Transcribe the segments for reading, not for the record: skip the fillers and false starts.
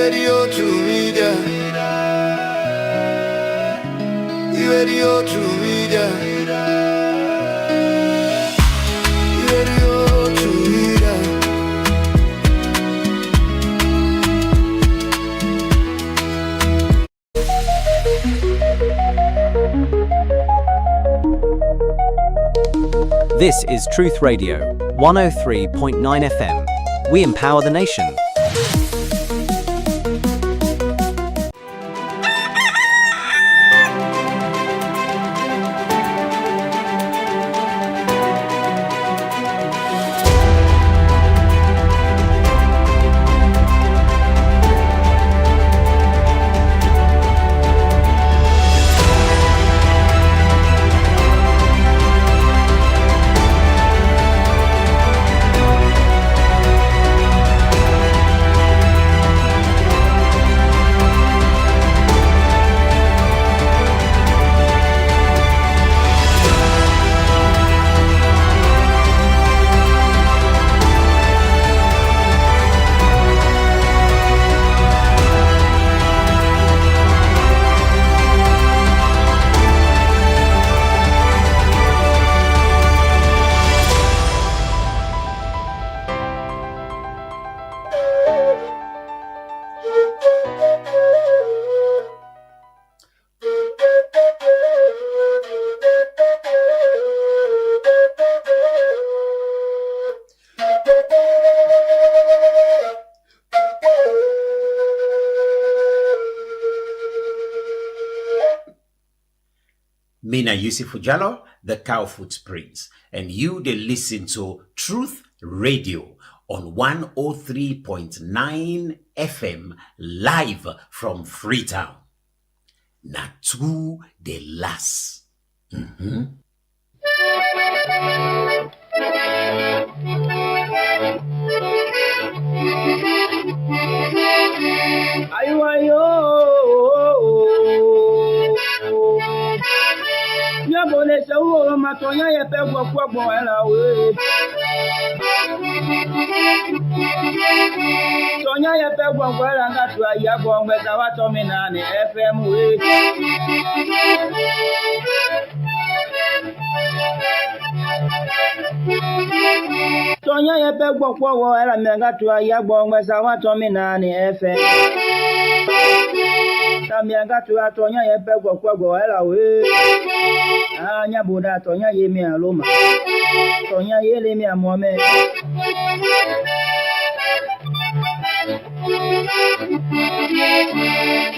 radio to media. Radio to media. Radio to media. This is Truth Radio, 103.9 FM. We empower the nation. Mina Yusufu Jallo, the Cow Footprints, and you they listen to Truth Radio on 103.9 FM live from Freetown. Natu de las. Bonesa uo matonya ya pegwa kwa boela we Tonya ya pegwa kwa ngatu ya bongwe za watu minane FM we Tonya ya pegwa kwa boela ngatu ya bongwe za watu minane FM Tambianga tu atonya ye pegwa kwa goela we anya buda tonya ye mi aloma tonya ye le mi amome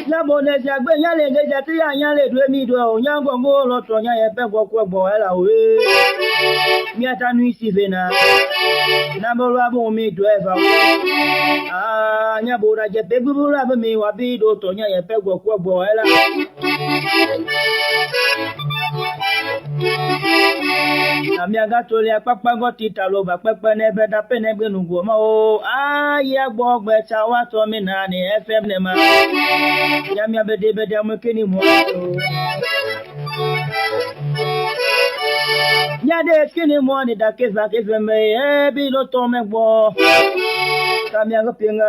ya bone jagbe nya le ngeja ti anya le dwe mi do onyango ngolo tonya ye pegwa kwa goela we mi atanu isi vena na bolo abo mi driver anya buda je pegbu abo mi wabido tonya ye pegwa kwa goela Amiaga tole apapa ngoti taloba pepe nebe da penegbe nugo ma o aya gbogbe chawa to mi na ni FM ne ma ya mi abede bede amukeni mo ya de skini mo ni da keza keza me e bi lo to me gbo Amiaga pinga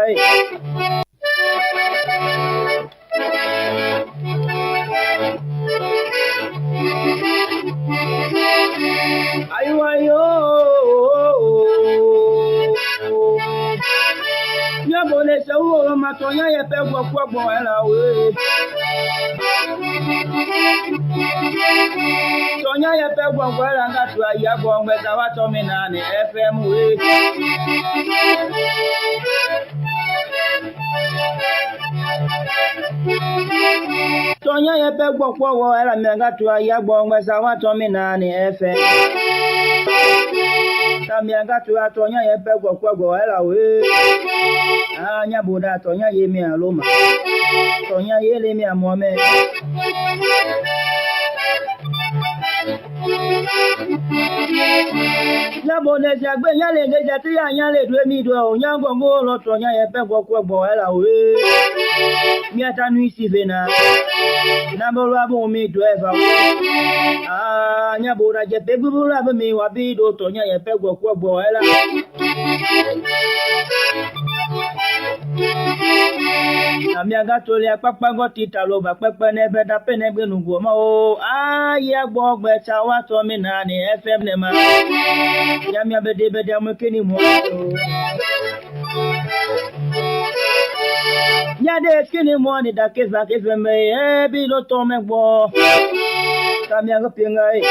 Ayo ya bonesa uo matonya ya pegwa kwa boela we Tonya ya pegwa kwa ngatu ya bongwe za watu minane FM we Tonya ya pegwa kwa boela ngatu ya bongwe za watu minane FM Tambianga tu atonya ye pegwa kwa goela we anya buda tonya ye mi aloma tonya ye le mi amome ya bone jagbe nya le ngeja ti anya le dwe mi do onyango ngolo tonya ye pegwa kwa goela we mi atanu isi vena na bolo abo mi driver anya buda je pegbu abo mi wabido tonya ye pegwa kwa goela Amiaga to le papa go tita lo ba pepe ne be da pe ne gbe nugo ma o. Ya gbo gbe cha wa to mi na ni FM ne ma. Ya mi abede be de mo kini mo. Ya de kini mo ni da ke za ke fe me bi lo to me gbo. Amiaga pinga e.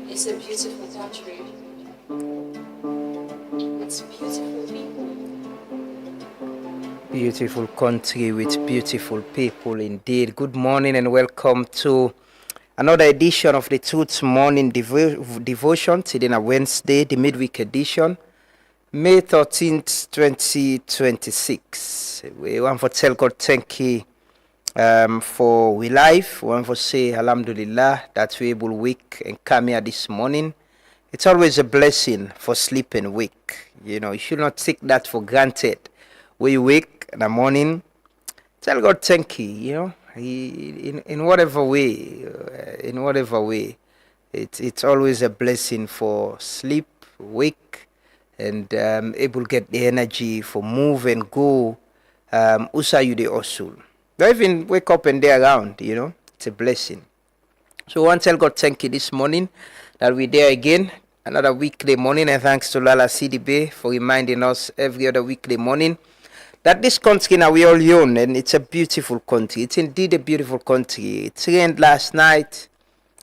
It's a beautiful country. It's beautiful people. Beautiful country with beautiful people indeed. Good morning and welcome to another edition of the Truth Morning Devotion. Today on Wednesday, the midweek edition, May 13th, 2026. We want to tell God thank you for we life. We want to say Alhamdulillah that we able wake and come here this morning. It's always a blessing for sleeping wake. You know, you should not take that for granted. When you wake in the morning, tell God thank you. You know, in whatever way, it's always a blessing for sleep, wake, and able to get the energy for move and go. Usa you the osul. Don't even wake up and they're around, you know. It's a blessing. So I want to tell God thank you this morning that we're there again. Another weekday morning, and thanks to Lala CDB for reminding us every other weekday morning that this country now we all own, and it's a beautiful country. It's indeed a beautiful country. It rained last night,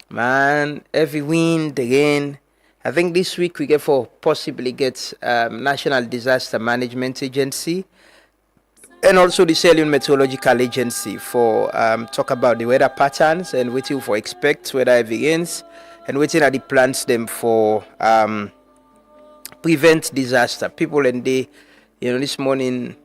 man. Every wind, the rain. I think this week we possibly get National Disaster Management Agency and also the Leone Meteorological Agency for talk about the weather patterns and waiting for expect weather events and waiting at the plans them for prevent disaster. People and they, you know, this morning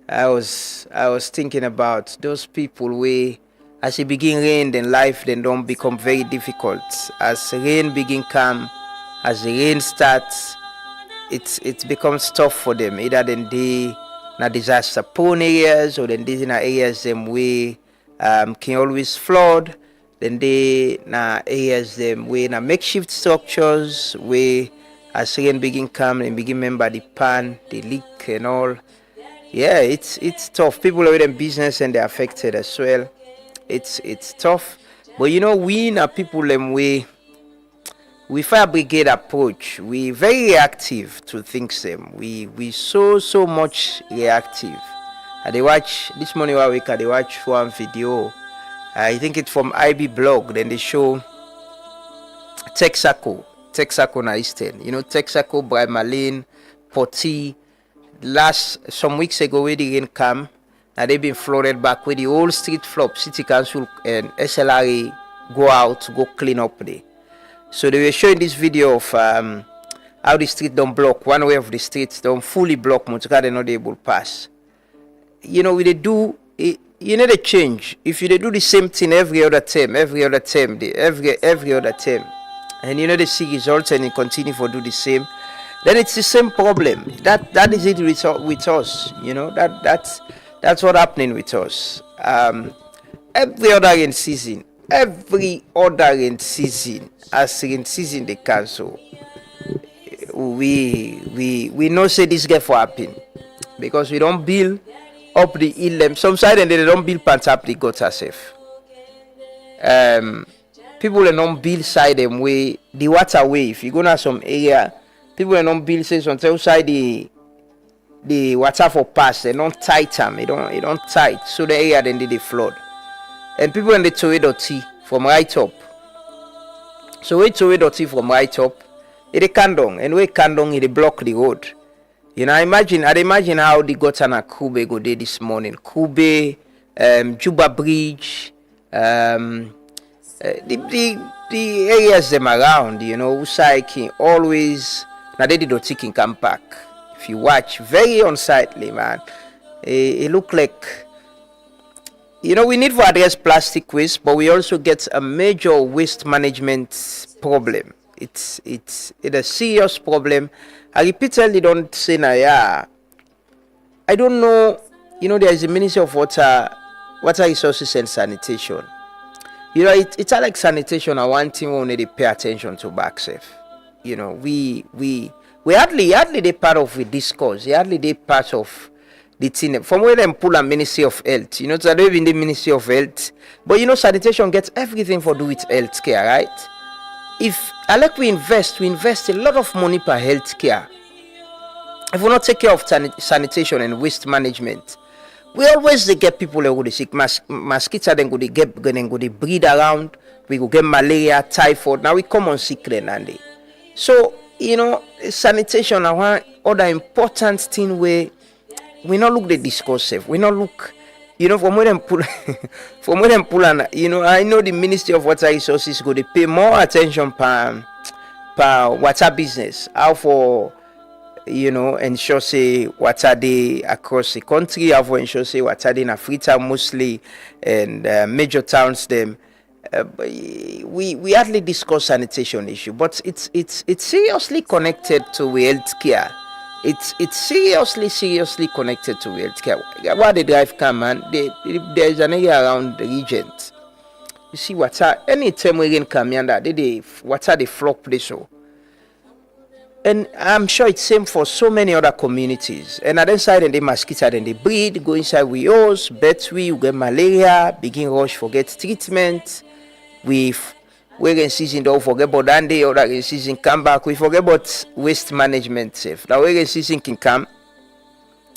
I was thinking about those people where as it begin rain, then life then don't become very difficult. As rain begin come, as the rain starts, it becomes tough for them. Either then they na disaster prone areas or then these in areas them way can always flood. Then they na areas them way na makeshift structures where as rain begin come and begin remember the pan, the leak and all. Yeah, it's tough. People are in business and they're affected as well. It's tough. But you know, we na people them way we fire brigade approach. We very reactive to things them. We so much reactive. They watch this morning while they watch one video. I think it's from IB blog. Then they show Texaco na Eastern. You know, Texaco, Brimalin, Poti. Some weeks ago where the rain come, and they've been flooded back with the old street flop. City Council and SLRA go out to go clean up there. So they were showing this video of how the street don't block. One way of the streets don't fully block motor car, they're not able to pass. we dey do you need a change. If you dey do the same thing every other term, every other term, and they see results and you continue to do the same, then it's the same problem. That is it with us. That's what happening with us. Every other season, as in season they cancel, we know say this get for happen because we don't build up the inlet. Some side and they don't build pants up the gutter safe. People are not build side them way the waterway. If you go to some area, people are not build say some side the water for pass. They don't tight them. It don't tight. So the area then they flood. And people in the throw dirty from right up. So we throw dirty from right up. It can down and we can down it block the road. I'd imagine how the gutter na Kube go there this morning. Kube, Juba Bridge, the areas them around, Usai always now they did taking come back. If you watch very unsightly, man, it look like we need to address plastic waste, but we also get a major waste management problem. It's a serious problem. I repeatedly don't say I don't know. There is a Ministry of Water Resources and Sanitation. It's like sanitation. I want thing we need to pay attention to back safe. We hardly they part of the discourse. They hardly they part of the thing. From where them pull a Ministry of Health. It's not even the Ministry of Health. But sanitation gets everything for do with health care, right? If we invest a lot of money per health care. If we not take care of sanitation and waste management, we always they get people who they sick mosquitoes, then go they breed around. We go get malaria, typhoid. Now we come on sick and so sanitation are one other important thing where we not look the discursive. We not look. From where them pull, and I know the Ministry of Water Resources go they pay more attention per water business. How for ensure say water day across the country. How for ensure say water day in Africa mostly and major towns them. We hardly discuss sanitation issue, but it's seriously connected to healthcare. It's seriously connected to healthcare. Why they drive come, man? There is an area around the region. You see water. Anytime we rain come here, they water they flock place so. And I'm sure it's same for so many other communities. And at the side, and they mosquito, then they breed, go inside we use, bet we get malaria, begin rush, forget treatment. We can season don't forget about that day or that season come back. We forget about waste management safe. Now we can season can come.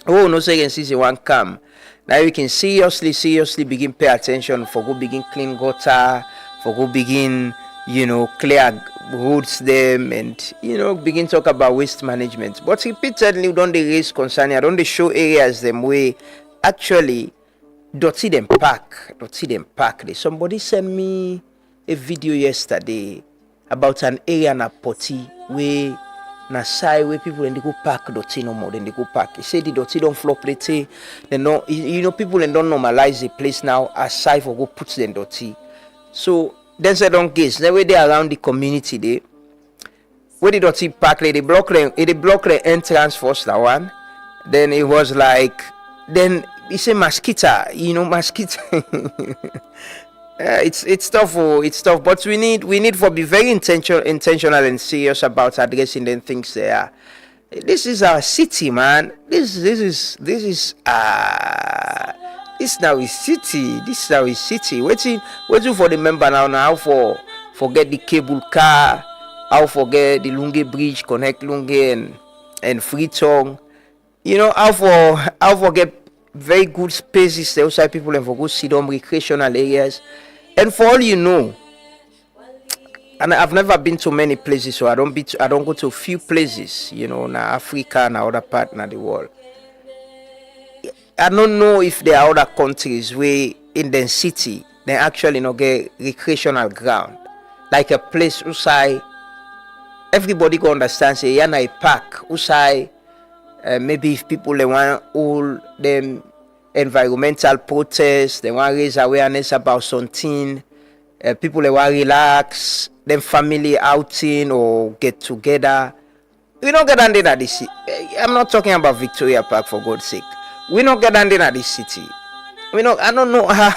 Oh no second season one come. Now we can seriously begin pay attention for go begin clean gutter, for go begin, clear roads them and begin talk about waste management. But repeatedly don't they raise concern, I don't they show areas them way actually dirty them pack. Somebody sent me a video yesterday about an area na Poti where na side where people and they go pack dirty no more than they go pack. He said the dirty don't flop they know people and don't normalize the place now aside for go put them dirty. So then say don't guess. Then where they around the community they where the dirty pack they block the entrance first that one. Then it was like then he say mosquito, mosquito. It's tough, but we need for be very intentional and serious about addressing them things there. This is our city, man. This now is city. Waiting for the member now how for forget the cable car, how forget the Lunge Bridge, connect Lunge and Freetown. How forget very good spaces outside people and for good sit down recreational areas. And for all you know, and I've never been to many places, so I don't go to a few places, na Africa and other part of the world. I don't know if there are other countries where in the city they actually get recreational ground, like a place usai everybody go understand say yana a park usai maybe if people they want all them environmental protests, they want to raise awareness about something, people they want to relax, then family outing or get together. We don't get under that this city. I'm not talking about Victoria Park, for God's sake. We don't get under that this city. I don't know how.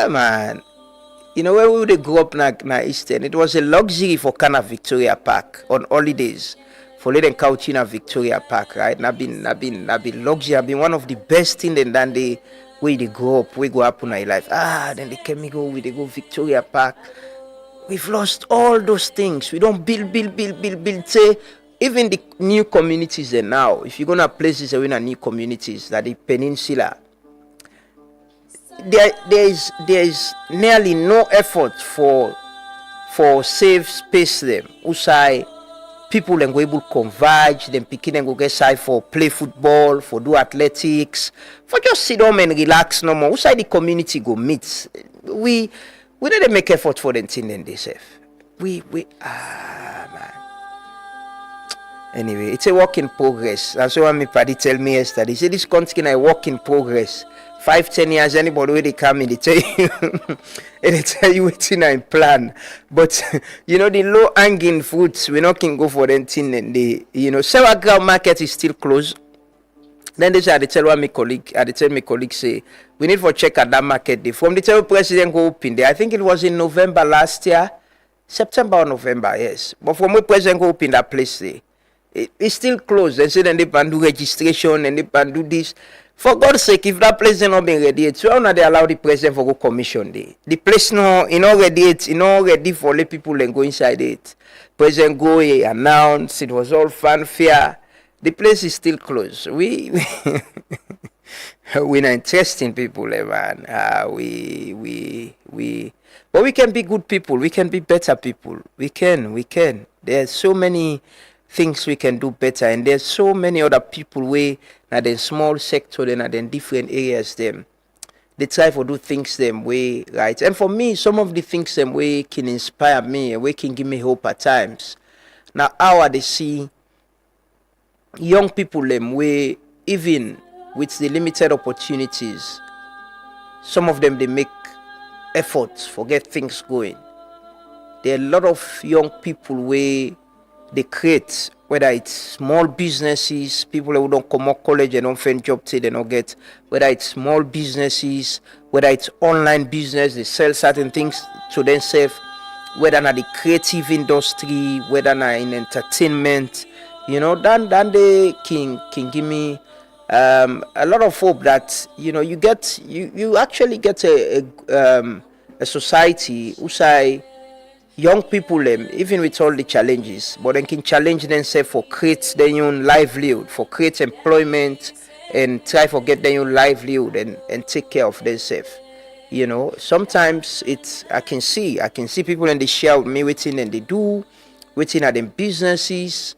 Man. You know, when we would grow up in Eastern, it was a luxury for kind of Victoria Park on holidays. For letting couch in a Victoria Park, right? And I've been luxury. I've been one of the best things than the way they grow up. We go up in our life. Then they can go Victoria Park. We've lost all those things. We don't build. Say, even the new communities there now, if you're gonna places in a new communities, like the peninsula, there is nearly no effort for safe space them. Usai people then go able to converge, then picking and go get side for play football, for do athletics, for just sit down and relax no more. Usai the community go meet. We didn't make effort for them thing then they safe. Man. Anyway, it's a work in progress. That's what my paddy tell me yesterday. He said this country is a work in progress. 5-10 years, anybody where they come in, they tell you, and they tell you what's in a plan. But you know, the low hanging fruits, we not can go for them thing. And they, you know, Sewa ground market is still closed. Then they say, I tell my colleague say, we need for check at that market day. From the tell president go open there. I think it was in November last year, September or November, yes. But from when president go open that place there, it's still closed. They say then they can do registration and they can do this. For God's sake, if that place is not being ready, it's why not they allow the president for go commission day. The place no, ready for let people and go inside it. President go announce, it was all fanfare. The place is still closed. We're not interesting people, man. But we can be good people. We can be better people. We can. There's so many things we can do better, and there's so many other people where now in small sector, then in different areas, them they try to do things them way right. And for me, some of the things them way can inspire me, way can give me hope at times. Now, how they see young people them way, even with the limited opportunities, some of them they make efforts for get things going. There are a lot of young people where they create, whether it's small businesses, people who don't come out college and don't find job till they don't get, whether it's small businesses, whether it's online business, they sell certain things to themselves, whether not the creative industry, whether not in entertainment, you know, then they can give me a lot of hope that, you know, you actually get a society who say young people, even with all the challenges, but they can challenge themselves for create their own livelihood, for create employment, and try for get their own livelihood and take care of themselves. You know, sometimes I can see people and they share with me waiting and they do, waiting at them businesses,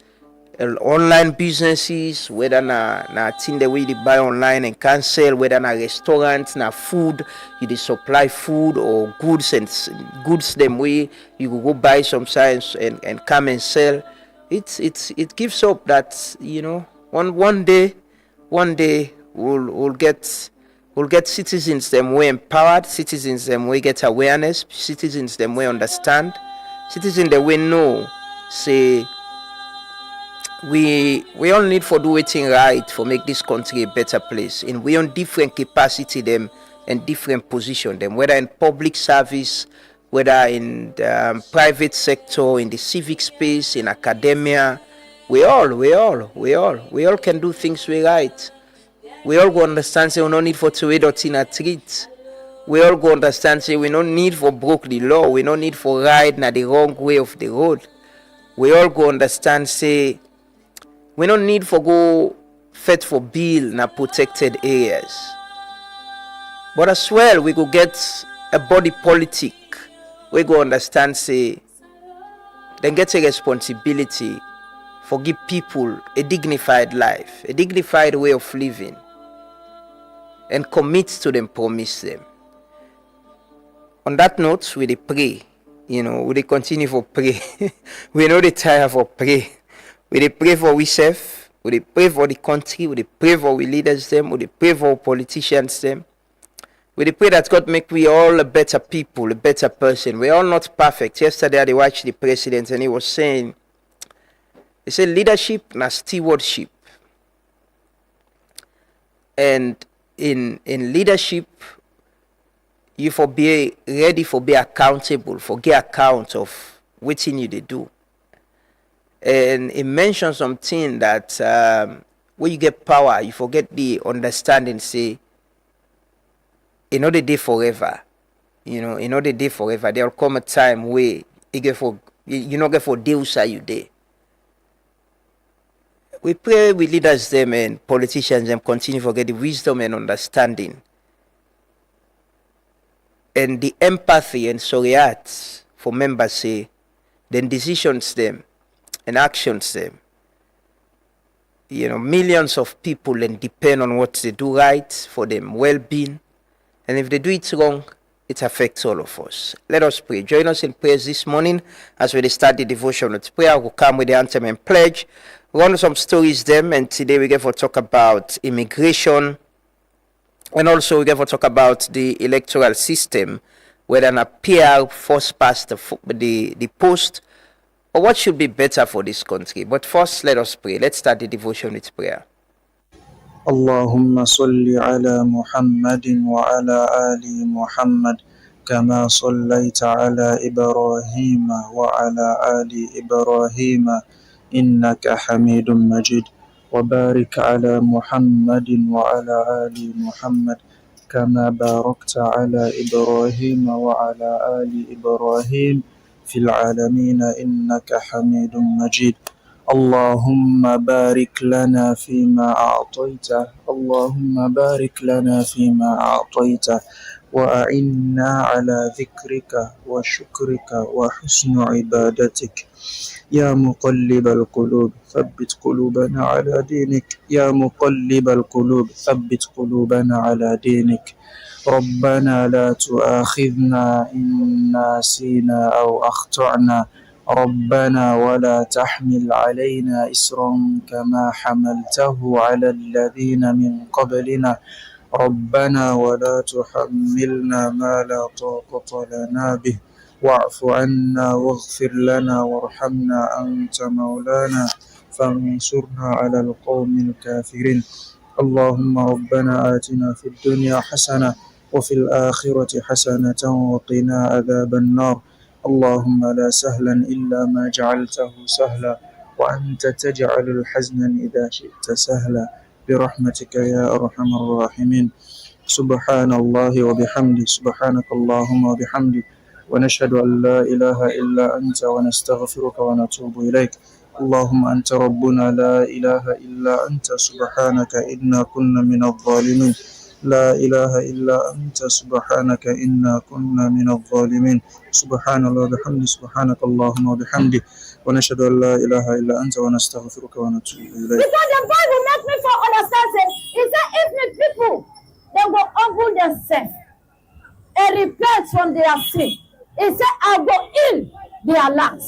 online businesses, whether na thing the way they buy online and can sell, whether na restaurants, na food, you they supply food or goods and goods them way you go buy some science and come and sell. It gives hope that, you know, one day we'll get citizens them way empowered, citizens them way get awareness, citizens them way understand, citizens them way know say we all need for do everything right for make this country a better place. And we on different capacity them and different position them, whether in public service, whether in the private sector, in the civic space, in academia. We all can do things we right. We all go understand say we no need for to wait out in a treat. We all go understand say we no need for broke the law. We no need for ride na the wrong way of the road. We all go understand say we don't need for go fight for bill na protected areas. But as well, we go get a body politic. We go understand say then get a responsibility for give people a dignified life, a dignified way of living, and commit to them, promise them. On that note, we dey pray. You know, we dey continue for pray. We know they tire for pray. We dey pray for ourselves, We dey pray for the country, we dey pray for we leaders them, we dey pray for politicians them. We dey pray that God make we all a better people, a better person. We're all not perfect. Yesterday I watched the president and he said leadership na stewardship. And in leadership, you for be ready for be accountable, for get account of wetin you dey do. And it mentions something that when you get power, you forget the understanding, say, in order day forever. In order day forever. There'll come a time where you get for deus are you there. We pray with leaders them and politicians them continue to get the wisdom and understanding. And the empathy and soriat for members say, then decisions them and actions them. Millions of people and depend on what they do right for them well-being. And if they do it wrong, it affects all of us. Let us pray. Join us in prayers this morning as we start the devotion with prayer. We'll come with the anthem and pledge. Run some stories them, and today we get to talk about immigration. And also we get to talk about the electoral system, whether an appeal first past the post, or what should be better for this country. But first, let us pray. Let's start the devotion with prayer. اللهم صل على محمد وعلى آل محمد كما صليت على إبراهيم وعلى آل إبراهيم إنك حميد مجيد وبارك على محمد وعلى آل محمد كما باركت على إبراهيم وعلى آل إبراهيم في العالمين إنك حميد مجيد اللهم بارك لنا فيما أعطيت اللهم بارك لنا فيما أعطيت وأعنا على ذكرك وشكرك وحسن عبادتك يا مقلب القلوب ثبت قلوبنا على دينك يا مقلب القلوب ثبت قلوبنا على دينك ربنا لا تؤاخذنا إن نسينا أو أخطأنا ربنا ولا تحمل علينا إسرا كما حملته على الذين من قبلنا ربنا ولا تحملنا ما لا طاقة لنا به واعف عنا واغفر لنا وارحمنا أنت مولانا فانصرنا على القوم الكافرين اللهم ربنا آتنا في الدنيا حسنة وفي الآخرة حسنة وقنا عذاب النار اللهم لا سهلا إلا ما جعلته سهلا وأنت تجعل الحزن إذا شئت سهلا برحمتك يا أرحم الراحمين سبحان الله وبحمده سبحانك اللهم وبحمدك ونشهد أن لا إله إلا أنت ونستغفرك ونتوب إليك اللهم أنت ربنا لا إله إلا أنت سبحانك إنا كنا من الظالمين لا إله إلا أنت سبحانك إنا كنا من الظالمين سبحان الله وبحمده سبحانك اللهم وبحمده ونشهد أن لا إله إلا أنت ونستغفرك ونتوب إليك. Because the Bible makes me for understand it. It said if the people they will humble themselves and repent from their sin, it said I will heal their lands.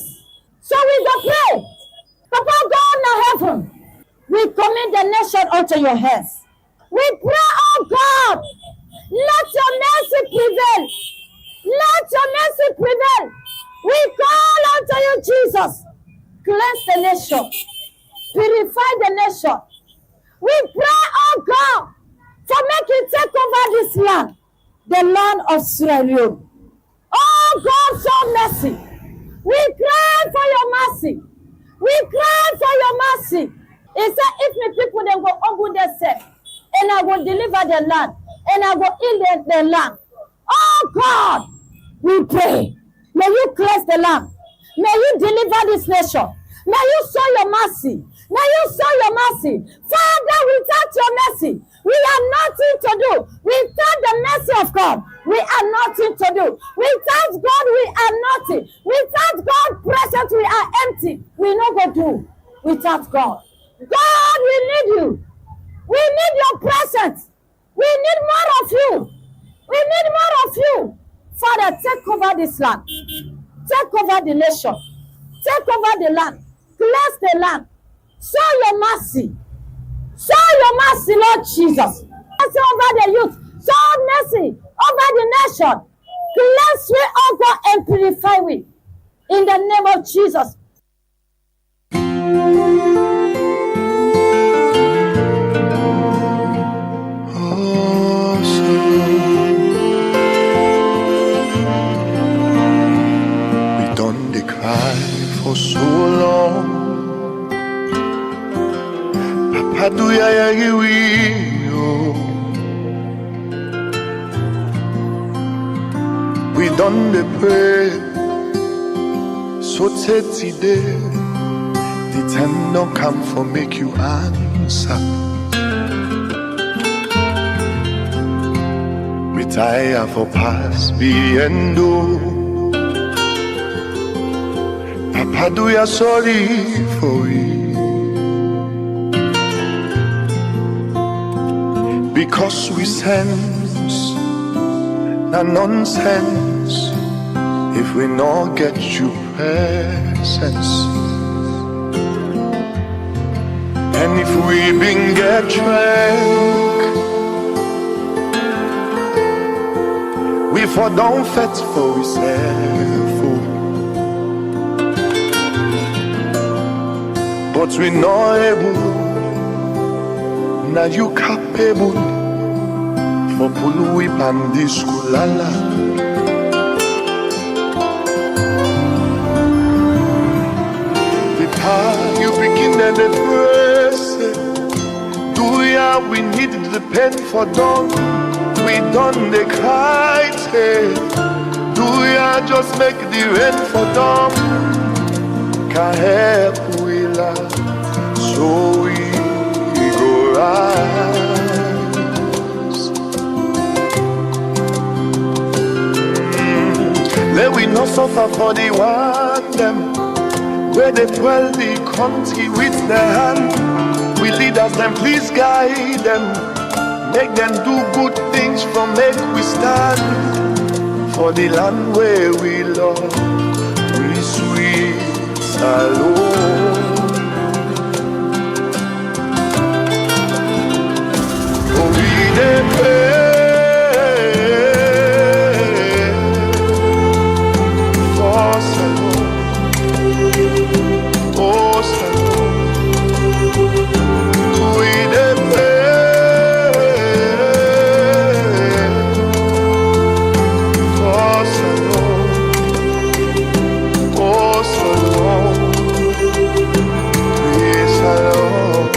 So we go pray. Papa God in heaven, we commit the nation unto your hands. We pray, oh God, let your mercy prevail. Let your mercy prevail. We call unto you, Jesus. Cleanse the nation. Purify the nation. We pray, oh God, for make you take over this land, the land of Sierra Leone. Oh God, show mercy. We cry for your mercy. We cry for your mercy. He said, if the people they will humble themselves, and I will deliver the land, and I will heal the land. Oh God, we pray. May you cleanse the land. May you deliver this nation. May you show your mercy. May you show your mercy. Father, without your mercy, we have nothing to do. Without the mercy of God, we have nothing to do. Without God, we are nothing. Without God present, we are empty. We no go do without God. God, we need you. We need your presence. We need more of you. We need more of you. Father, take over this land. Take over the nation. Take over the land. Bless the land. Show your mercy. your mercy, Lord Jesus. Mercy over the youth. Show mercy over the nation. Cleanse we, oh God, and purify we. In the name of Jesus. Oh, so we done the cry for so long. Papa, do ya we done the pray so today the time don't come for make you answer. Retire for past be and do. Papa, do ya sorry for it? Because we sense na nonsense if we not get you presence. And if we been get drunk, we for don't fet for ourselves. But we not able, now you capable for pull we pandis kulala. You begin and the press. Do ya we need the pen for done? We done the kite. Do ya just make the rain for dumb? Can't help we laugh, so we go rise. Let we not suffer for the one them. Where they dwell the country with their hand. We leaders them, please guide them. Make them do good things for make we stand. For the land where we love, we sweet alone. Oh, we dey pray for Salome. Oh, Salome, we dey pray for Salome. Oh, Salome, please Salome.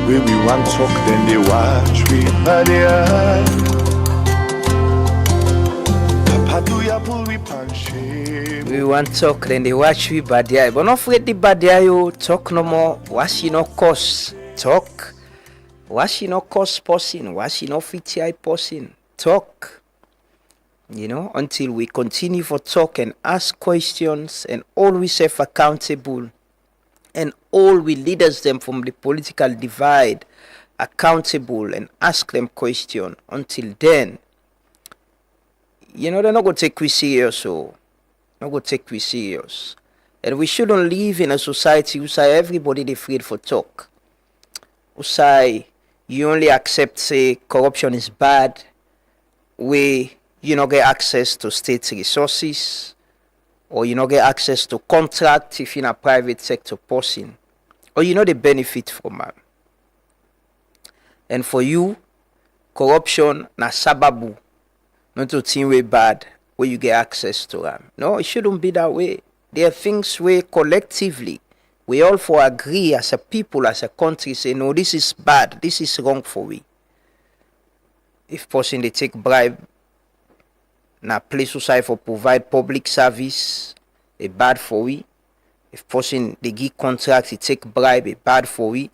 When we want talk, then they watch we by the eye. We want talk, then they watch we bad eye. But not forget the bad eye, you talk no more. Washi no cost talk. Washi no cost person. Washi no fit eye person. Talk. You know, until we continue for talk and ask questions and always self accountable. And all we leaders them from the political divide accountable and ask them question. Until then, you know, they're not going to take we serious, so not going to take we serious. And we shouldn't live in a society who say everybody they afraid for talk. Who say you only accept say corruption is bad, where you not get access to state resources, or you not get access to contract if you're in a private sector person, or you know the benefit from them. And for you, corruption na sababu. Not to think way bad where you get access to them. No, it shouldn't be that way. There are things where collectively we all for agree as a people, as a country, say no, this is bad, this is wrong for we. If person they take bribe, na place society for provide public service, it bad for we. If person they give contract, they take bribe, it bad for we.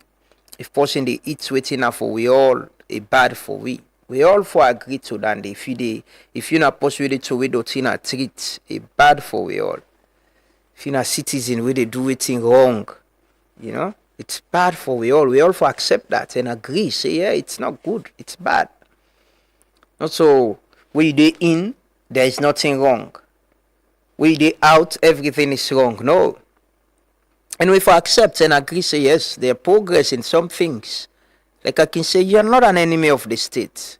If person they eat waiting for we all, it bad for we. We all for agree to that. If you're not possible to we don't treat it bad for we all. If you're not citizen where they do anything wrong, you know, it's bad for we all. We all for accept that and agree. Say yeah, it's not good. It's bad. Not so where they in, there is nothing wrong. we they out, everything is wrong. No. And if I accept and agree, say yes, there are progress in some things. Like I can say, you're not an enemy of the state.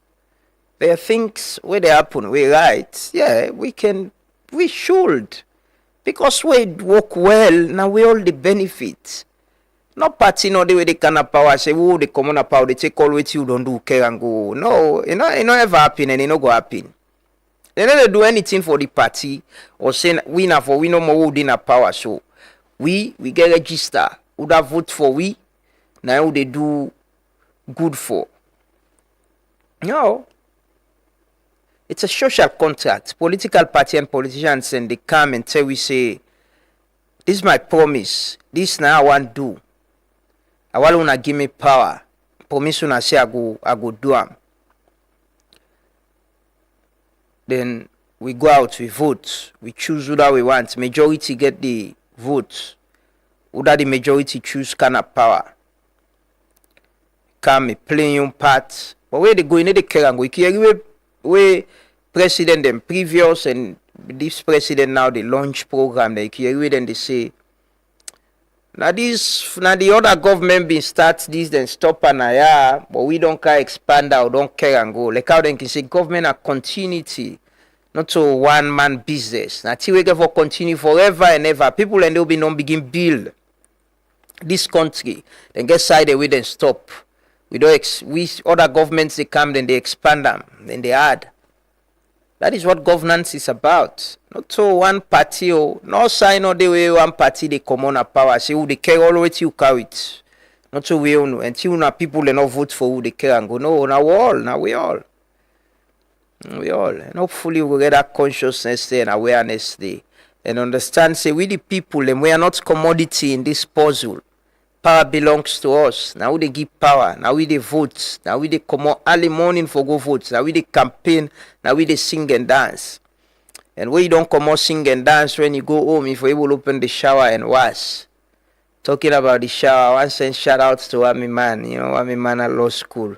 There are things where they happen, we right. Yeah, we should. Because we work well, now we all the benefits. Not party no the way they can have power, say, oh, they come on a power, they take all what you don't do, care and go. No, it not ever happen and it not go happen. They never do anything for the party or say we no more would in a power. So we get register, would have vote for we, now they do good for. No. It's a social contract. Political party and politicians and they come and tell we say, this is my promise. This now I want to do. I want to give me power. Promise una say I go do am. Then we go out, we vote, we choose who that we want. Majority get the vote. Who that the majority choose kind of power. Come play your part. But where they go in the care and go. We president them previous and this president now they launch program they carry and they say now the other government been start this then stop and but we don't care expand out don't care and go like how they can say government a continuity not to one man business now till we get for continue forever and ever people and they'll be non begin build this country then get side away then stop. We other governments they come then they expand them then they add. That is what governance is about. Not so one party or no sign or the way one party they come on a power. Say who they care all the way till carry it. Not so we all know. Until now people they not vote for who they care and go. No, now we all. And hopefully we'll get that consciousness there and awareness there. And understand say we the people and we are not commodity in this puzzle. Power belongs to us. Now we they give power. Now we they vote. Now we they come out early morning for go vote. Now we they campaign. Now we they sing and dance. And when you don't come out sing and dance when you go home, if you will open the shower and wash. Talking about the shower, I want to send shout outs to Wami Man. You know, Wami Man at law school.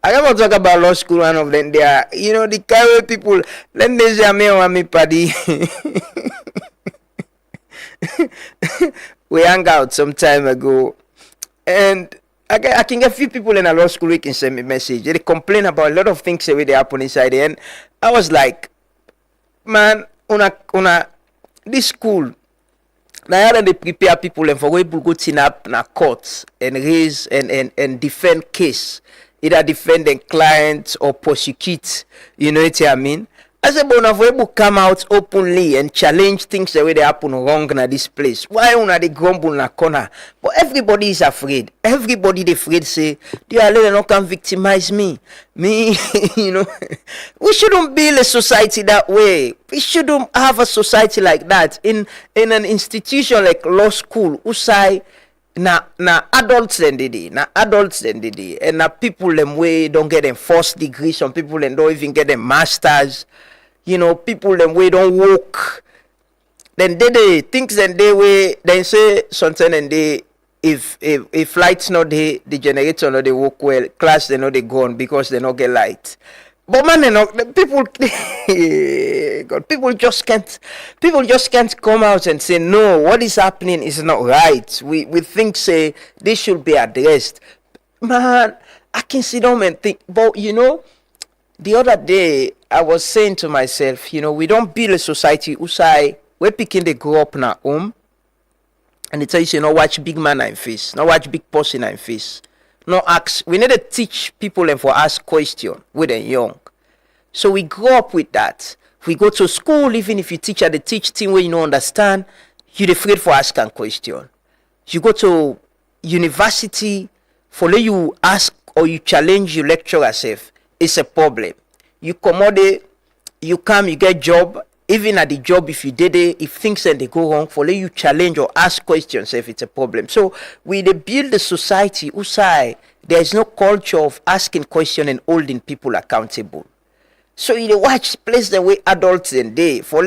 I never talk about law school, one of them. They are, you know, the carry people. Then they say, me paddy. We hang out some time ago, and I can get few people in a law school who can send me a message. They complain about a lot of things that they happen inside there. And I was like, man, una this school. Now they prepare people and for people go to up na court and raise and defend case. Either defend the client or prosecute, you know what I mean? As a bonavoyable come out openly and challenge things the way they happen wrong in this place. Why una they grumble in a corner? But everybody is afraid. Everybody they afraid say, dear Lord, not can victimize me. Me, you know. We shouldn't build a society that way. We shouldn't have a society like that. In an institution like law school, usai na adults then and na people them way don't get them first degree, some people them don't even get them masters, you know, people them way don't work, then they things then they way then say something and they if lights not the generator not they work well, class they know they go on because they not get light. But man, people just can't come out and say no. What is happening is not right. We think say this should be addressed. Man, I can sit down and think. But you know, the other day I was saying to myself, you know, we don't build a society usai where picking they grow up na home, and they tell you say no watch big man in face, no watch big person in face. No ask. We need to teach people and for ask question when they're young. So we grow up with that. We go to school, even if you teach at the teach thing where you don't understand, you're afraid for asking question. You go to university, for let you ask or you challenge your lecturer self, it's a problem. You come out there, you come, you get job. Even at the job, if you did it, if things and they go wrong, for let you challenge or ask questions if it's a problem. So we they build a society usai there is no culture of asking questions and holding people accountable. So you watch place the way adults and they for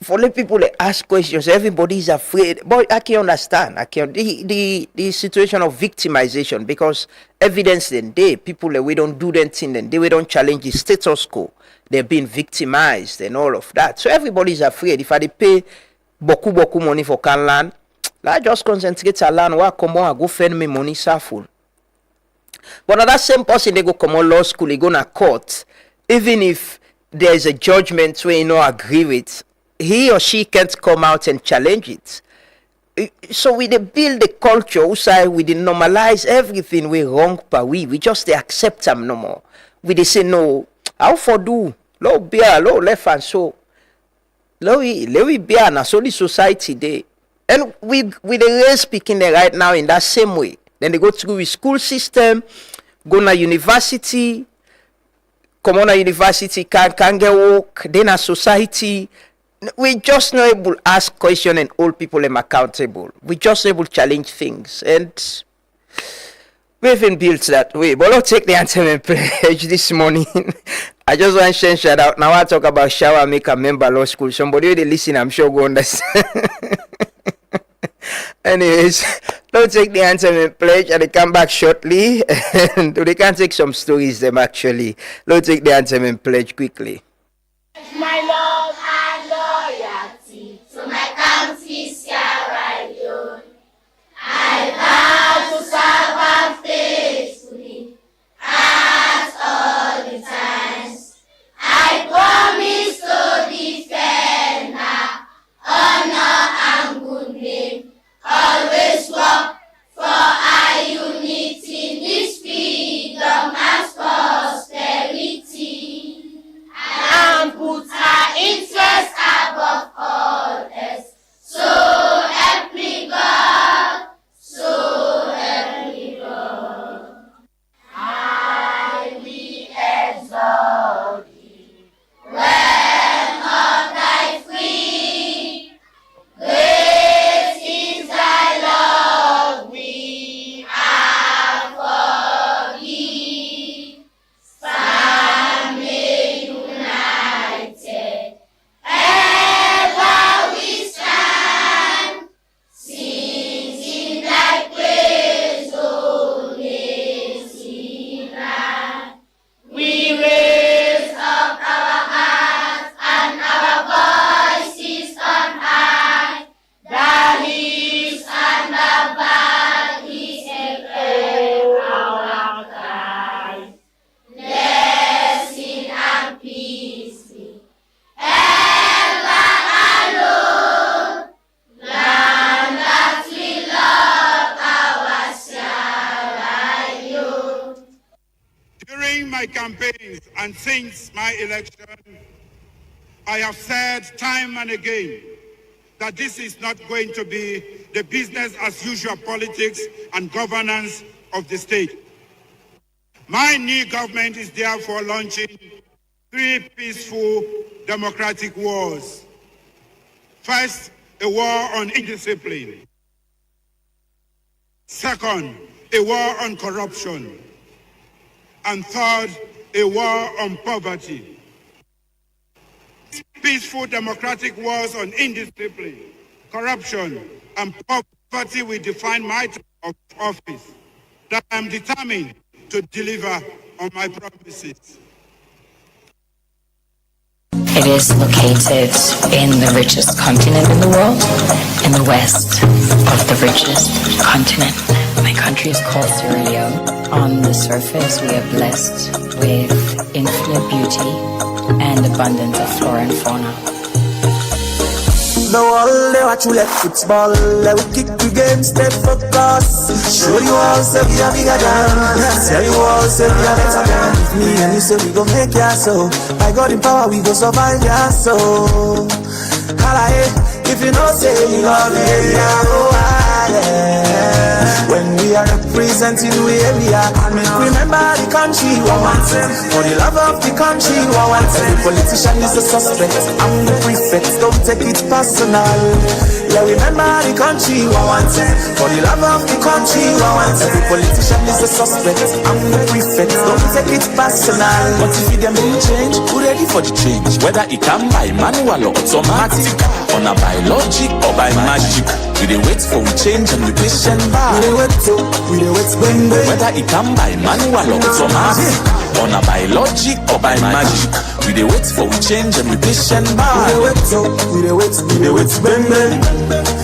for the people that ask questions, everybody is afraid. But I can understand. The situation of victimization, because evidence then people that we don't do them thing, then we don't challenge the status quo. They're being victimized and all of that. So everybody is afraid. If I pay boku money for can land, I just concentrate on land. Why come on? Go fend me money, full. But now that same person, they go come on law school, they go to court, even if there is a judgment where you don't agree with, he or she can't come out and challenge it. So we build the culture outside, we normalize everything we wrong, but we just accept them no more. We say no, how for do? Low beer, low left and so. Low beer na so the society day. And we the race speaking there right now in that same way. Then they go through the school system, go to university, come on a university, can get work, then a society. We just not able to ask questions and hold people them accountable. We just able to challenge things. And we've been built that way. But I'll take the anthem and pledge this morning. I just want to shout out. Now I talk about shower make a member law school. Somebody will listen, I'm sure go understand. Anyways, don't take the anthem and pledge, and they come back shortly. And they can take some stories them actually. Don't take the anthem and pledge quickly. My love and loyalty to my country, Sierra Leone. I vow to serve her faithfully at all the times. I promise to defend her honor and good name. Always work for our unity, this freedom and prosperity, and put our interests above all else. So help me God, so help me God. I will exalt thee when of thy free. Great is thy love, we are for thee. Stand united, ever we stand, singing thy praise, O lazy land. We raise up our hearts and our voices on high. The hills and the valleys echo our cries. Blessing and peace be ever alone. Land that we love, our Sierra Leone. During my campaigns and since my election, I have said time and again that this is not going to be the business as usual politics and governance of the state. My new government is therefore launching 3 peaceful democratic wars. First, a war on indiscipline. Second, a war on corruption. And third, a war on poverty. Peaceful democratic wars on indiscipline, corruption, and poverty will define my term of office, that I am determined to deliver on my promises. It is located in the richest continent in the world, in the west of the richest continent. My country is called Sierra Leone. On the surface, we are blessed with infinite beauty and abundance of flora and fauna. The wall, they watch you left football. Let we kick the game, step focus. Show you all, say we are bigger than. Tell you all, say we are better than. With me and you say we gon' make ya so. By God in power, we gon' survive ya so. Holla, if you know, say you love me, oh, yeah. When we are representing the area, and make remember the country we want them. For the love of the country we want them. The politician is the suspect, I'm the prefect. Don't take it personal. Yeah, remember the country we want them. For the love of the country we want them. The politician is the suspect, I'm the prefect. Don't take it personal. But if you get me change, who ready for the change, whether it come by manual or automatic, on a biologic or by magic. We dey wait for we change and we patient by. We dey wait, whether it come by manual or automatic, on a biologic or by magic. We dey wait for we change and we patient by. We dey wait, bang.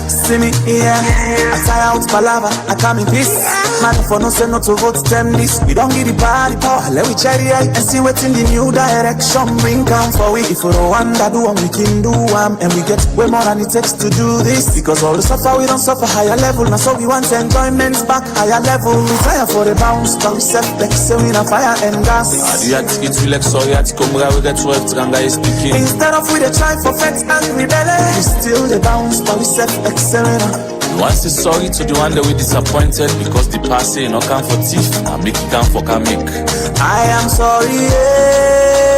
See me here, I tire out palava, I come in peace. Man for no say no to vote them this. We don't give the party power, let we cherry and see what's in the new direction. Bring come for we, if we don't want to do one, we can do one. And we get way more than it takes to do this. Because all the suffer, we don't suffer higher level. Now so we want enjoyment back higher level. We tire for the bounce, but we set like say we na fire and gas. It will like sorry at Kumra, we get 12 Tranga is speaking. Instead of we the try for fence and rebellion, we still the bounce, but we set like say we na. Once is sorry to the one that we disappointed because the past say no come for thief and make it come for comic. I am sorry, yeah.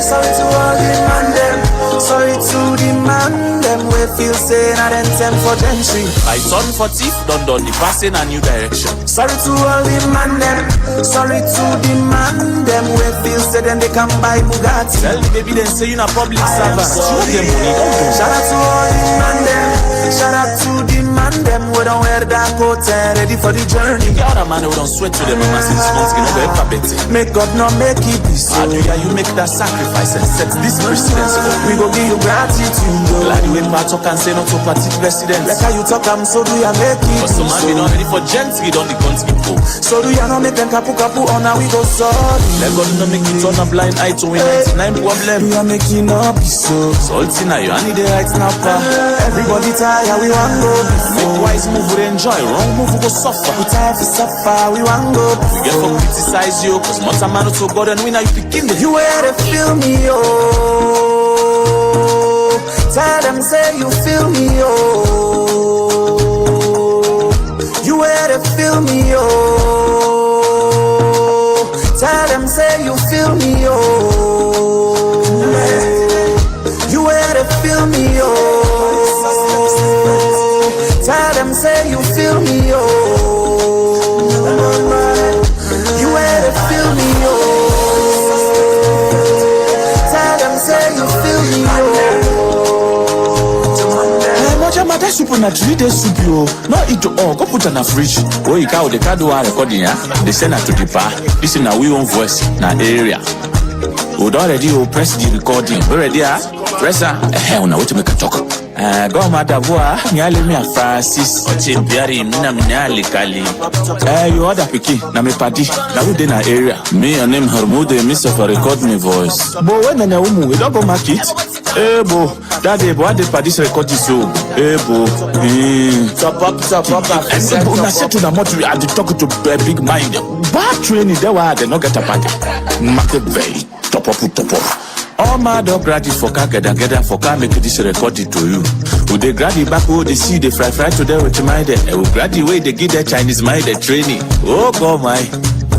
Sorry to all demand them. Sorry to demand them. We feel say not them 10 for gentry. I turn for thief, done the past in a new direction. Sorry to all demand them. Sorry to demand them. We feel say then they come buy Bugatti. Tell the baby then say you na public servant. Shout out to all demand them. Shout out to demand them. We don't wear that coat and ready for the journey. The other man we don't sweat to them and since months you know ever better. Make God not make it be so. Hallelujah, you make that sacrifice and set this precedence. We go give you gratitude. Like the way part talk and say not to party president. Like how you talk I'm so do you make it. But some man be not ready for gents get on the country people. So do you not make them kapu on how we go sorry. Let God not make it turn a blind eye to win 99 problem. You are making up so. Salty now you need the right snapper. Everybody tired we want go before. Make wise move we enjoy, wrong move we go suffer. We tired to suffer, we want go before. We get for criticize you, cause once a man to God and we now you begin the. You where to feel me, oh. Tell them say you feel me, oh. You where to feel me, oh. Tell them say you feel me, oh. You where to feel me, oh. Tell them say you feel me, oh. You where to feel me, oh. Tell them say you feel me, oh. Mother soup na 3 days soup yo. No eat all, go put on a fridge. Oh, you can't the card recording ya. They send her to the bar. This is na we own voice na area. We already press the recording. We ready press her. Now what to make a talk. Go matter boy, nyale me a Francis. Oche biari mina mnyali kali. You other picky, na me party. Na we dey na area. Me and him Hermude miss for record me voice. But when na umu, we don't go market. Bo, that day boy dey party record this so. Bo, top up. And na say to na motor I dey talk to big mind. Bad training there why they no get a party. Market very top up. All my dog ready for car gather for car make this recorded to you. Would they grab the back they see the fry to them with my day. Will grab the way they give their Chinese mind the training. Oh God my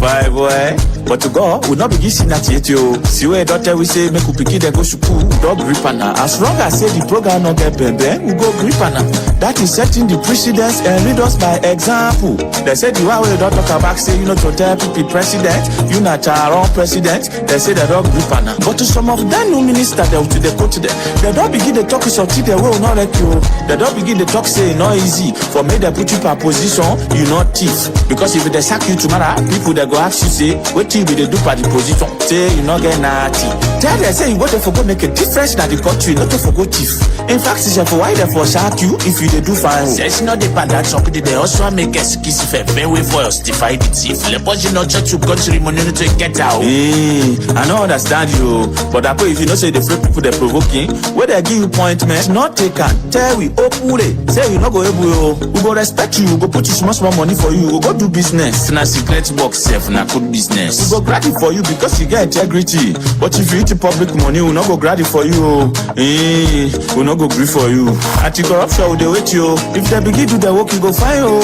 5 boy. But to go, we not be giving that yet yo. See where doctor we say make we pick they go school, dog grip na. As long as say the program not get bembe, we go grip na. That is setting the precedence and lead us by example. They said the one way don't talk about say you know to tell people president, you not our own president. They say they don't grip na. But to some of them new minister they to the coach there, they don't begin the talk so they will not let you. They don't begin the talk say no easy for me they put you per position, you not thief. Because if they sack you tomorrow, people they go ask you say what be they do for the position. Say you not get naughty. Tell them say you go to forgo make a difference that the country not to forgo thief. In fact, it's for why they for shock you if you they do fine. Says not the part that somebody they also make a kiss if a way for justify the thief. Le budget not to country money to get out. I don't understand you, but I pray if you know say the free people they provoking, where they give you point man, not take and tell we open it. Say you not go able, we go respect you, we go put you small money for you, we go do business. Na secret box self na good business. We go grab it for you because you get integrity. But if you eat the public money, we not go grab it for you. We not go grab for you. Anti-corruption will they wait you. If they begin to do the work, you go find you.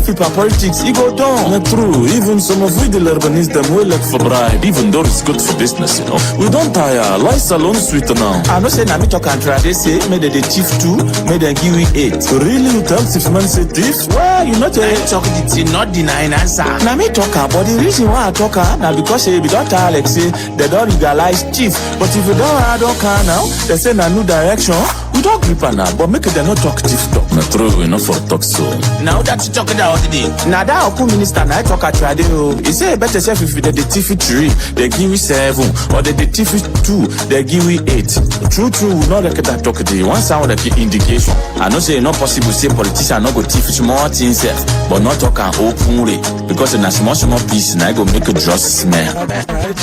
People politics, you go down. Not true. Even some of we the Lebanese them will look for bribe, even though it's good for business, you know. We don't tire. Life alone sweet now. I know say na me talk and try. They say may they thief too, may they give you 8. Really, you tell if man say thief? Well, you not talk the thing, not denying answer. Na me talk about the reason. reason why I talk now because say we don't tell Alex say they don't legalize chief. But if you don't add on now, they say na new direction. We don't grip on now, but make it they not talk chief talk. Na true, we not for talk so. Now that you talking about today. Now that Oku minister now I talk at radio. He say better self if they TV 3, they give you 7, or they TV 2, they give you 8. True, we not like that talk today. One sound like indication. I know say not possible say politician not go TV small things, but not talk and openly because in a small piece now go make a just smell.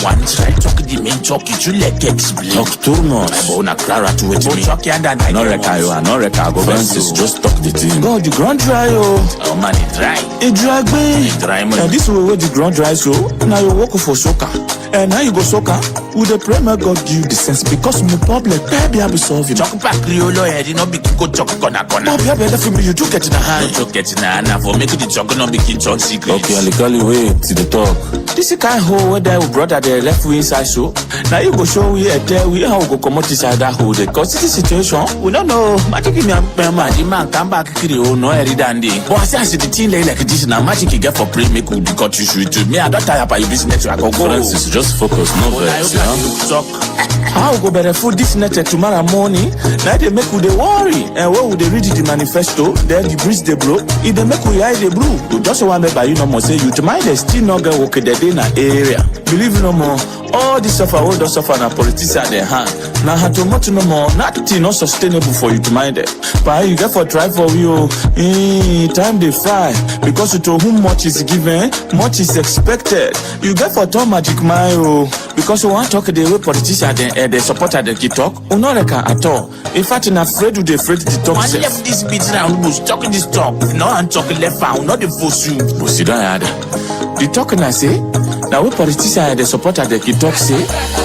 One try talk the main talk it you like explain. Talk too much. But na Clara to it me. Talk and I no record go Francis, just talk the thing. God, the ground dry, Oh man, it dry. It dry, babe. It dry, man. And this way where the ground dry, so now you walk for soccer. And now you go soccer. With the prayer, God give you the sense because my public, baby, I'll be solving. Talk back, Criollo, head, you know, be go talk corner. Baby, for me, you do get in the hand. You get in the hand, for making the talk, not be king talk secret. Okay, I'll call you wait to the talk. This is kind of hole where they brother they left we inside so. Now you go show we a tell we how go come out inside that hole. Cause this situation, we don't know. Magic give me a man come back Criollo, no every dandy. But I say the thing like this now magic you get for play make we got you shoot to me. I don't tire about your business. I go Francis, just focus, no vex, yeah. How go better food this net tomorrow morning? Now they make we they worry. And where would they read the manifesto? Then the bridge they blow. If they make we hide the blue. You just want me by you no more say you to mind they still not get work the day in the area. Believe no more. All this suffer, all those suffer na politics at their hand. Now had to much no more. Nothing not sustainable for you to mind it. But you get for try for you. Time they fly. Because to whom much is given, much is expected. You get for turn magic mayo. Because you want talk the way politicians they support the key talk. Not at all. In fact, I'm afraid to afraid to talk. One left this bit round was talking this talk. No, I'm talking left out, not the force you. But see that the talking I say. Now we politicians they support the key talk say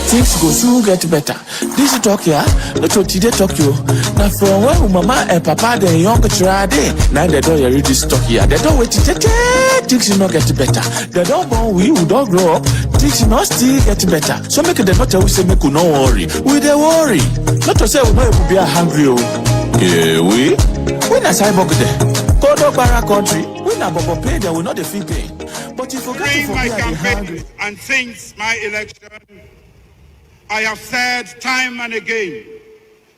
things go soon get better. This talk here, not to today talk you. Now from when mama and papa the young try day. Now they don't read this talk here. They don't wait to things will not get better. They don't born we don't grow up. Things will not still get better. So make the not we say make we no worry. We they worry. Not to say we know we be hungry. Yeah, we na cyborg there. Go to Barra country. We na bobo pay there. We not the fee pay. But if you During my campaign and since my election, I have said time and again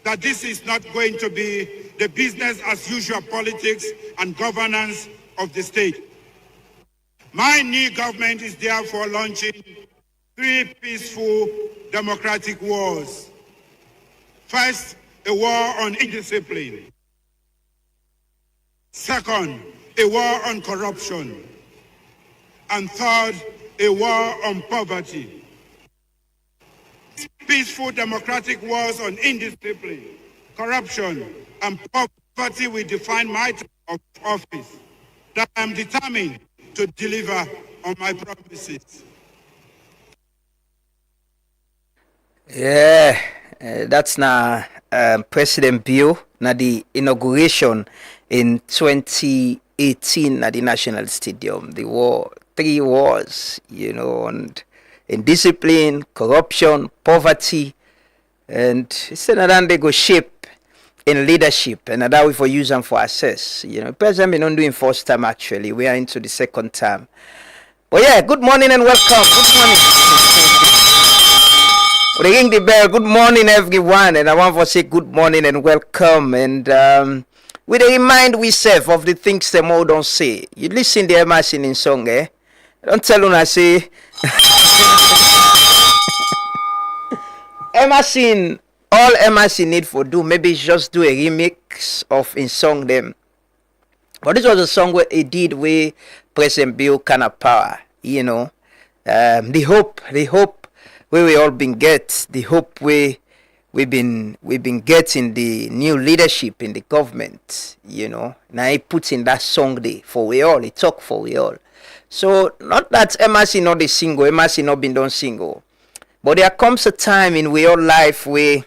that this is not going to be the business as usual politics and governance of the state. My new government is therefore launching 3 peaceful democratic wars. First, a war on indiscipline. Second, a war on corruption. And third, a war on poverty. Peaceful democratic wars on indiscipline, corruption, and poverty will define my term of office. That I am determined to deliver on my promises. Yeah, that's now President Bio, now the inauguration in 2018 at the National Stadium. The war, 3 wars, you know, and indiscipline, corruption, poverty, and it's another they go shape in leadership, and that we for use them for assess. You know, President been not doing first time actually. We are into the second time. But yeah, good morning and welcome. Good morning. Ringing the bell. Good morning, everyone, and I want to say good morning and welcome. And we remind we self of the things them all don't say. You listen to Emma singing song, eh? Don't tell them I say. Emma sing. All Emma need for do maybe just do a remix of in song them. But this was a song where he did with President Bill kind of power. You know, the hope where we all been get, the hope we've been getting the new leadership in the government, you know. Now he puts in that song there for we all, he talk for we all. So not that MRC not the single, MRC not been done single. But there comes a time in we all life where,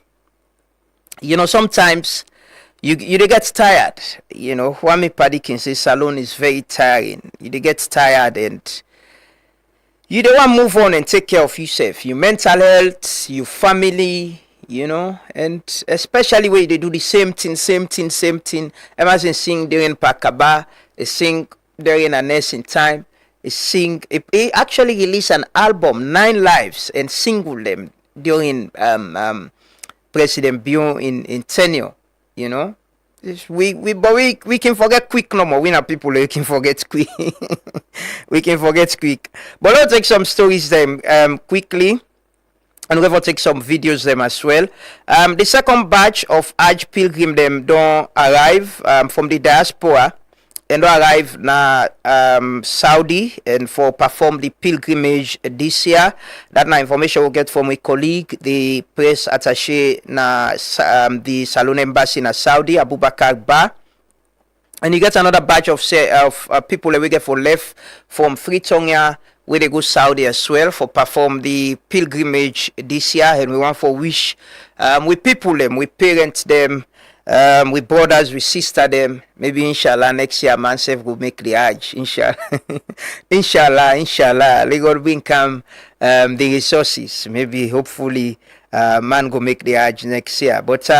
you know, sometimes you get tired. You know, Wami Paddy can say salon is very tiring. You get tired and you don't want to move on and take care of yourself, your mental health, your family, you know, and especially when they do the same thing. Imagine sing during Pakaba, they sing during a nursing time, He actually released an album, 9 lives, and single them during President Bion in tenure. You know, we can forget quick no more. We not people we can forget quick. We can forget quick. But let's take some stories them quickly. And we'll take some videos them as well. The second batch of Hajj pilgrim them don't arrive from the diaspora and don't arrive na Saudi and for perform the pilgrimage this year. That na information we'll get from my colleague, the press attaché na the Salon Embassy na Saudi, Abubakar Ba. And you get another batch of people that we get for left from Freetonia, where they go Saudi as well for perform the pilgrimage this year. And we want for wish we people them, we parents them, we brothers, we sister them. Maybe inshallah next year man self will make the Hajj. Inshallah. inshallah. They got bring come the resources. Maybe hopefully man go make the Hajj next year. But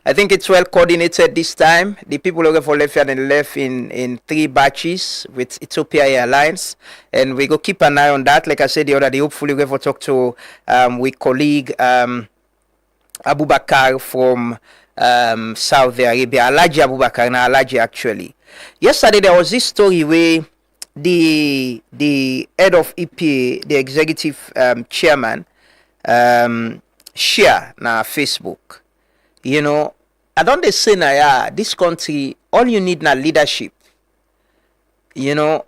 I think it's well coordinated this time. The people looking for left and left in 3 batches with Ethiopia Airlines, and we go keep an eye on that. Like I said the other day, hopefully we go talk to with colleague Abubakar from Saudi Arabia, Alaji Abubakar, na Alaji actually. Yesterday there was this story where the head of EPA, the executive chairman, share na Facebook. You know, I don't say na yeah, this country all you need na leadership. You know,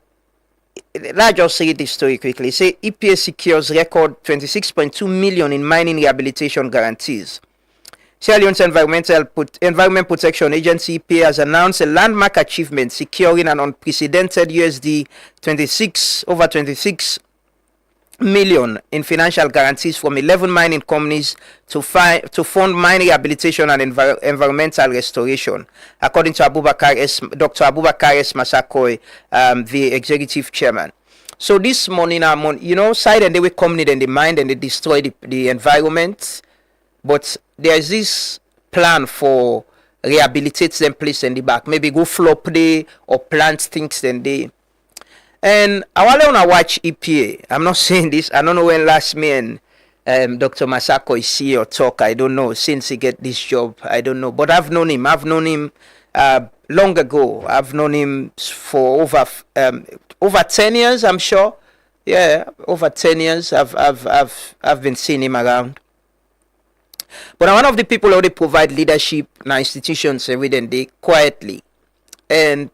let's just say this story quickly. Say EPA secures record 26.2 million in mining rehabilitation guarantees. Sierra Leone's Environment Protection Agency EPA has announced a landmark achievement, securing an unprecedented USD 26 million in financial guarantees from 11 mining companies to fund mine rehabilitation and environmental restoration, according to Dr. Abubakar S. Masakoi, the executive chairman. So this morning, you know, side and they will come in the mine and they destroy the environment, but there is this plan for rehabilitate them place in the back, maybe go flop day or plant things then they. And I want to watch EPA. I'm not saying this. I don't know when last me and Dr. Masako is see or talk. I don't know. Since he get this job, I don't know. But I've known him. I've known him long ago. I've known him for over 10 years. I'm sure. Yeah, over 10 years. I've been seeing him around. But I'm one of the people who they provide leadership in our institutions every day quietly, and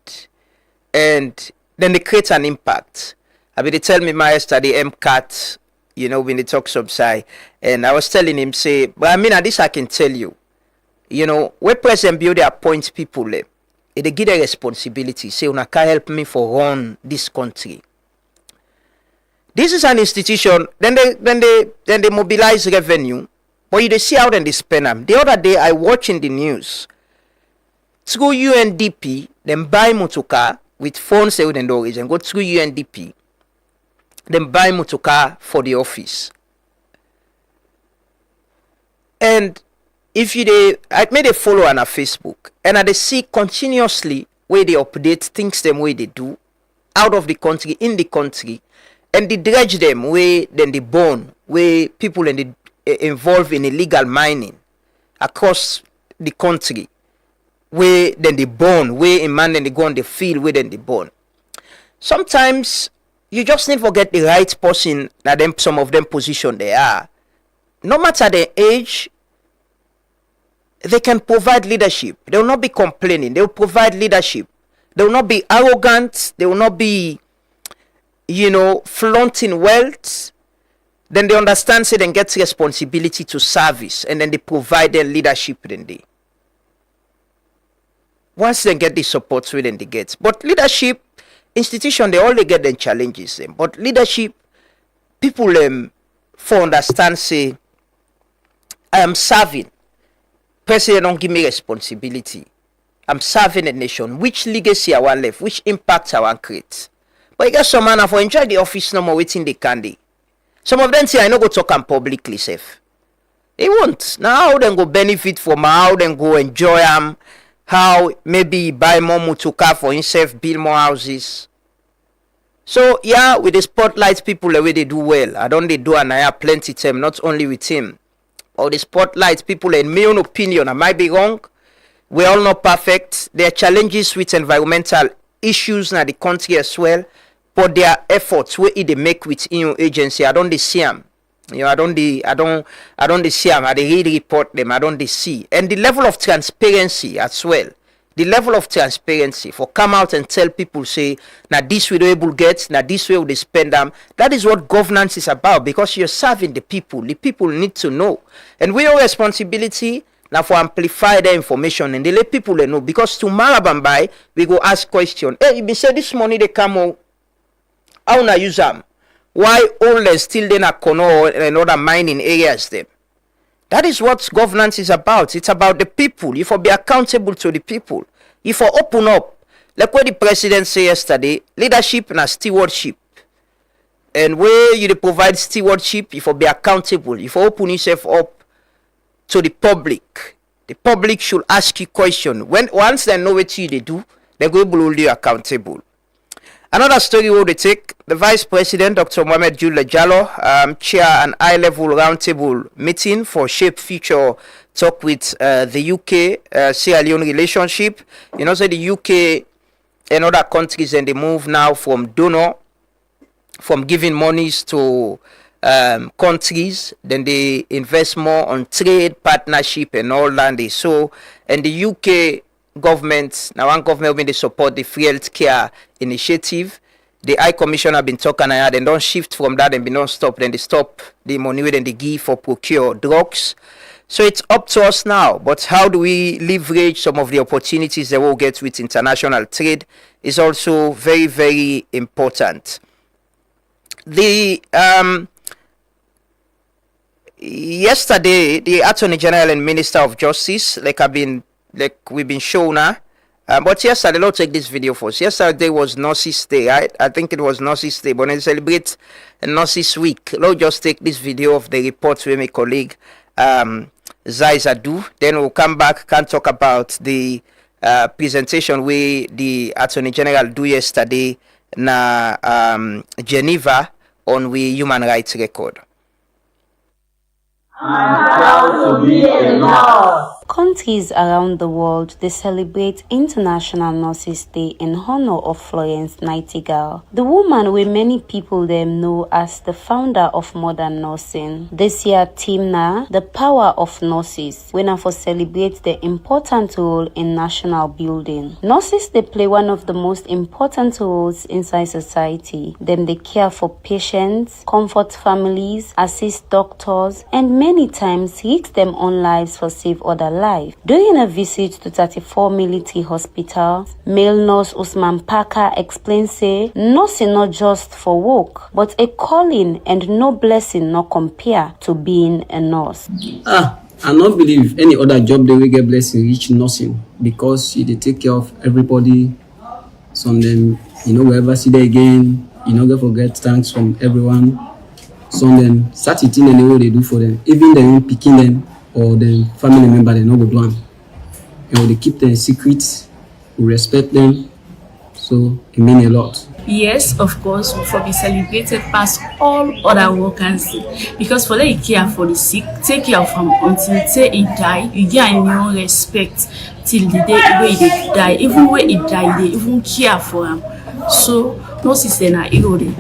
then they create an impact. I mean, they tell me my yesterday MCAT, you know, when they talk subside, and I was telling him, say, but I mean, at this I can tell you, you know, where President Bio they appoint people, they give a responsibility, say, una can help me for run this country. This is an institution, then they mobilize revenue, but you see how then they spend them. The other day I watched in the news, through UNDP, then buy motorcar with funds they wouldn't do and go through UNDP, then buy motorcar for the office. And if you I made a follow on a Facebook, and I see continuously where they update things them way they do out of the country, in the country, and they dredge them where then they burn, where people and they involved in illegal mining across the country, where then they burn, where in man then they go on the field, where then they burn. Sometimes you just need to get the right person that them some of them position they are. No matter their age, they can provide leadership. They will not be complaining. They will provide leadership. They will not be arrogant. They will not be, you know, flaunting wealth. Then they understand, say, then get responsibility to service, and then they provide their leadership. Then they, once they get the support, so then they get. But leadership institution, they only get them challenges. Them. But leadership, people for understand, say, I am serving. President don't give me responsibility. I'm serving a nation. Which legacy I want left? Which impact I want create? But you get some man for enjoy the office no more waiting the candy. Some of them say I no go talk am publicly safe. They won't. Now how them go benefit from how them go enjoy them, how maybe buy more motorcar for himself, build more houses. So yeah, with the spotlight people the way they do well. I don't they do and I have plenty time, not only with him. Or the spotlight people in my own opinion, I might be wrong. We're all not perfect. There are challenges with environmental issues in the country as well. But their efforts where they make with agency, I don't see them. I don't see them. I really report them. I don't see. And the level of transparency as well. The level of transparency for come out and tell people say, now this way they able get, now this way they spend them. That is what governance is about, because you're serving the people. The people need to know. And we have responsibility now for amplify the information and they let people know, because tomorrow by we go ask question. Hey, you be say this money they come out, how na use them? Why all still then a Kono and other mining areas them? That is what governance is about. It's about the people. You for be accountable to the people. You for open up. Like what the president said yesterday, leadership and stewardship. And where you provide stewardship, you for be accountable. You for open yourself up to the public. The public should ask you question. Once they know what you they do, they're going to hold you accountable. Another story where they take the Vice President, Dr. Mohamed Jule Jallo, chair an high-level roundtable meeting for Shape Future talk with the UK, Sierra Leone relationship. You know, so the UK and other countries, and they move now from donor, from giving monies to countries, then they invest more on trade, partnership, and all that. So, and the UK government, now one government when they support the free health care initiative. The High Commission have been talking and they don't shift from that and be non-stop. Then they stop the money then they give for procure drugs. So it's up to us now. But how do we leverage some of the opportunities that we'll get with international trade is also very, very important. The yesterday, the Attorney General and Minister of Justice, we've been shown now. But yesterday, let's take this video first. Yesterday was Nurses Day, right? I think it was Nurses Day, but they celebrate Nurses Week. Let's just take this video of the report with my colleague Zaiza do. Then we'll come back, can talk about the presentation we the Attorney General do yesterday na Geneva on we human rights record. I'm proud to be a nurse. Countries around the world, they celebrate International Nurses Day in honor of Florence Nightingale, the woman where many people them know as the founder of modern nursing. This year, Timna, the power of nurses, when for celebrate the important role in national building. Nurses, they play one of the most important roles inside society. Them they care for patients, comfort families, assist doctors, and many times risk them own lives for save other lives. During a visit to 34 military hospitals, male nurse Usman Parker explains say nursing not just for work, but a calling and no blessing not compare to being a nurse. I don't believe any other job they will get blessing reach nursing, because they take care of everybody. Some of them, we ever see them again, they forget thanks from everyone. Some of them start eating any way they do for them, even them picking them or the family member, they know go do them. And they keep them secrets, we respect them, so it means a lot. Yes, of course, for be celebrated past all other workers, because for they care for the sick, take care of them until say he die, you get no respect till the day where they die. Even when he die, they even care for him. So nurses then are eroded,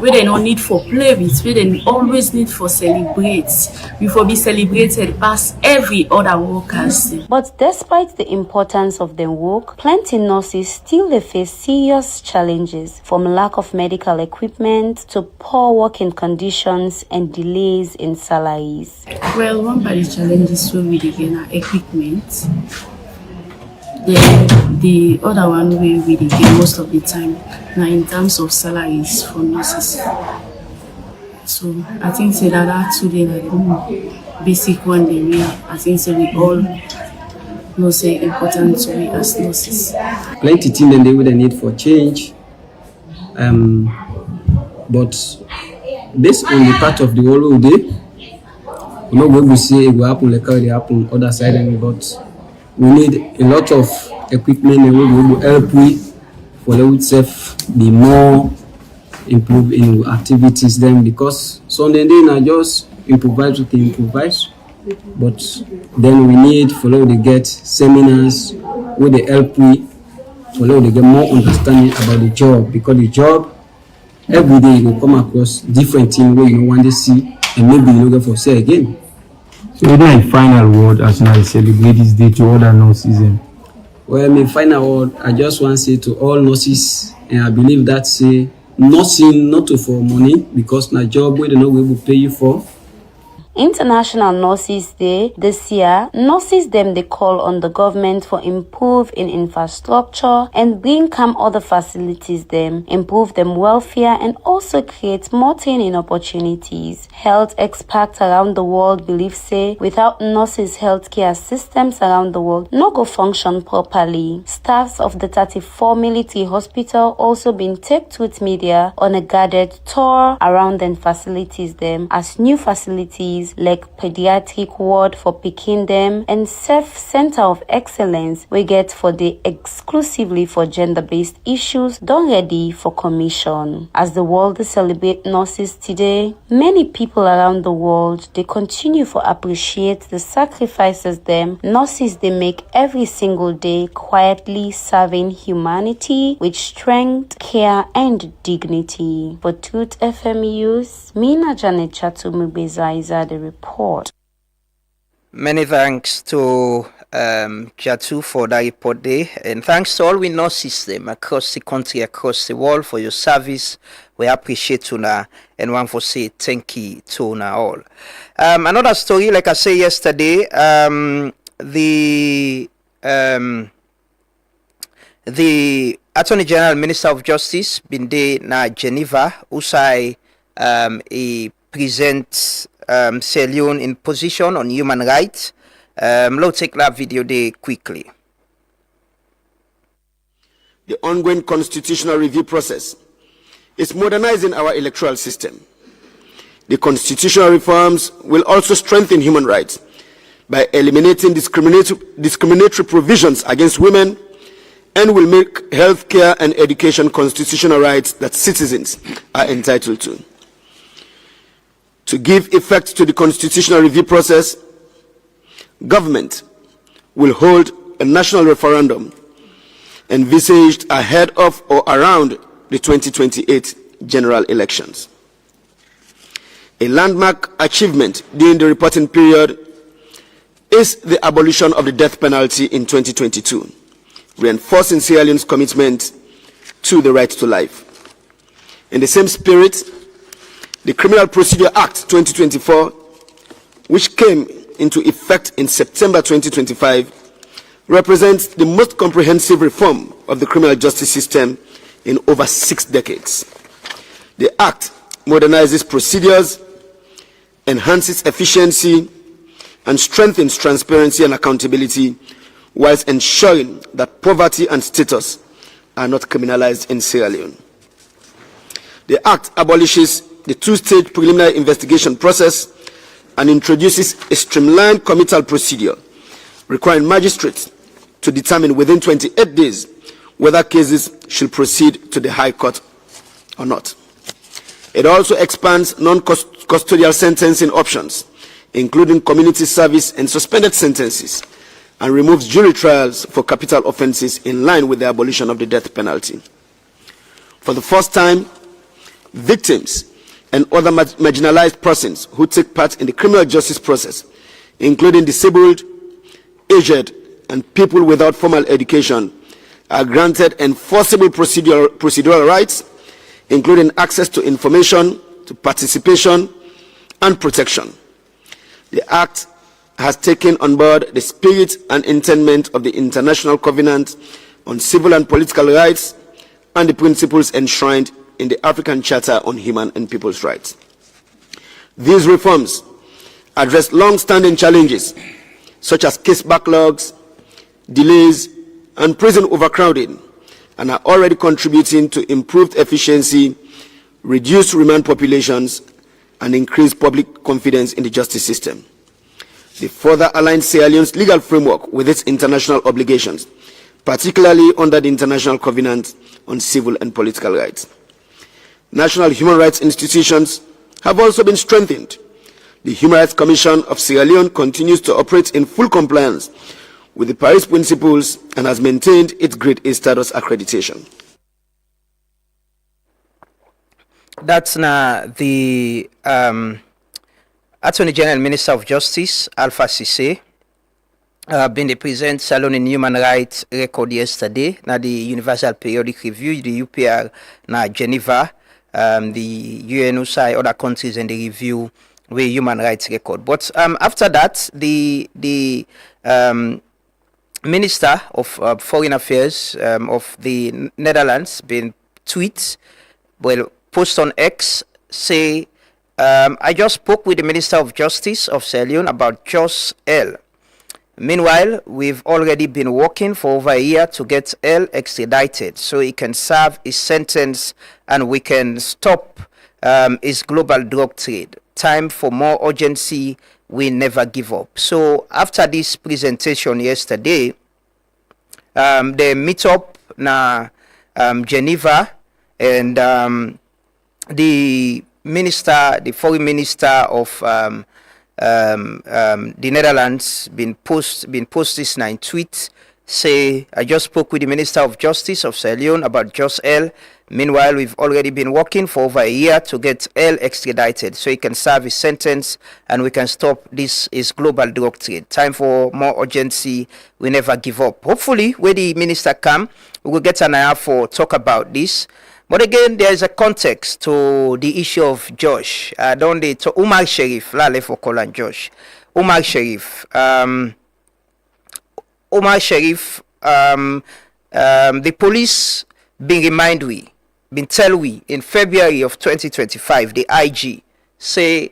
where they no need for play with, where they always need for celebrate, before be celebrated past every other workers. But despite the importance of their work, plenty nurses still they face serious challenges, from lack of medical equipment to poor working conditions and delays in salaries. Well, one of the challenges will be the equipment. Then the other one we get most of the time now in terms of salaries for nurses. So I think say that today the basic one they really, I think say we all know say important to we as nurses. Plenty things then they would need for change. But based on the part of the whole day, we say it will happen like how it happen other side, but we need a lot of equipment and we will help we for the itself be more improve in activities them, because Sunday day na just improvise with improvise, but then we need for to get seminars where they help we for to get more understanding about the job, because the job every day you will come across different things where you don't want to see and maybe you don't get for say again. So what is the final word as now you celebrate this day to other nurses? Well, my final word, I just want to say to all nurses, and I believe that say nursing not to for money, because na job where they know we will pay you for. International Nurses Day this year, nurses them they call on the government for improve in infrastructure and bring come other facilities them, improve them welfare and also create more training opportunities. Health experts around the world believe say without nurses healthcare systems around the world no go function properly. Staffs of the 34 military hospital also been taken with media on a guided tour around the facilities them as new facilities like pediatric ward for Pekin them and Self Center of Excellence we get for the exclusively for gender-based issues done ready for commission. As the world celebrate nurses today, many people around the world they continue to appreciate the sacrifices them nurses they make every single day, quietly serving humanity with strength, care and dignity. For Truth FM News, Mina Janet Chatumubeza is the report. Many thanks to Jatu for that report there, and thanks to all we nurses them across the country, across the world for your service. We appreciate you now, and want to say thank you to now all. Another story, like I said yesterday, the Attorney General, Minister of Justice, been there na Geneva, usai he presents Leone in position on human rights. Let's take that video there quickly. The ongoing constitutional review process is modernizing our electoral system. The constitutional reforms will also strengthen human rights by eliminating discriminatory provisions against women, and will make healthcare and education constitutional rights that citizens are entitled to. To give effect to the constitutional review process, government will hold a national referendum envisaged ahead of or around the 2028 general elections. A landmark achievement during the reporting period is the abolition of the death penalty in 2022, reinforcing Sierra Leone's commitment to the right to life. In the same spirit, the Criminal Procedure Act 2024, which came into effect in September 2025, represents the most comprehensive reform of the criminal justice system in over 6 decades. The Act modernizes procedures, enhances efficiency, and strengthens transparency and accountability, whilst ensuring that poverty and status are not criminalized in Sierra Leone. The Act abolishes the 2-stage preliminary investigation process and introduces a streamlined committal procedure requiring magistrates to determine within 28 days whether cases should proceed to the High Court or not. It also expands non-custodial sentencing options, including community service and suspended sentences, and removes jury trials for capital offences in line with the abolition of the death penalty. For the first time, victims and other marginalized persons who take part in the criminal justice process, including disabled, aged, and people without formal education, are granted enforceable procedural rights, including access to information, to participation, and protection. The Act has taken on board the spirit and intent of the International Covenant on Civil and Political Rights and the principles enshrined in the African Charter on Human and People's Rights. These reforms address long-standing challenges such as case backlogs, delays, and prison overcrowding, and are already contributing to improved efficiency, reduced remand populations, and increased public confidence in the justice system. They further align Sierra Leone's legal framework with its international obligations, particularly under the International Covenant on Civil and Political Rights. National human rights institutions have also been strengthened. The Human Rights Commission of Sierra Leone continues to operate in full compliance with the Paris Principles and has maintained its Grade A status accreditation. That's now the Attorney General and Minister of Justice, Alpha Cisse, been the present Salon in Human Rights record yesterday. Now the Universal Periodic Review, the UPR, now Geneva, the UNOSI, other countries in the review with human rights record. But after that, the Minister of Foreign Affairs of the Netherlands been tweet, post on X, say, I just spoke with the Minister of Justice of Sierra Leone about Jos L. Meanwhile, we've already been working for over a year to get L extradited so he can serve his sentence and we can stop his global drug trade. Time for more urgency. We never give up. So after this presentation yesterday, they meet up na Geneva, and the foreign minister of the Netherlands been post this 9 tweet, say, I just spoke with the Minister of Justice of Sierra Leone about Jos L. Meanwhile, we've already been working for over a year to get L extradited so he can serve his sentence and we can stop this global drug trade. Time for more urgency. We never give up. Hopefully, when the minister come, we will get an hour for talk about this. But again, there is a context to the issue of Josh. Don't they to Umar Sharif, Lale for Colin Josh. Umar Sharif. The police been tell we in February of 2025, the IG say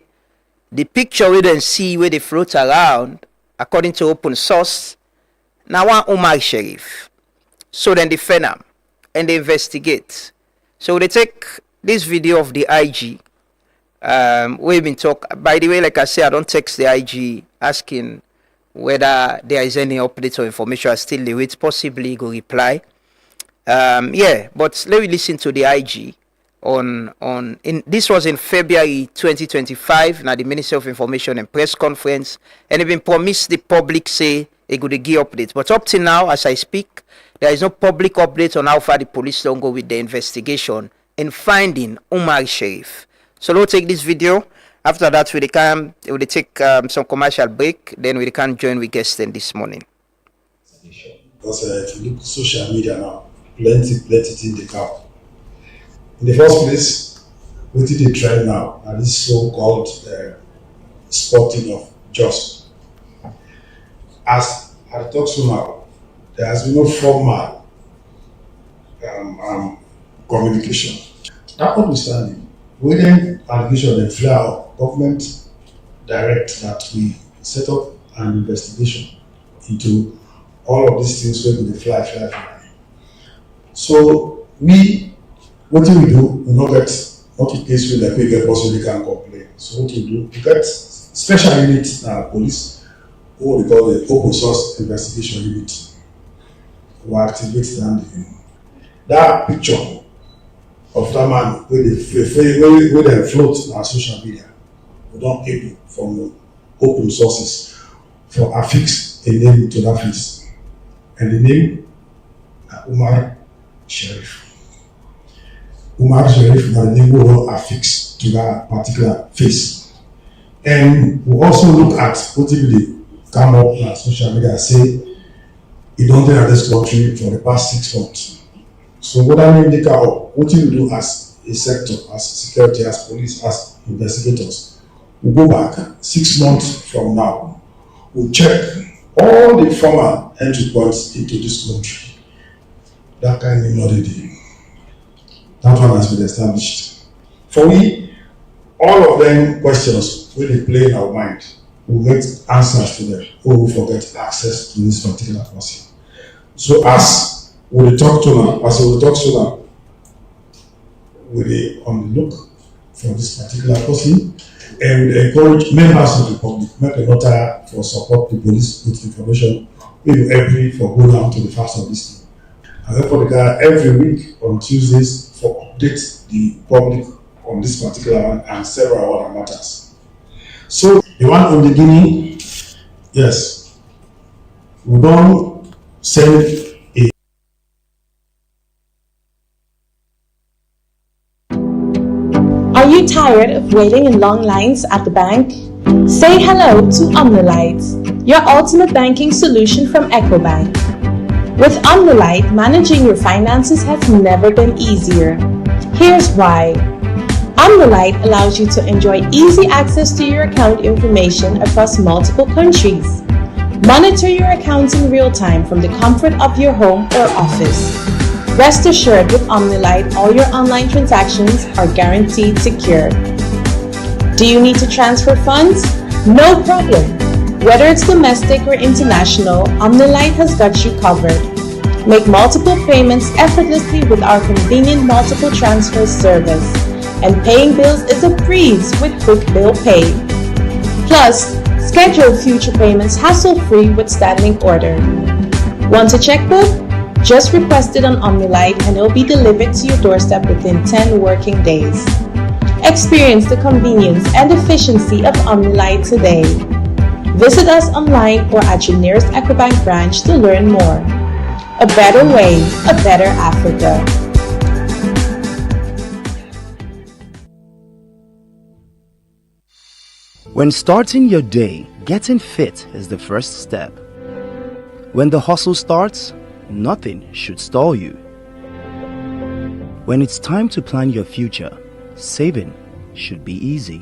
the picture we don't see where they float around, according to open source, now one Umar Sharif. So then they defend him and they investigate. So they take this video of the IG. We've been talk. By the way, like I said, I don't text the IG asking whether there is any update or information. I still leave it. Possibly go reply. But let me listen to the IG this was in February 2025. Now the Ministry of Information and Press Conference, and it been promised the public say a good give update. But up till now, as I speak, there is no public update on how far the police don't go with the investigation in finding Umar Sharif. So we'll take this video. After that, we will take some commercial break. Then we can join with guests this morning. Because if you look at social media now, plenty in the camp. In the first place, what did they trend now? And this so-called sporting of Jos. As I talk so now, there has been no formal communication. That notwithstanding, within allegation and fly out, government direct that we set up an investigation into all of these things where they fly. So what do we do? We not get not in case we like we get possibly can complain. So what we do? We get special units now police, or we call the open source investigation unit. We activate that picture of that man where they float on social media. We don't able from the open sources for affix a name to that face. And the name Umar Sharif. Umar Sharif is the name we will affix to that particular face. And we also look at what they come up on social media and say he don't enter this country for the past 6 months. So what I mean, what you do as a sector, as security, as police, as investigators, we go back 6 months from now. We'll check all the former entry points into this country. That kind of not a deal. That one has been established. For we, all of them questions will they play in our mind. We'll get answers to them, or we'll forget access to this particular person. So as we talk to them, we're on the look for this particular person, and we encourage members of the public, make a notary for support the police with information. We will every for go down to the facts of this thing. And therefore, the guy every week on Tuesdays for update the public on this particular one and several other matters. So the one on the Guinea, yes, we don't send a. Are you tired of waiting in long lines at the bank? Say hello to Omnilite, your ultimate banking solution from EcoBank. With Omnilite, managing your finances has never been easier. Here's why. Omnilite allows you to enjoy easy access to your account information across multiple countries. Monitor your accounts in real time from the comfort of your home or office. Rest assured with Omnilite, all your online transactions are guaranteed secure. Do you need to transfer funds? No problem. Whether it's domestic or international, Omnilite has got you covered. Make multiple payments effortlessly with our convenient multiple transfer service. And paying bills is a breeze with Quick Bill Pay. Plus, schedule future payments hassle-free with standing order. Want a checkbook? Just request it on Omnilite and it'll be delivered to your doorstep within 10 working days. Experience the convenience and efficiency of Omnilite today. Visit us online or at your nearest EcoBank branch to learn more. A better way, a better Africa. When starting your day, getting fit is the first step. When the hustle starts, nothing should stall you. When it's time to plan your future, saving should be easy.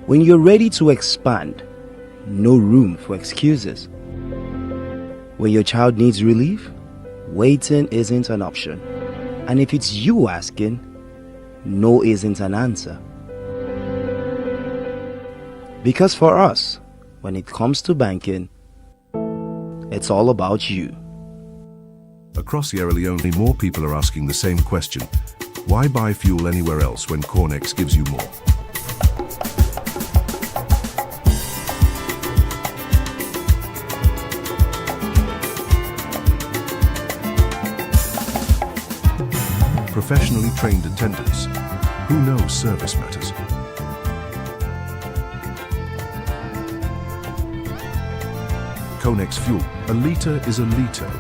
When you're ready to expand, no room for excuses. When your child needs relief, waiting isn't an option. And if it's you asking, no isn't an answer. Because for us, when it comes to banking, it's all about you. Across Sierra Leone, more people are asking the same question. Why buy fuel anywhere else when Cornex gives you more? Professionally trained attendants who knows service matters. Conex Fuel, a litre is a litre,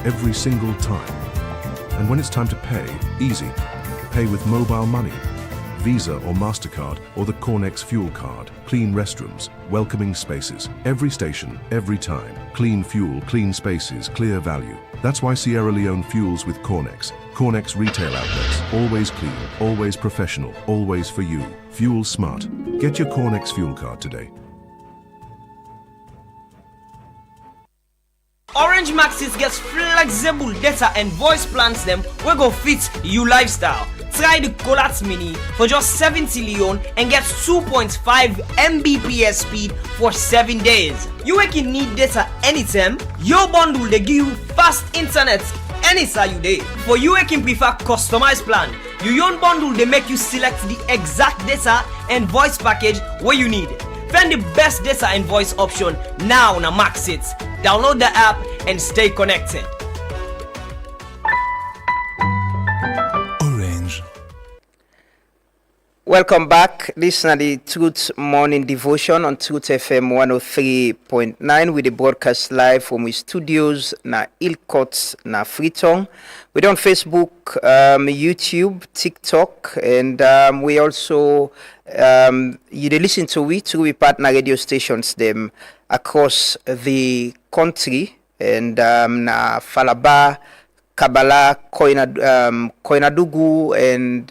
every single time. And when it's time to pay, easy. Pay with mobile money, Visa or MasterCard, or the Cornex Fuel Card. Clean restrooms, welcoming spaces, every station, every time. Clean fuel, clean spaces, clear value. That's why Sierra Leone fuels with Cornex. Cornex retail outlets, always clean, always professional, always for you. Fuel smart. Get your Cornex Fuel Card today. Orange Maxis gets flexible data and voice plans them we go fit you lifestyle. Try the Colat Mini for just 70 Leone and get 2.5 Mbps speed for 7 days. You can need data anytime. Your bundle they give you fast internet anytime you day. For you can prefer customized plan. Your own bundle they make you select the exact data and voice package where you need. Find the best data and voice option now on Maxit. Download the app and stay connected. Orange. Welcome back. This is the Truth Morning Devotion on Truth FM 103.9 with the broadcast live from our studios na Ilkot na Freetown. We're on Facebook, YouTube, TikTok, and we also you listen to we through we partner radio stations them across the country and na Falaba, Kabala, Koinadugu, and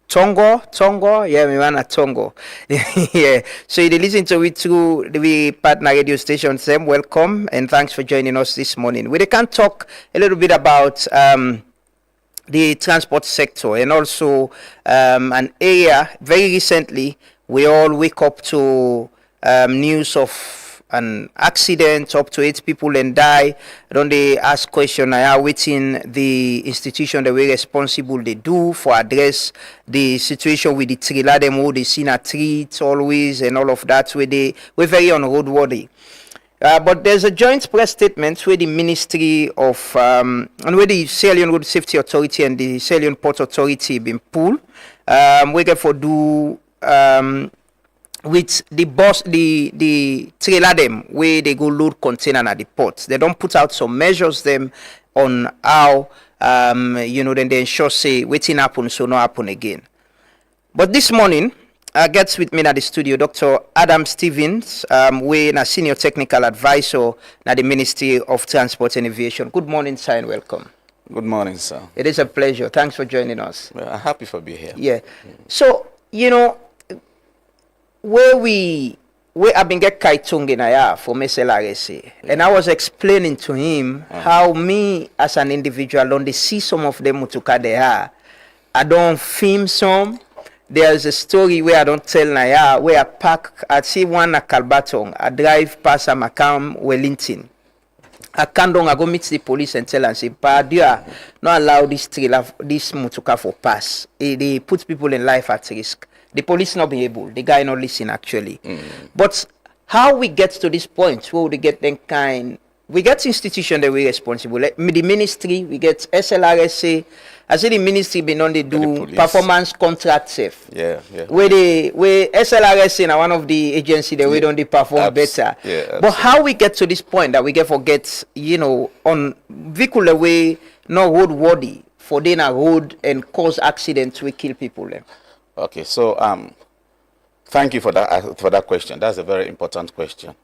Tongo, yeah, we want a Tongo. Yeah, so you listen to it through the partner radio stations. Them welcome and thanks for joining us this morning. We can talk a little bit about the transport sector and also an area. Very recently, we all wake up to news of an accident, up to 8 people and die. Don't they ask question, are waiting the institution that we responsible they do for address the situation with the trailer them who they seen a treat always and all of that where we're very unroadworthy. But there's a joint press statement where the Ministry of and where the Sierra Leone Road Safety Authority and the Sierra Leone Port Authority been pulled. We get for do with the trailer them where they go load container at the port. They don't put out some measures them on how then they ensure say waiting happen so no happen again. But this morning, gets with me at the studio Dr. Adam Stevens, we a senior technical advisor at the Ministry of Transport and Aviation. Good morning, sir, and welcome. Good morning, sir. It is a pleasure. Thanks for joining us. Well, I'm happy for being here. Yeah. So, where I've been get Kaitung in Aya for MSLRSA, and I was explaining to him how me as an individual, when they see some of them mutuka they are, I don't film some. There's a story where I don't tell Naya where I park. I see one at Kalbatong. I drive past a Macam Wellington. I can't I go meet the police and tell and say, "Padia, not allow this trailer, this mutuka for pass. They put people in life at risk." The police not be able. The guy not listen actually. But how we get to this point where we get them kind. We get institution that we responsible. Like the ministry, we get SLRSA. I say the ministry been on they do performance contract safe. Yeah. Where SLRSA now one of the agency that we don't they perform better. Yeah, but how we get to this point that we get forget, on vehicle way not road worthy for then a road and cause accidents we kill people then. Okay, so thank you for that question. That's a very important question.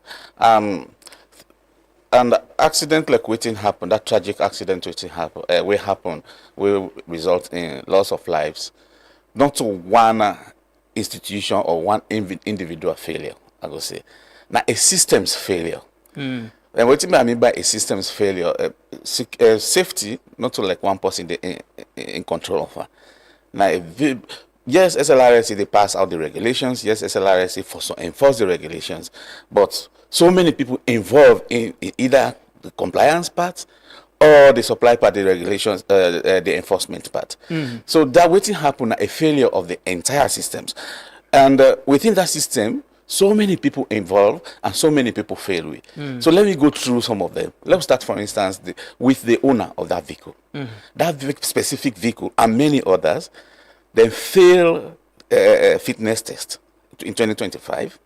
And accident like waiting happen, that tragic accident waiting happen, will result in loss of lives, not to one institution or one individual failure, I would say. Now a systems failure. And what I mean by a systems failure, safety, not to like one person in control of her. Now, yes, SLRSA, they pass out the regulations. Yes, SLRSA enforce the regulations. But so many people involved in either the compliance part or the supply part, the regulations, the enforcement part. So that waiting happen, a failure of the entire systems. And within that system, so many people involved and so many people fail with. So let me go through some of them. Let's start, for instance, with the owner of that vehicle. That specific vehicle and many others, then fail fitness test in 2025.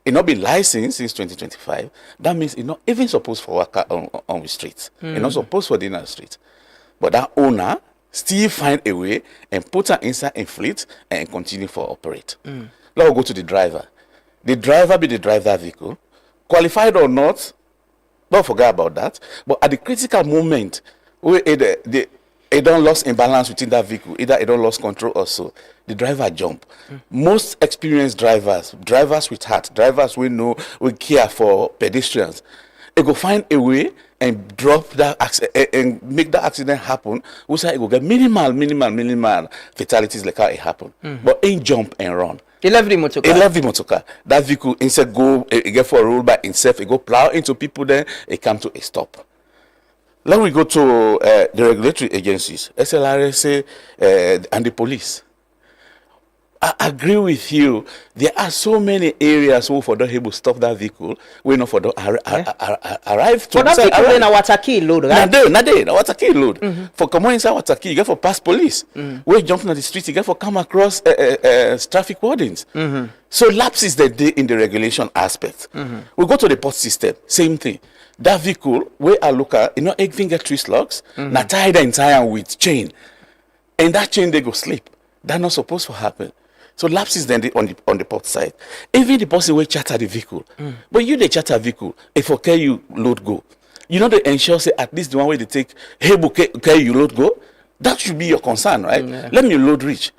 It not been licensed since 2025. That means it's not even supposed for work on the street. It's not supposed for dinner on the street. But that owner still find a way and put her inside in fleet and continue for operate. Let's go to the driver. The driver be the drive that vehicle, qualified or not. Don't forget about that. But at the critical moment, where it don't lost imbalance within that vehicle, either it don't lost control or so, the driver jump. Most experienced drivers with heart, drivers we know we care for pedestrians, they go find a way and drop that and make that accident happen. We say it go get minimal fatalities like how it happened. But in jump and run. He left the motorcar. That vehicle instead go it get for a roll by itself, it go plow into people, then it come to a stop. Then we go to the regulatory agencies, SLRSA and the police. I agree with you. There are so many areas where for don't able to stop that vehicle, we not for don't arrive to. For that vehicle, then our Wataki load, right? Nade, our Wataki load. For come on inside Wataki, you get for pass police. We jump on the street, you get for come across traffic wardens. So lapses that day in the regulation aspect. We go to the port system, same thing. That vehicle, where I look at, everything get 3 slugs, now tie the entire with chain. And that chain, they go sleep. That's not supposed to happen. So lapses then on the port side. Even the person will charter the vehicle. But you they charter vehicle, if okay you load go. They ensure say at least the one way they take, hey, okay you load go. That should be your concern, right? Let me load reach.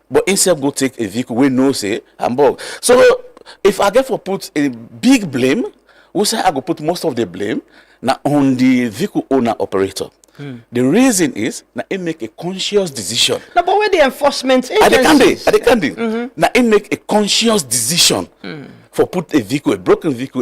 But instead go take a vehicle we know say Hamburg. So if I get for put a big blame, we say I go put most of the blame now on the vehicle owner operator. The reason is that it make a conscious decision. No, but where the enforcement agencies? At the candy. Now it make a conscious decision for put a broken vehicle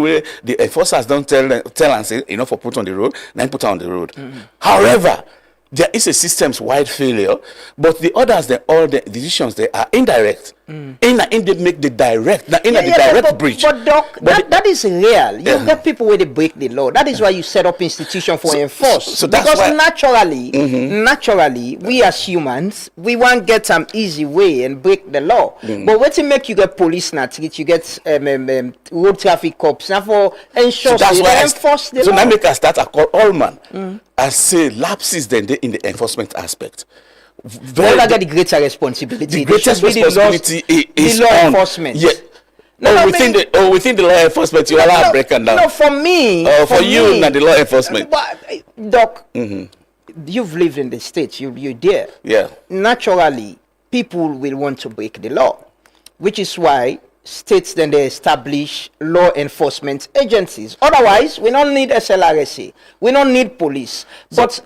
where the enforcers don't tell and say, for put on the road, then put on the road. However, there is a systems-wide failure, but the others, all the decisions, they are indirect. In they make the direct, direct breach. But Doc, that is real. You get people where they break the law. That is why you set up institution for enforce. So that's because why, naturally, we as humans, we want get some easy way and break the law. But what to make you get police now, you get road traffic cops now for ensure they enforce the law. So now make us start a call all man. I say lapses then in the enforcement aspect. Get the greater responsibility. The greatest responsibility is the law on enforcement. Yeah. Within the law enforcement, you allow breaking down. No, for me. For you, not the law enforcement. But, Doc, you've lived in the States. You're there. Yeah. Naturally, people will want to break the law, which is why states then they establish law enforcement agencies. Otherwise, we don't need SLRSA. We don't need police. But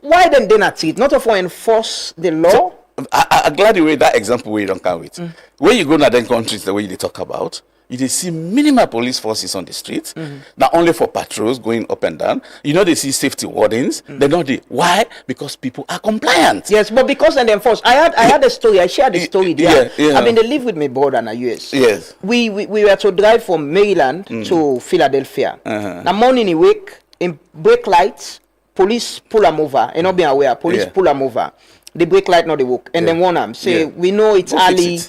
why then they not treat? Not to enforce the law? So, I'm glad you read that example where you don't come with. When you go to other countries, the way they talk about, you see minimal police forces on the streets, not only for patrols going up and down. They see safety wardens. They don't do. Why? Because people are compliant. Yes, but because they enforce. I had a story. I shared the story there. I mean, they live with my brother in the US. Yes. We were to drive from Maryland to Philadelphia. The morning he wake, in brake lights, police pull them over. And not being aware, police pull them over. The brake light not they work. And then warn them. Say, we know it's early.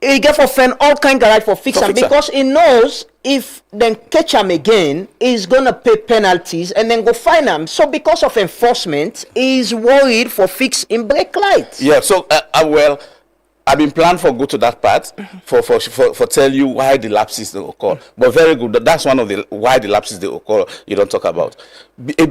He get for friend all kind of right for fix them because he knows if then catch him again, he's gonna pay penalties and then go fine him. So because of enforcement, he's worried for fix in brake lights. Yeah. So I've been planned for go to that part for tell you why the lapses they occur. But very good. That's one of the why the lapses they occur. You don't talk about.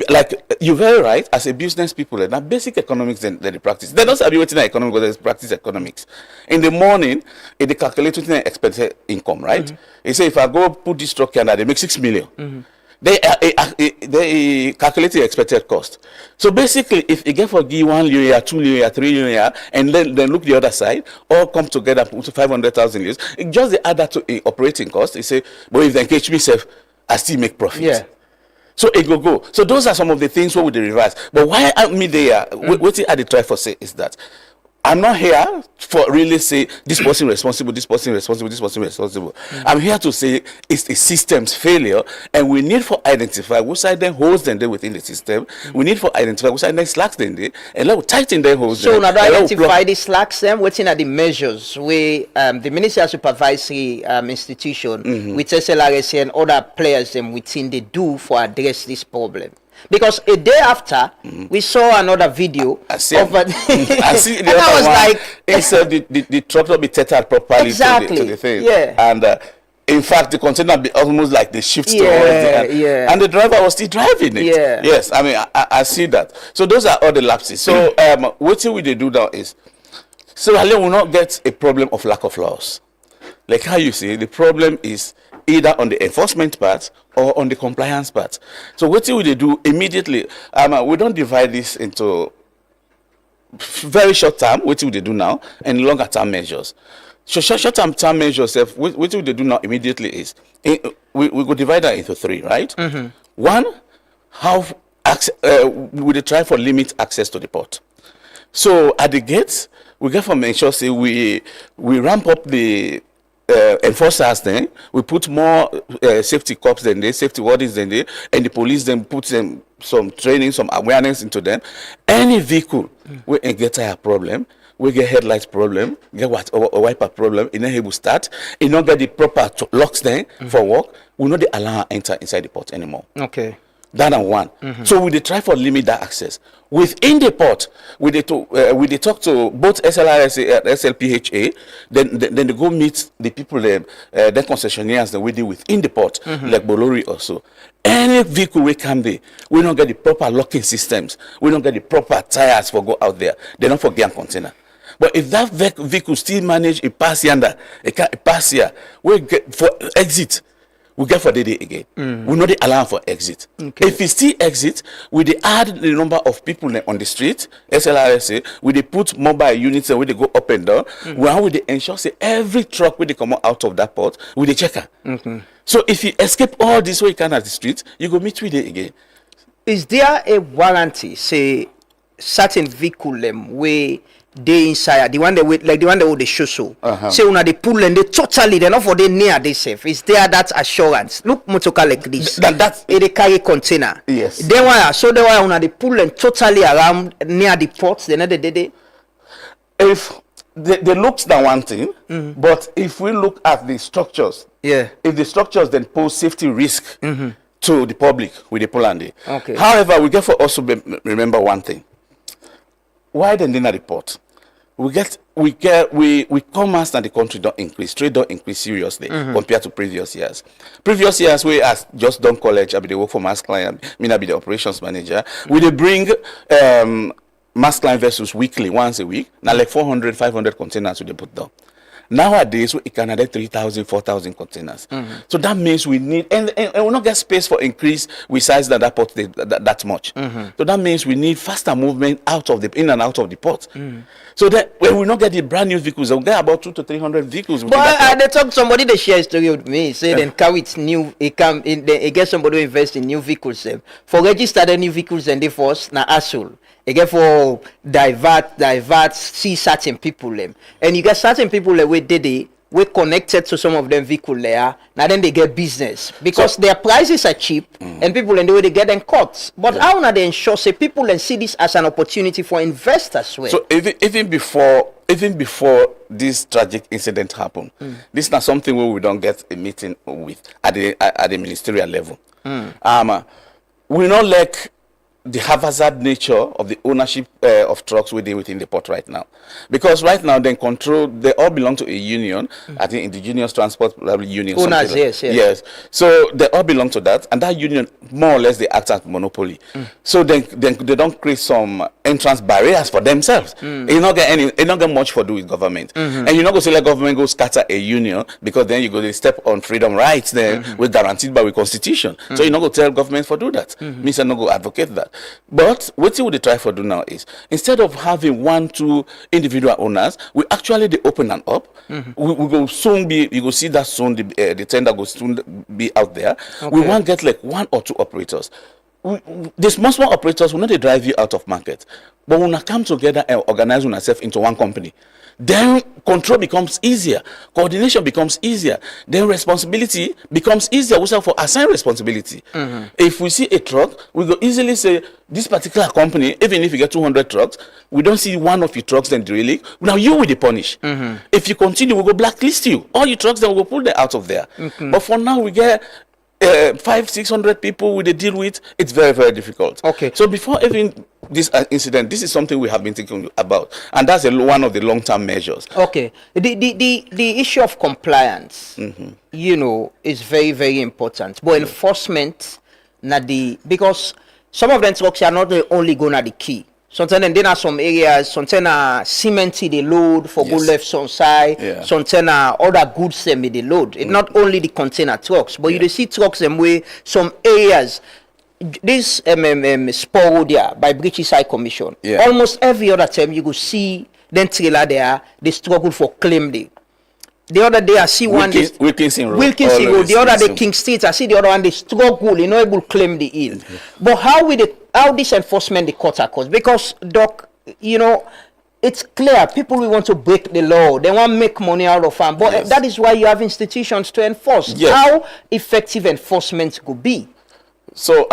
Like you're very right. As a business people, now basic economics they practice. They don't sabi what's in economics, but they practice economics. In the morning, they calculate what's in expected income, right? They say if I go put this truck here, they make 6 million. They calculate the expected cost. So basically, if you get for give 1 year, 2 year, 3 year, and then look the other side, all come together to 500,000 years, it just they add that to operating cost. They say, but if they catch me safe, I still make profit. Yeah. So it go. So those are some of the things what we reverse. But why am I there? What I try for say is that I'm not here for really say this person responsible, this person responsible, this person responsible. I'm here to say it's a system's failure, and we need for identify which side then holds them there within the system. We need for identify which side then slacks them there, and let tighten their holds. So now identify the slacks them. What's in the measures where the Ministerial Supervisory institution with SLRSA and other players them within they do for address this problem. Because a day after, we saw another video I see the and I was like, instead the truck not be tethered properly to the thing. Yeah. And in fact, the container be almost like the shift towards the and the driver was still driving it. Yeah. Yes, I mean I see that. So those are all the lapses. So what we do now is so we will not get a problem of lack of laws. Like how you say, the problem is either on the enforcement part or on the compliance part. So what will they do immediately? We don't divide this into very short term, what will they do now, and longer term measures. So short term measures, what will they do now immediately is, we could divide that into 3, right? One, how we try for limit access to the port. So at the gates, we get from ensure say we ramp up the enforcers then, we put more safety cops than they, safety wardens than they, and the police then put them some training, some awareness into them. Any vehicle we get a problem, we get headlights problem, get a wiper problem, it not able to start, it not get the proper locks then for work, we not the alarm enter inside the port anymore. Okay. That and one. So we try for limit that access. Within the port, we talk to both SLRSA and SLPHA, then they go meet the people, the concessionaires that we deal within the port, like Bolori also. Any vehicle we come there, we don't get the proper locking systems, we don't get the proper tires for go out there, they don't forget a container. But if that vehicle still manage a pass yonder, a pass here, we get for exit, we get for the day again. We know the alarm for exit. Okay. If we still exit, we they add the number of people on the street, SLRSA, we they put mobile units and we they go up and down. We they ensure say every truck when they come out of that port, we they check her. So if you escape all this way you can at the street, you go meet with it again. Is there a warranty, say certain vehicle where they inside the one they with like the one they would show so. Say una they pull and they totally they're not for they near they safe. Is there that assurance? Look motoka like this. That's they carry container. Yes. Then why so they why una they pull and totally around near the ports, they they. If the looks are one thing, but if we look at the structures, if the structures then pose safety risk to the public with the Polandi. Okay. However, we get for also remember one thing. Why then didn't report? We commerce and the country don't increase, trade don't increase seriously compared to previous years. Previous years we as just done college, I be the work for mass client, I be the operations manager. We they bring mass client vessels weekly, once a week. Now like 400, 500 containers we they put down. Nowadays, we can add 3,000, 4,000 containers. So that means we need, and we not get space for increase with size that port that much. So that means we need faster movement in and out of the port. So that when we not get the brand new vehicles, we'll get about 200 to 300 vehicles. But they talk somebody they share a story with me. Say then carry it new. It get somebody who invest in new vehicles. For register the new vehicles and they force na asshole. Again for divert, see certain people and you get certain people where we connected to some of them vehicle there. Now then they get business because their prices are cheap and people and the way they get them caught. But how now they ensure say people and see this as an opportunity for investors? Well? So even before this tragic incident happened, this is not something where we don't get a meeting with at the ministerial level. We not like the haphazard nature of the ownership of trucks within the port right now, because right now they all belong to a union, I think Indigenous Transport Union. Owners, yes. So they all belong to that, and that union more or less they act as monopoly. So they don't create some entrance barriers for themselves. You not get much for do with government, and you not go say let government go scatter a union because then you go to step on freedom rights then with guaranteed by the constitution. So you not go tell government for do that. Means I not go advocate that. But what we try for do now is instead of having 1-2 individual owners, we actually they open them up. We go soon be you go see that soon the tender will soon be out there. We want get like 1 or 2 operators. The small operators will not they drive you out of market, but when we come together and organize ourselves into one company, then control becomes easier, coordination becomes easier, then responsibility becomes easier. We for assign responsibility. If we see a truck, we go easily say this particular company, even if you get 200 trucks, we don't see one of your trucks then drilling. Now you will be punished. If you continue, we go blacklist you. All your trucks then we will pull them out of there. But for now we get 500-600 people we deal with. It's very, very difficult. Okay. So before even this incident, this is something we have been thinking about, and that's one of the long-term measures. Okay. The issue of compliance, is very, very important. But enforcement, because some of them trucks are not only going at the key. Sometimes there are some areas, sometimes cementy they load for good left on side, sometimes other goods they load. It's not only the container trucks, but you see trucks them way some areas. This spur there by British High Commission. Almost every other time you go see then trailer there, they struggle for claim day. The other day I see Wilkinson Road. The other day King Street, I see the other one they struggle, able to claim the hill. But how this enforcement the cut across? Because Doc, it's clear people will want to break the law. They want to make money out of them. But that is why you have institutions to enforce. How effective enforcement could be? So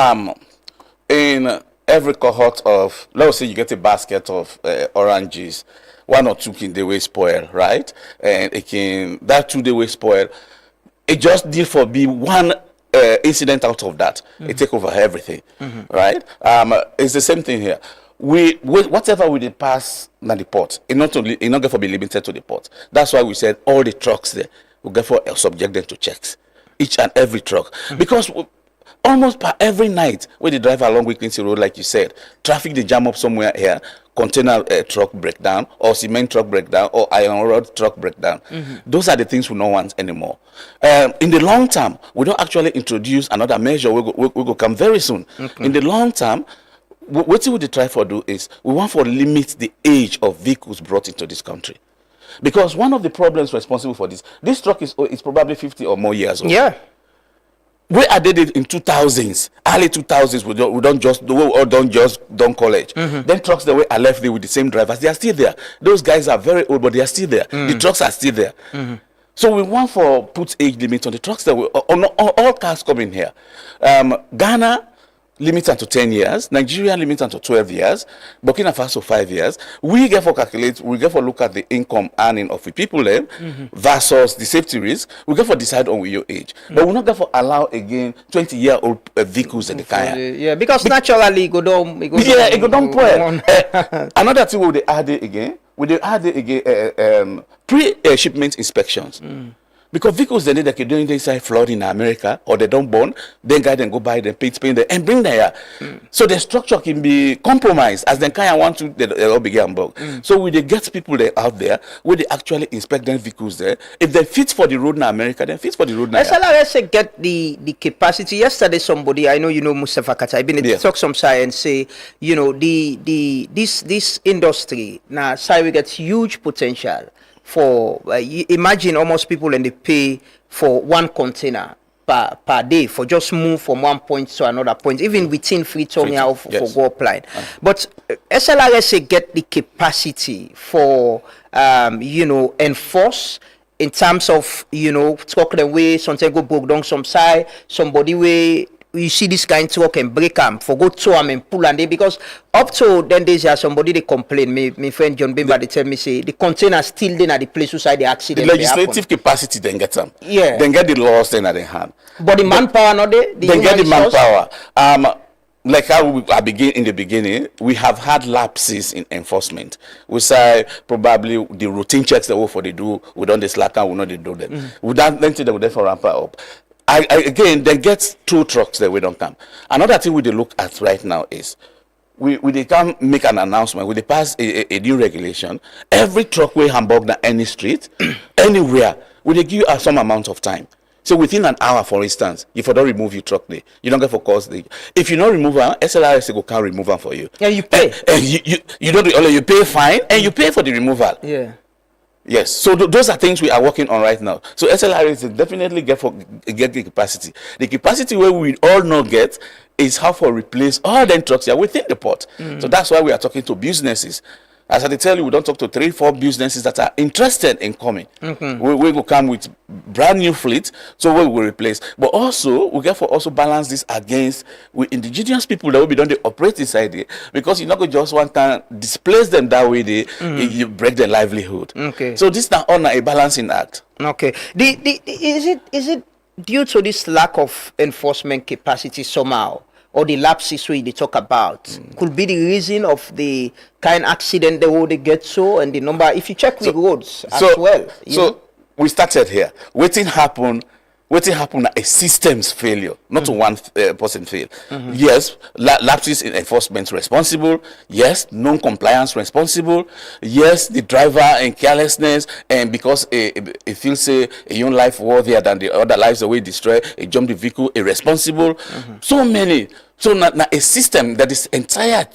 in every cohort of, let's say you get a basket of oranges, 1 or 2 can they will spoil, right? And that 2 they will spoil. It just did for be one incident out of that. It take over everything, right? It's the same thing here. Whatever we pass na the port, it not get for be limited to the port. That's why we said all the trucks there will get for subject them to checks, each and every truck, because almost per every night when they drive along Wilkinson Road, like you said, traffic they jam up somewhere here, container truck breakdown, or cement truck breakdown, or iron rod truck breakdown. Those are the things we don't want anymore. In the long term, we don't actually introduce another measure. We go come very soon. In the long term, what we try for do is we want to limit the age of vehicles brought into this country. Because one of the problems responsible for this truck is probably 50 or more years old. where I did it in 2000s, early 2000s, we don't college. Then trucks the way I left there with the same drivers, they are still there. Those guys are very old, but they are still there. The trucks are still there. So we want for put age limit on the trucks that on all cars coming here. Ghana limits to 10 years, Nigeria limits to 12 years, Burkina Faso 5 years. We get for calculate, we get for look at the income earning of the people there versus the safety risk. We get for decide on your age, but we not get for allow again 20-year-old vehicles in the car. Yeah, because naturally it go down. It go down. Another thing we add it again. Pre-shipment inspections. Because vehicles they need like doing inside flood in America or they don't burn, then guys then go buy them, paint them, and bring them here. So the structure can be compromised as the kind want to they all begin bug. So we they get people there out there where they actually inspect them vehicles there. If they fit for the road in America, then fit for the road now. Let's say get the capacity. Yesterday somebody I know Mustafa Kata, I've been talk some science say, this industry now we get huge potential. For imagine almost people and they pay for one container per day for just move from one point to another point, even within Freetown for go upline. But SLRSA get the capacity for enforce in terms of talk the way something go broke down some side, somebody way. You see this kind of truck and break them for go to them and pull and they because up to then days somebody they complain. My friend John Bimba they tell me say the container still then at the place beside the accident. The legislative capacity then get them. Yeah. Then get the laws then at the hand. But the manpower not there. Then get the manpower. Like how I begin in the beginning, we have had lapses in enforcement. We say probably the routine checks that they do, we don't slack and we not they do them. We don't then they will therefore ramp up. Again, then get 2 trucks that we don't come. Another thing we look at right now is we can make an announcement. We pass a new regulation. Every truck we Hamburg na any street, anywhere, we give you some amount of time. So within an hour, for instance, if you don't remove your truck there, you don't get for cost there. If you don't remove them, SLRS can remove them for you. Yeah, you pay. You don't only you pay fine and you pay for the removal. Yeah. Yes, so those are things we are working on right now. So SLRS definitely get the capacity. The capacity where we all not get is how to replace all them trucks here within the port. So that's why we are talking to businesses. As I tell you, we don't talk to 3-4 businesses that are interested in coming. We will come with brand new fleet, so we will replace. But also, we get for also balance this against with indigenous people that will be done the operate inside it, because you're not going to just one time displace them that way. You break their livelihood. So this is not on a balancing act. Is it due to this lack of enforcement capacity somehow? Or the lapses we they talk about could be the reason of the kind accident they get so and the number if you check with roads as well. So we started here. Waiting happen a systems failure, not to one person fail. Yes, lapses in enforcement responsible. Yes, non-compliance responsible. Yes, the driver and carelessness, and because it feels a young life worthier than the other lives that we destroy, a jump the vehicle irresponsible. So many. So now a system that is entire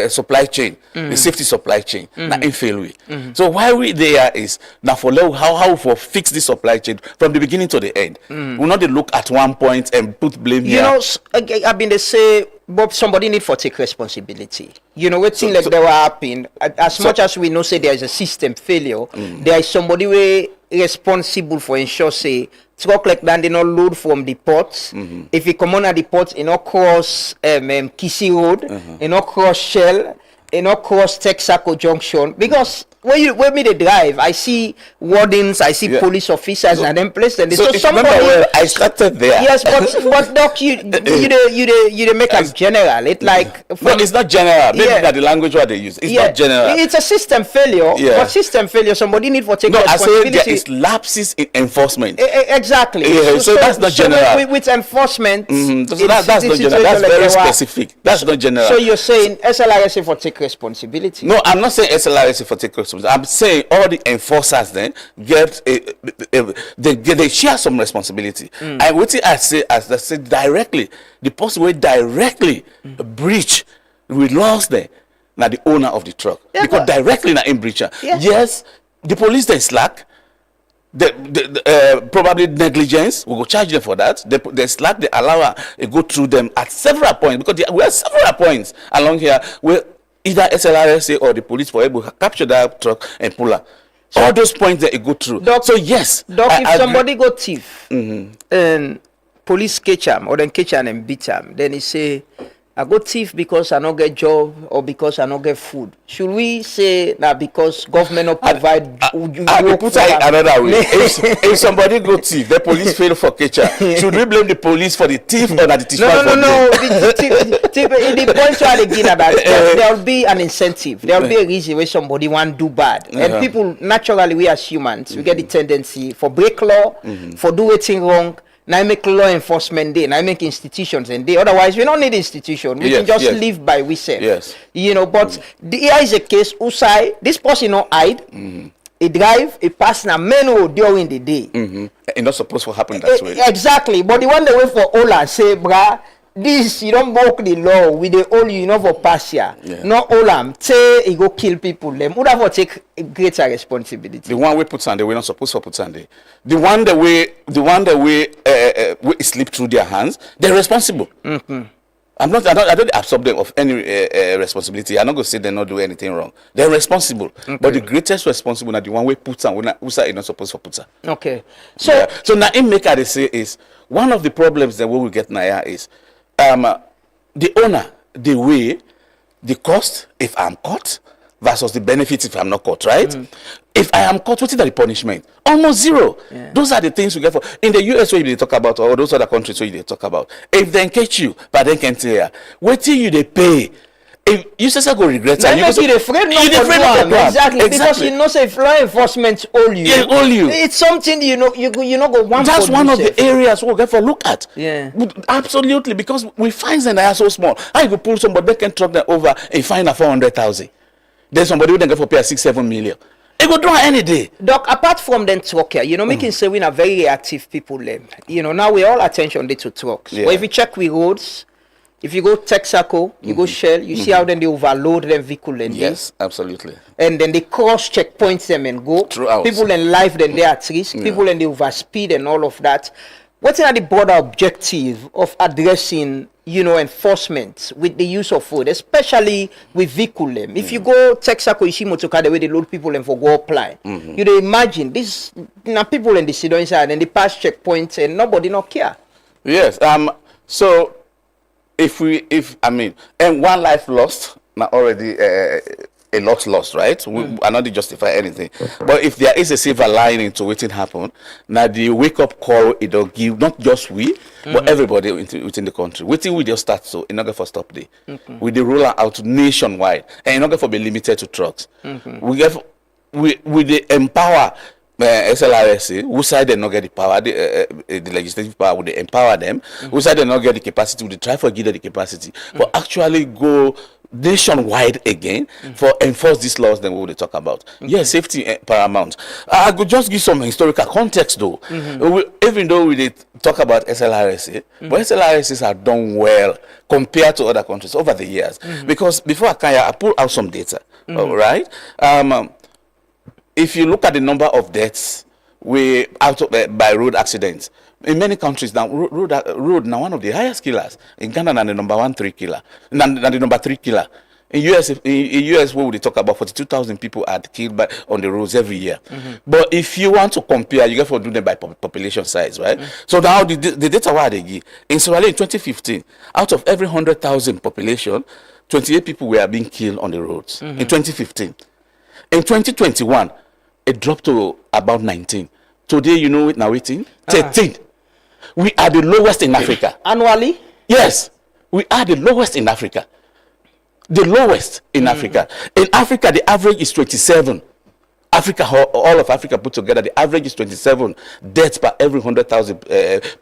supply chain, the safety supply chain, now in fail we. So why we there is now for how for fix the supply chain from the beginning to the end. We not look at one point and put blame here. I've been they say, Bob, somebody need for take responsibility. What thing like they were happening. As much as we know say there is a system failure, there is somebody way responsible for ensure say truck like that they not load from the port. If you come on at the port, you not cross Kisi Road, you not cross Shell, you not cross Texaco Junction, because when me they drive, I see wardens, I see police officers, and then place them. So somebody, I started there. Yes, but doc, you make a general. It like no, it's not general. Maybe that the language what they use. It's not general. It's a system failure. But system failure, somebody need for take responsibility. I say there is lapses in enforcement. Exactly. So that's not general. With enforcement, so that's not general. That's very specific. That's not general. So you're saying SLRSA for take responsibility? No, I'm not saying SLRSA for take responsibility. I'm saying all the enforcers then get they share some responsibility. And what I say directly, the person will directly breach we lost there now the owner of the truck because directly now in breacher. Yes, the police they slack. Probably negligence, we go charge them for that. They slack the allow go through them at several points, because we have several points along here where either SLRSA or the police were able to capture that truck and pull her. All those points that it go through. Doc, so yes, Doc, if somebody go thief and police catch him or then catch him and beat him, then he say, I go thief because I no get job or because I no get food. Should we say that because government not provide? I put it another way. If somebody go thief, the police fail for catcher. Should we blame the police for the thief or the thief? No. The point where they get about there will be an incentive. There will be a reason where somebody want to do bad, and people naturally, we as humans, we get the tendency for break law, for do anything wrong. Now make law enforcement day, now make institutions and day. Otherwise, we don't need institution. We can just live by we say. Yes. You know, but here is a case, Usai, this person not hide. He drive, he pass na menu during the day. It's not supposed to happen that way. Exactly. But the one they wait for Ola say, brah, this you don't break the law with the all you know for pass here. Not Olam say he go kill people. Them would have to take a greater responsibility. The one we put Sunday, we're not supposed to put Sunday. The one that we slip through their hands, they're responsible. I don't absorb them of any responsibility. I'm not going to say they not do anything wrong. They're responsible. But the greatest responsible is the one we put on, who's not supposed to put on. Okay. So now in make I say is one of the problems that we will get now is the owner, the way, the cost if I'm caught versus the benefits if I'm not caught, right? If I am caught, what is the punishment? Almost zero. Those are the things we get for. In the US, where they talk about, or those other countries where they talk about, if they catch you, but they can't tell you, wait till you they pay. If you say go regret it, you're afraid not exactly because you know say if law enforcement owe you, it's something you know go one. That's one of the areas we get for look at. Yeah, absolutely, because we find them they are so small. I go pull somebody they can truck them over and find a 400,000. Then somebody would then get for pay 6-7 million. It go do any day. Doc, apart from them truck here, you know, making say we are very reactive people. You know, now we all attention to trucks. But if you check with roads. If you go Texaco, you go Shell, you see how then they overload them vehicle and yes, absolutely. And then they cross checkpoints them and go. Throughout. People in life then they are at risk. People and they overspeed and all of that. What's the broader objective of addressing, you know, enforcement with the use of food, especially with vehicle them? If you go Texaco, you see motorcar the way they load people and for go apply. You know, imagine this now people in the sit inside and they pass checkpoints and nobody not care. Yes. So and one life lost, now already a lot lost, right? We are not to justify anything. But if there is a silver lining to what happen, now the wake up call it will give not just we, but everybody within the country. Waiting we just start so in order for stop day. We the roll out nationwide and in order for be limited to trucks. We empower SLRSA, who side they not get the power, the legislative power, would they empower them? Who side they not get the capacity, would they try for give them the capacity, but actually go nationwide again for enforce these laws then we will talk about. Yes, safety paramount. I could just give some historical context though. Even though we did talk about SLRSA, but SLRSAs are done well compared to other countries over the years. Because before I pull out some data, all right? If you look at the number of deaths by road accidents, in many countries now, road now one of the highest killers. In Ghana, now the number 3 killer. Now the number 3 killer. In US, where we talk about 42,000 people are killed on the roads every year. But if you want to compare, you have to do them by population size, right? So now the data what they give in Sierra Leone in 2015, out of every 100,000 population, 28 people were being killed on the roads in 2015. In 2021, it dropped to about 19. Today, you know it now, 13. We are the lowest in Africa. Annually? Yes. We are the lowest in Africa. The lowest in Africa. In Africa, the average is 27. All of Africa put together, the average is 27 deaths per every 100,000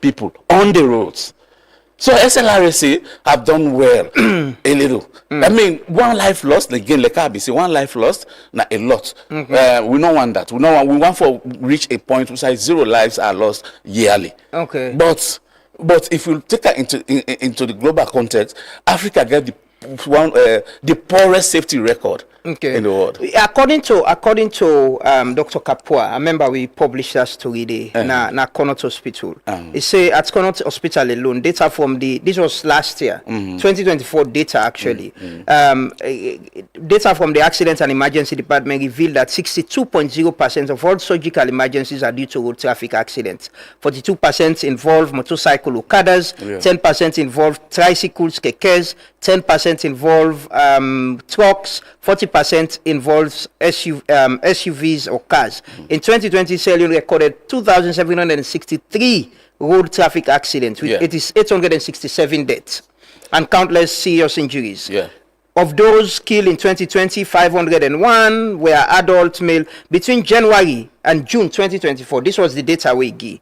people on the roads. So SLRSA have done well a little. I mean, one life lost, again, like I say, one life lost, not a lot. We don't want that. We want to reach a point where 0 lives are lost yearly. Okay. But if we take that into the global context, Africa get the poorest safety record in the world. According to Dr. Kapua, I remember we published that story there na Connaught Hospital. He say at Connaught Hospital alone, data from this was last year, 2024 data actually. Data from the Accident and Emergency Department revealed that 62.0% of all surgical emergencies are due to road traffic accidents. 42% involve motorcycle okadas, 10% involve tricycles, kekes, 10% involve trucks, 40% involves SUVs or cars. In 2020, Sierra Leone recorded 2,763 road traffic accidents with 867 deaths and countless serious injuries. Of those killed in 2020, 501 were adult male. Between January and June 2024, this was the data we give.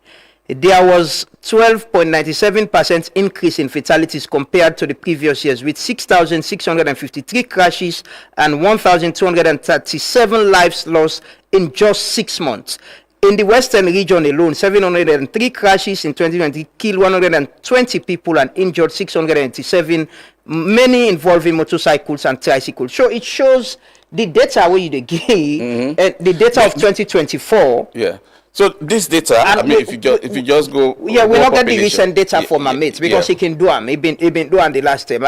There was 12.97% increase in fatalities compared to the previous years, with 6,653 crashes and 1,237 lives lost in just 6 months. In the Western region alone, 703 crashes in 2020 killed 120 people and injured 687, many involving motorcycles and tricycles. So it shows the data where you give, the data of 2024. So this data, I mean, if you just go, we'll not get the recent data for my mates because he can do them. He been doing the last time.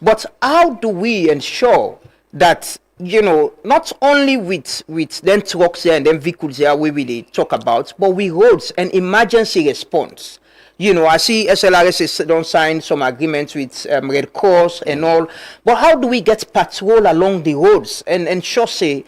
But how do we ensure that, you know, not only with them trucks there and them vehicles there we really talk about, but with roads and emergency response? You know, I see SLRS don't sign some agreements with Red Cross and all. But how do we get patrol along the roads and ensure, say,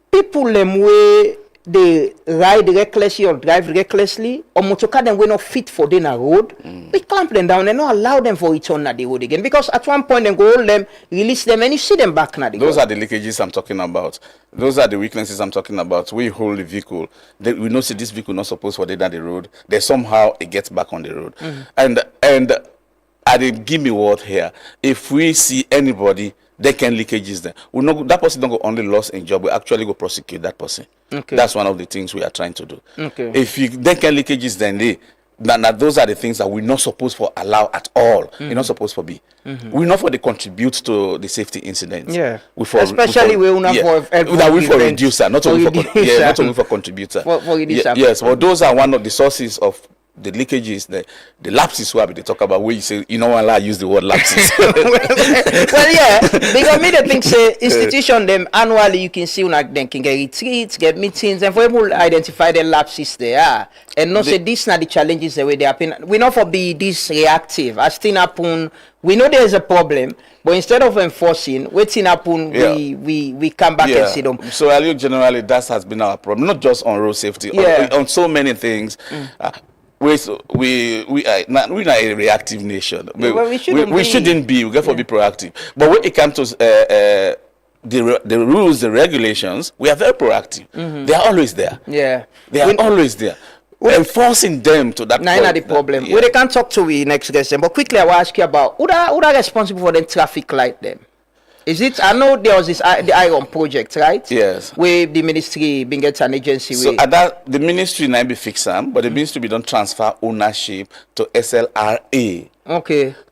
people them way they ride recklessly or drive recklessly, or motorcar them we not fit for them a road, we clamp them down and not allow them for return at the road again. Because at one point then go hold them, release them, and you see them back now. Those are the leakages I'm talking about. Those are the weaknesses I'm talking about. We hold the vehicle. We know see this vehicle not supposed for them down the road. They somehow it gets back on the road. And I did give me word here. If we see anybody they can leakages there, we know that person don't go only lost in job, we actually go prosecute that person. That's one of the things we are trying to do. If they can leakages, then those are the things that we're not supposed to allow at all. We're not supposed to be. We're not for the contribute to the safety incidents. Especially we not for reducer, not only for contributor. Yes, well, those are one of the sources of the leakages, the lapses where they talk about, where you say you don't allow use the word lapses. Because me the thing say institution them annually you can see like them can get retreats, get meetings, and for able to identify the lapses there and not say this not the challenges the way they happen. We not for be this reactive as thing happen. We know there is a problem, but instead of enforcing, waiting happen, we come back and see them. So earlier generally that has been our problem, not just on road safety, on so many things. We are not a reactive nation. We shouldn't be. We got to be proactive. But when it comes to the rules, the regulations, we are very proactive. They are always there. They are always there. Enforcing them to that point. Not the problem. They can't talk to we next question. But quickly, I will ask you about who are responsible for the traffic light them. Is it? I know there was this the Iron project, right? Yes. Where the ministry being get an agency. So at that the ministry might be fix them, but the ministry be don't transfer ownership to SLRA.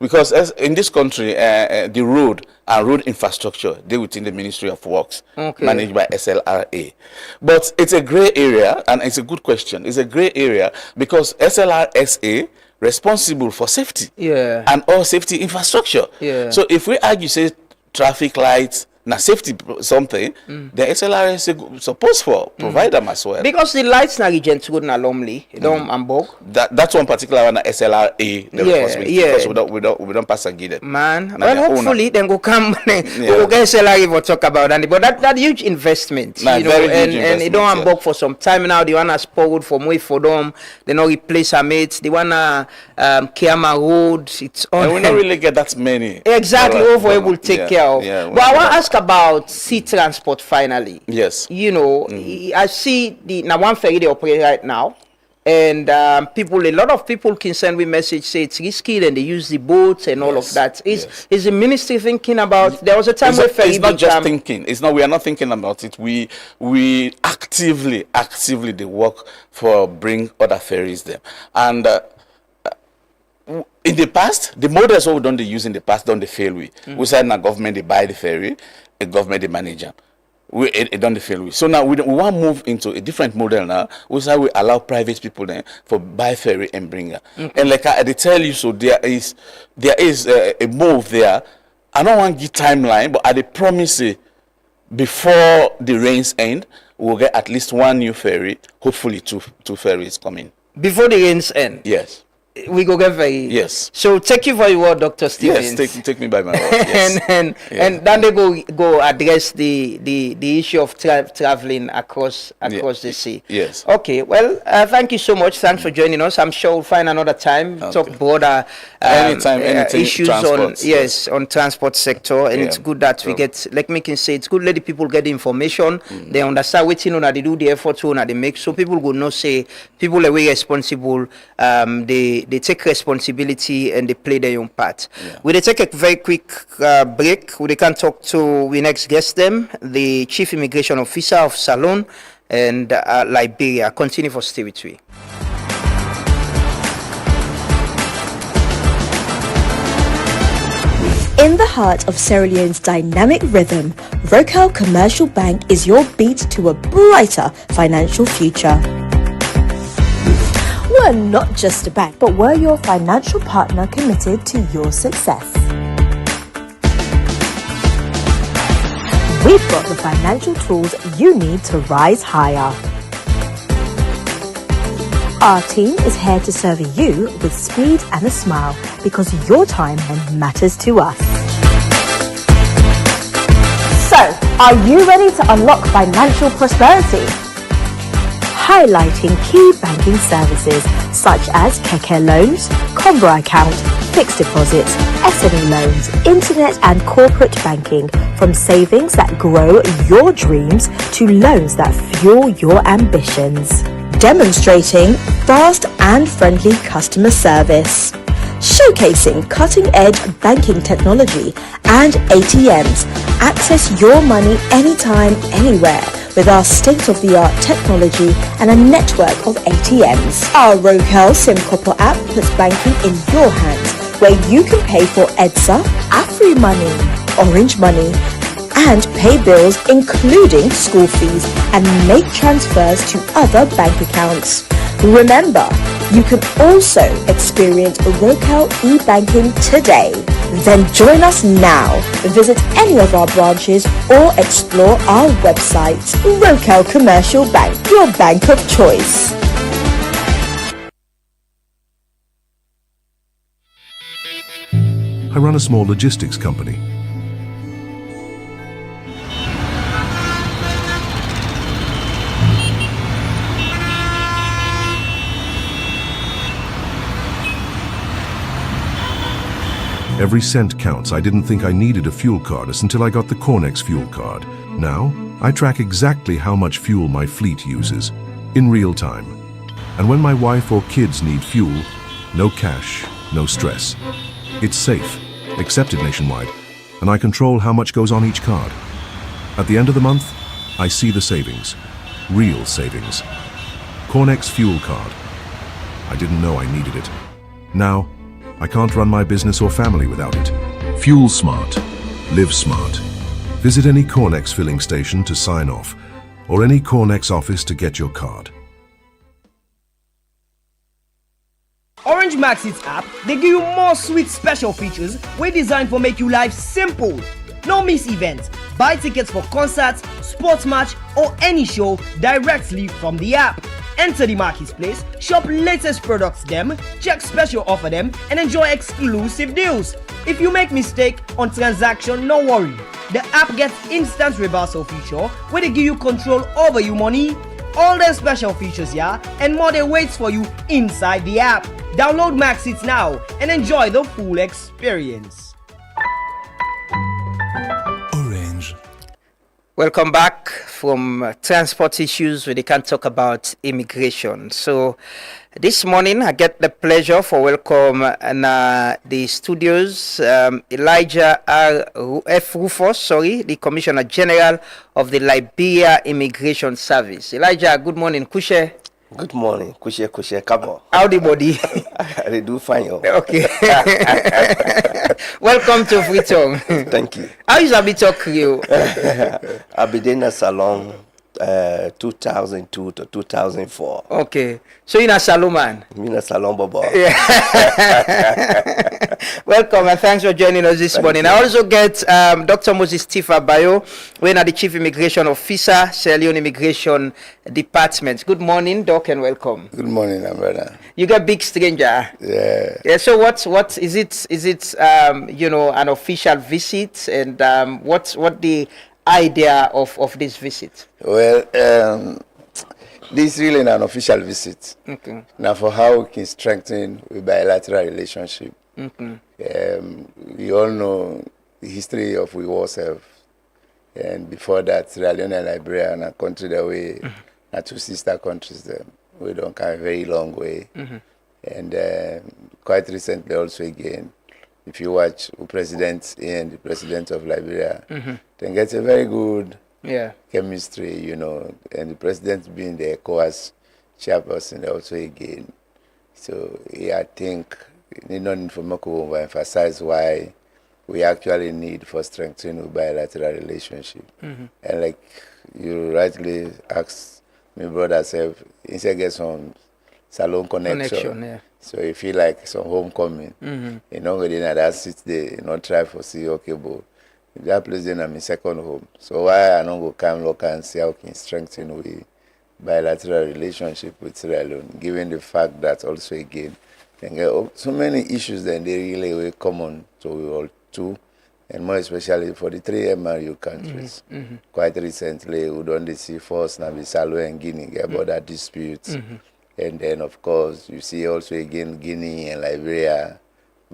Because in this country, the road and road infrastructure they within the Ministry of Works, managed by SLRA. But it's a gray area, and it's a good question. It's a gray area because SLRSA responsible for safety, and all safety infrastructure. So if we argue say traffic lights, now safety something, the SLR is supposed for provide them as well. Because the lights na regent would na normally don't ambog. That's one particular one, SLRA. Because we don't pass and give them. Man, well, hopefully then go come. We'll get SLRA will talk about that. But that huge investment, you know, and it don't ambog for some time now. The one has borrowed from way for them. They not replace our mates. The one Kiama Road. It's on. We don't really get that many. Exactly, over we will take care of. But I want to ask about sea transport finally. Yes. You know, I see the one ferry they operate right now, and a lot of people can send me message say it's risky and they use the boats and all of that. Is the ministry thinking about? There was a time where ferry. It's not just thinking. It's not. We are not thinking about it. We actively they work for bring other ferries there, and in the past, the models what we don't use in the past don't they fail with. We said now government they buy the ferry, a government the manager. It don't fail with. So now we want to move into a different model now. We say we allow private people then for buy ferry and bring her. And like I tell you, so there is a move there. I don't want to give timeline, but I promise you, before the rains end, we'll get at least one new ferry. Hopefully, two ferries coming. Before the rains end? Yes. We go get very... Yes. So take you for your word, Dr. Stevens. Yes, take me by my word. Yes. and then they go address the issue of traveling across the sea. Yes. Okay. Well, thank you so much. Thanks for joining us. I'm sure we'll find another time talk broader issues on transport sector. And it's good that we get, like Mekin say, it's good let the people get the information. They understand what they do the effort they make, so people will know say people are very responsible. They take responsibility and they play their own part. We'll take a very quick break. We can talk to we next guest them, the Chief Immigration Officer of Salone and Liberia. Continue for stay with we. In the heart of Sierra Leone's dynamic rhythm, Rocal Commercial Bank is your beat to a brighter financial future. We're not just a bank, but we're your financial partner committed to your success. We've got the financial tools you need to rise higher. Our team is here to serve you with speed and a smile because your time matters to us. So, are you ready to unlock financial prosperity? Highlighting key banking services such as Keke loans, Combra account, fixed deposits, SME loans, internet and corporate banking, from savings that grow your dreams to loans that fuel your ambitions. Demonstrating fast and friendly customer service. Showcasing cutting-edge banking technology and ATMs. Access your money anytime, anywhere with our state-of-the-art technology and a network of ATMs. Our Rocal SimCopper app puts banking in your hands, where you can pay for EDSA, Afri Money, Orange Money, and pay bills including school fees and make transfers to other bank accounts. Remember, you can also experience Rocal e-banking today. Then join us now. Visit any of our branches or explore our website. Rocal Commercial Bank, your bank of choice. I run a small logistics company. Every cent counts. I didn't think I needed a fuel card until I got the Cornex fuel card. Now, I track exactly how much fuel my fleet uses, in real time. And when my wife or kids need fuel, no cash, no stress. It's safe, accepted nationwide, and I control how much goes on each card. At the end of the month, I see the savings. Real savings. Cornex fuel card. I didn't know I needed it. Now, I can't run my business or family without it. Fuel smart. Live smart. Visit any Cornex filling station to sign off, or any Cornex office to get your card. Orange Maxit app, they give you more sweet special features we designed for make you life simple. No miss events. Buy tickets for concerts, sports match or any show directly from the app. Enter the marketplace, shop latest products them, check special offer them and enjoy exclusive deals. If you make mistake on transaction, no worry. The app gets instant reversal feature where they give you control over your money. All their special features, and more they waits for you inside the app. Download Maxit now and enjoy the full experience. Orange. Welcome back from transport issues where they can talk about immigration. So this morning I get the pleasure for welcome in the studios Elijah F. Rufus, the Commissioner General of the Liberia Immigration Service. Elijah, good morning. Kushe. Good morning. Kushe kabo. Howdy, body. They do fine. Okay. Welcome to Freetown. Thank you. How is Abito Creole? I've been in a salon 2002 to 2004. Okay. So you're a salon man? I'm in a salon, Bobo. Yeah. Welcome and thanks for joining us this morning. I also get Dr. Moses Tifa Bayo, we're the Chief Immigration Officer, Sierra Leone Immigration Department. Good morning, Doc, and welcome. Good morning, brother. You got big stranger. Yeah. Yeah. So what is it? Is it an official visit? And what the idea of this visit? Well, this is really an official visit. Okay. Now, for how we can strengthen the bilateral relationship. Okay. We all know the history of we ourselves, and before that, Sierra Leone and Liberia and a country that we are two sister countries. We don't come a very long way, and quite recently also again, if you watch the president and the president of Liberia, then get a very good chemistry, and the president being the ECOWAS chairperson also again. So I think no need for me to emphasize why we actually need for strengthening bilateral relationship. And like you rightly asked me, brother, self, instead get some salon connection. So you feel like some homecoming. You know, within that sit there, try for see, okay, but that place then I'm in second home. So why I don't go come look and see how we can strengthen we bilateral relationship with Sierra Leone, given the fact that also again, so many issues that they really were common to we all too, and more especially for the three MRU countries. Quite recently, we don't see first now Bissau and Guinea get border disputes, and then of course you see also again Guinea and Liberia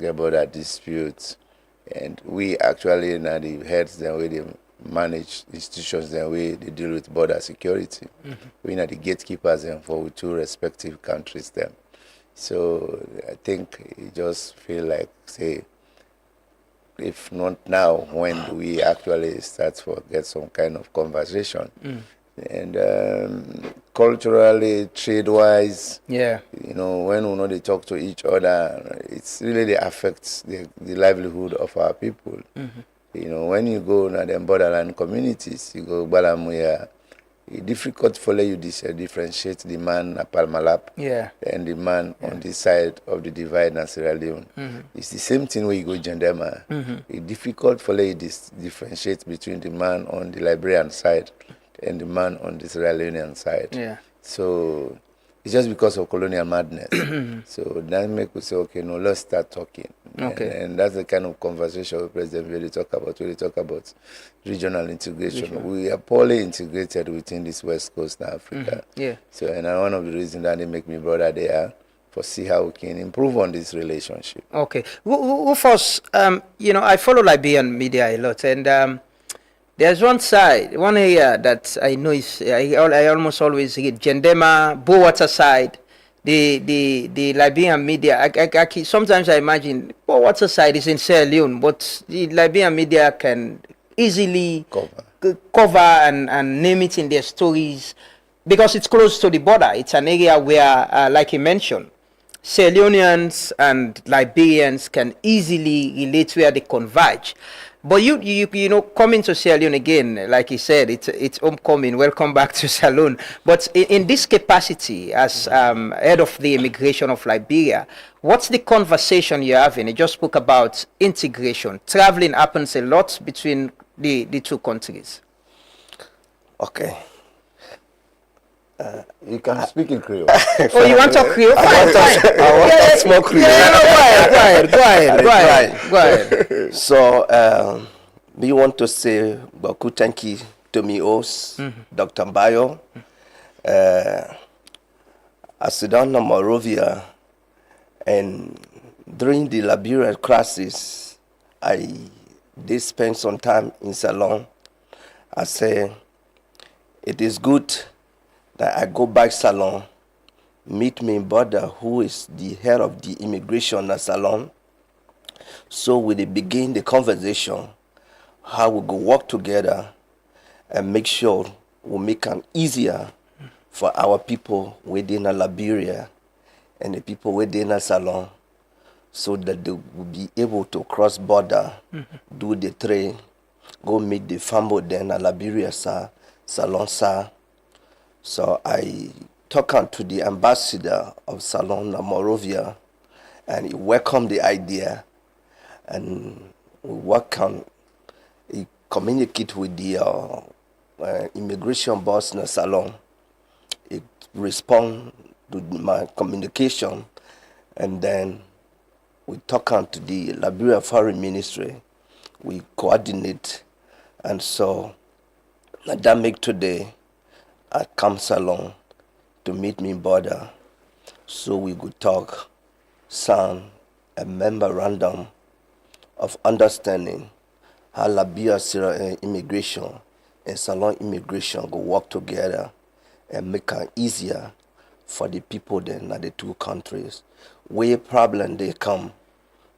get border disputes, and we actually now the heads the way they manage institutions the way they deal with border security. We are the gatekeepers and for two respective countries them. So I think it just feel like, say, if not now, when do we actually start to get some kind of conversation? And culturally, trade-wise, when they talk to each other, it's really affects the livelihood of our people. When you go to the borderland communities, you go Balamuya, it's difficult for you to differentiate the man at Palmalap and the man on this side of the divide in Sierra Leone. It's the same thing when you go Jandema. It's difficult for you to differentiate between the man on the Liberian side and the man on the Sierra Leonean side. So it's just because of colonial madness. So that makes us say, okay, no, let's start talking. And that's the kind of conversation the President really talk about when they talk about regional integration. We are poorly integrated within this West Coast of Africa. So, and one of the reasons that they make me brother there for see how we can improve on this relationship. Okay. First, I follow Liberian media a lot, and there's one area that I know is I almost always read Jandema, Bowater side. The Liberian media, I sometimes I imagine Bowater side is in Sierra Leone, but the Liberian media can easily cover and name it in their stories because it's close to the border. It's an area where, like you mentioned, Sierra Leoneans and Liberians can easily relate where they converge. But you coming to Sierra Leone again, like you said, it's homecoming. Welcome back to Sierra Leone. But in this capacity as head of the immigration of Liberia, what's the conversation you're having? You just spoke about integration. Traveling happens a lot between the two countries. Okay. You can speak in Creole. Oh, you want to talk Creole? Fine. I want to smoke Creole. Go ahead. So, we want to say beaucoup thank you to me host, Dr. Bayo. As you don't know, Morovia, and during the Liberia crisis, I did spend some time in Salon. I say, it is good that I go back Salon, meet my brother who is the head of the immigration at Salon. So we begin the conversation, how we go work together and make sure we make it easier for our people within Liberia and the people within a salon, so that they will be able to cross border, do the trade, go meet the family then a Liberia salon sa. So I talked to the ambassador of Salon Morovia, and he welcomed the idea, and we work on, he communicate with the immigration boss in the salon. He respond to my communication, and then we talk on to the Liberia Foreign Ministry. We coordinate, and so that make today I come salon to meet me border, so we could talk, sign a memorandum of understanding how Liberia immigration and Salon immigration go work together and make it easier for the people then in the two countries. Where problem they come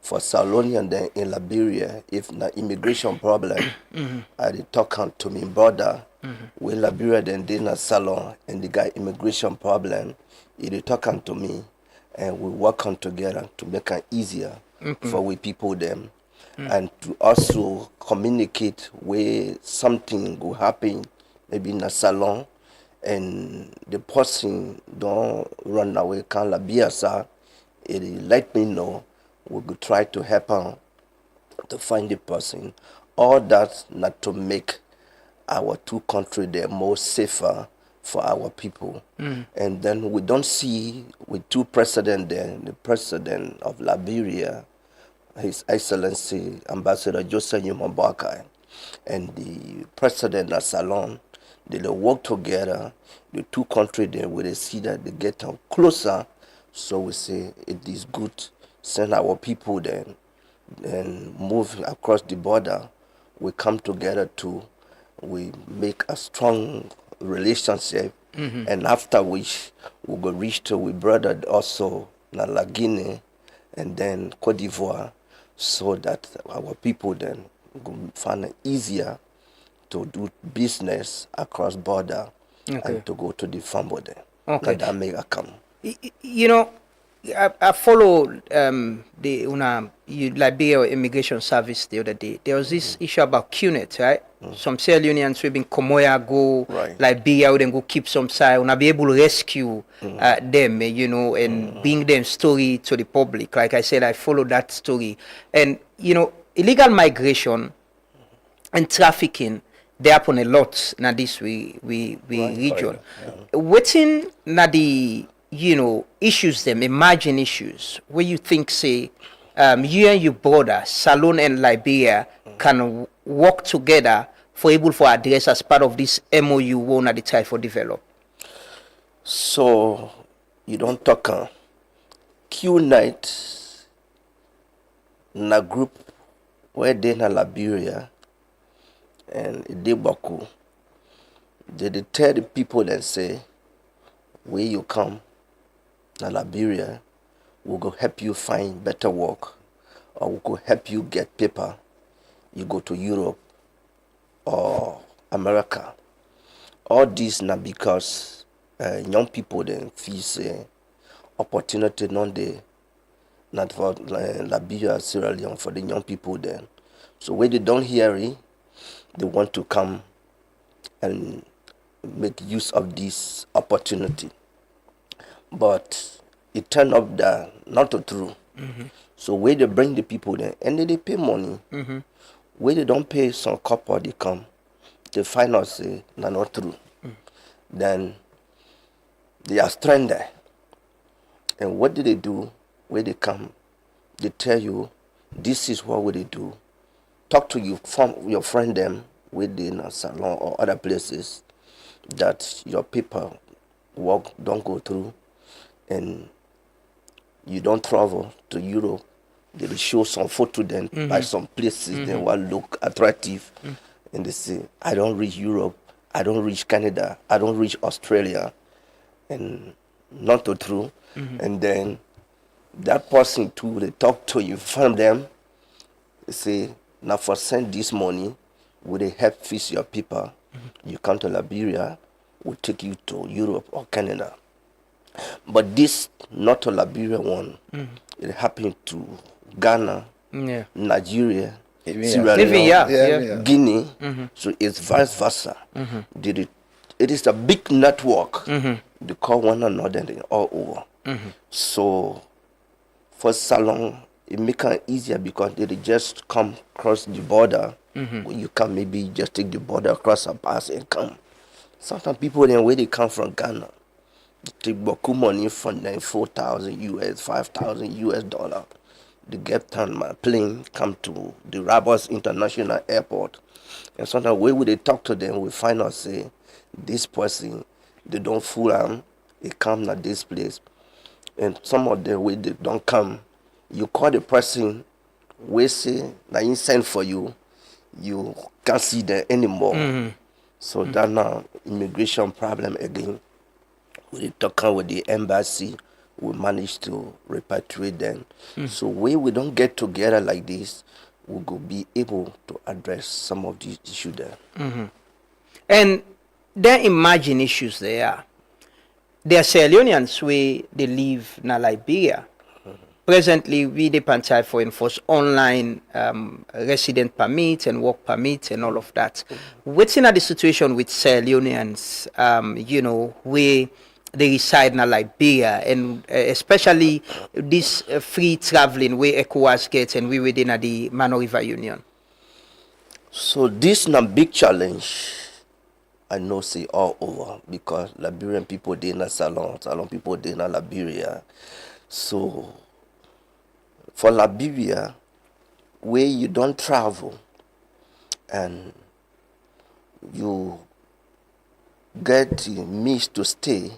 for Salonian then in Liberia, if na immigration problem, I dey talk to me brother, where Liberia then they na Salon and they got immigration problem, he dey talk to me, and we work on together to make it easier for we people them. And to also communicate where something will happen, maybe in a salon, and the person don't run away, can Liberia, it let me know. We could try to help her to find the person. All that not to make our two countries there more safer for our people. And then we don't see with two presidents there, the president of Liberia, His Excellency Ambassador Joseph Nyumabaka, and the president of Salon, they work together. The two countries there, we see that they get closer. So we say it is good, send our people there and move across the border. We come together to, we make a strong relationship, and after which we go reach to we brother also La Guinea and then Cote d'Ivoire, so that our people then go find it easier to do business across border and to go to the farm there. Okay. That make a come. You know, I followed the Liberia Immigration Service the other day. There was this issue about QNet, right? Some Sierra Leoneans will be in Komoya, go Liberia, then go keep some side, and be able to rescue them, you know, and bring them story to the public. Like I said, I followed that story. And, you know, illegal migration and trafficking, they happen a lot in this region. Waiting na the, you know, issues them, emerging issues, where you think, say, you and your brother, Salon and Liberia, can work together for able for address as part of this MOU one at the try for develop. So you don't talk Q night na group where they na Liberia and they Baku. They tell the people and say, where you come na Liberia, we go help you find better work, or we go help you get paper. You go to Europe or America. All this now because young people then feel opportunity non they not for Liberia, Sierra Leone, for the young people then. So when they don't hear it, they want to come and make use of this opportunity. But it turned up that not true. So where they bring the people there and they pay money. Where they don't pay some couple, they come, they find out say not true. Then they are stranded. And what do they do? Where they come, they tell you, this is what will they do. Talk to you from your friend them within a salon or other places that your paper work don't go through, and you don't travel to Europe. They will show some photo then by some places that will look attractive, and they say, I don't reach Europe, I don't reach Canada, I don't reach Australia, and not true. And then that person too, they talk to you from them, they say, now for send this money, will they help fix your paper? You come to Liberia, will take you to Europe or Canada. But this not a Liberia one. It happened to Ghana, Nigeria, Sierra Leone, Guinea. So it's vice versa. It is a big network. They call one another all over. So for salon, it make it easier because they just come across the border. You can maybe just take the border across a pass and come. Sometimes people then where they come from Ghana, they take Boku money from them, 4,000 US, 5,000 US dollar. They get on my plane, come to the Rabas International Airport. And sometimes where would they talk to them, we find out say, this person, they don't fool them, they come to this place. And some of them where they don't come, you call the person, we say, that he sent for you, you can't see them anymore. So that now immigration problem again. We talk with the embassy, we manage to repatriate them. So when we don't get together like this, we will be able to address some of these issues there. And there emerging issues there. There are Sierra Leoneans where they live in Liberia. Presently, we depend for enforce online resident permits and work permits and all of that. What's in the situation with Sierra Leoneans, where they reside in Liberia, and especially this free traveling where ECOWAS gets and we within the Mano River Union? So this is a big challenge. I know say all over because Liberian people they in a salon people they in Liberia. So for Liberia, where you don't travel and you get the means to stay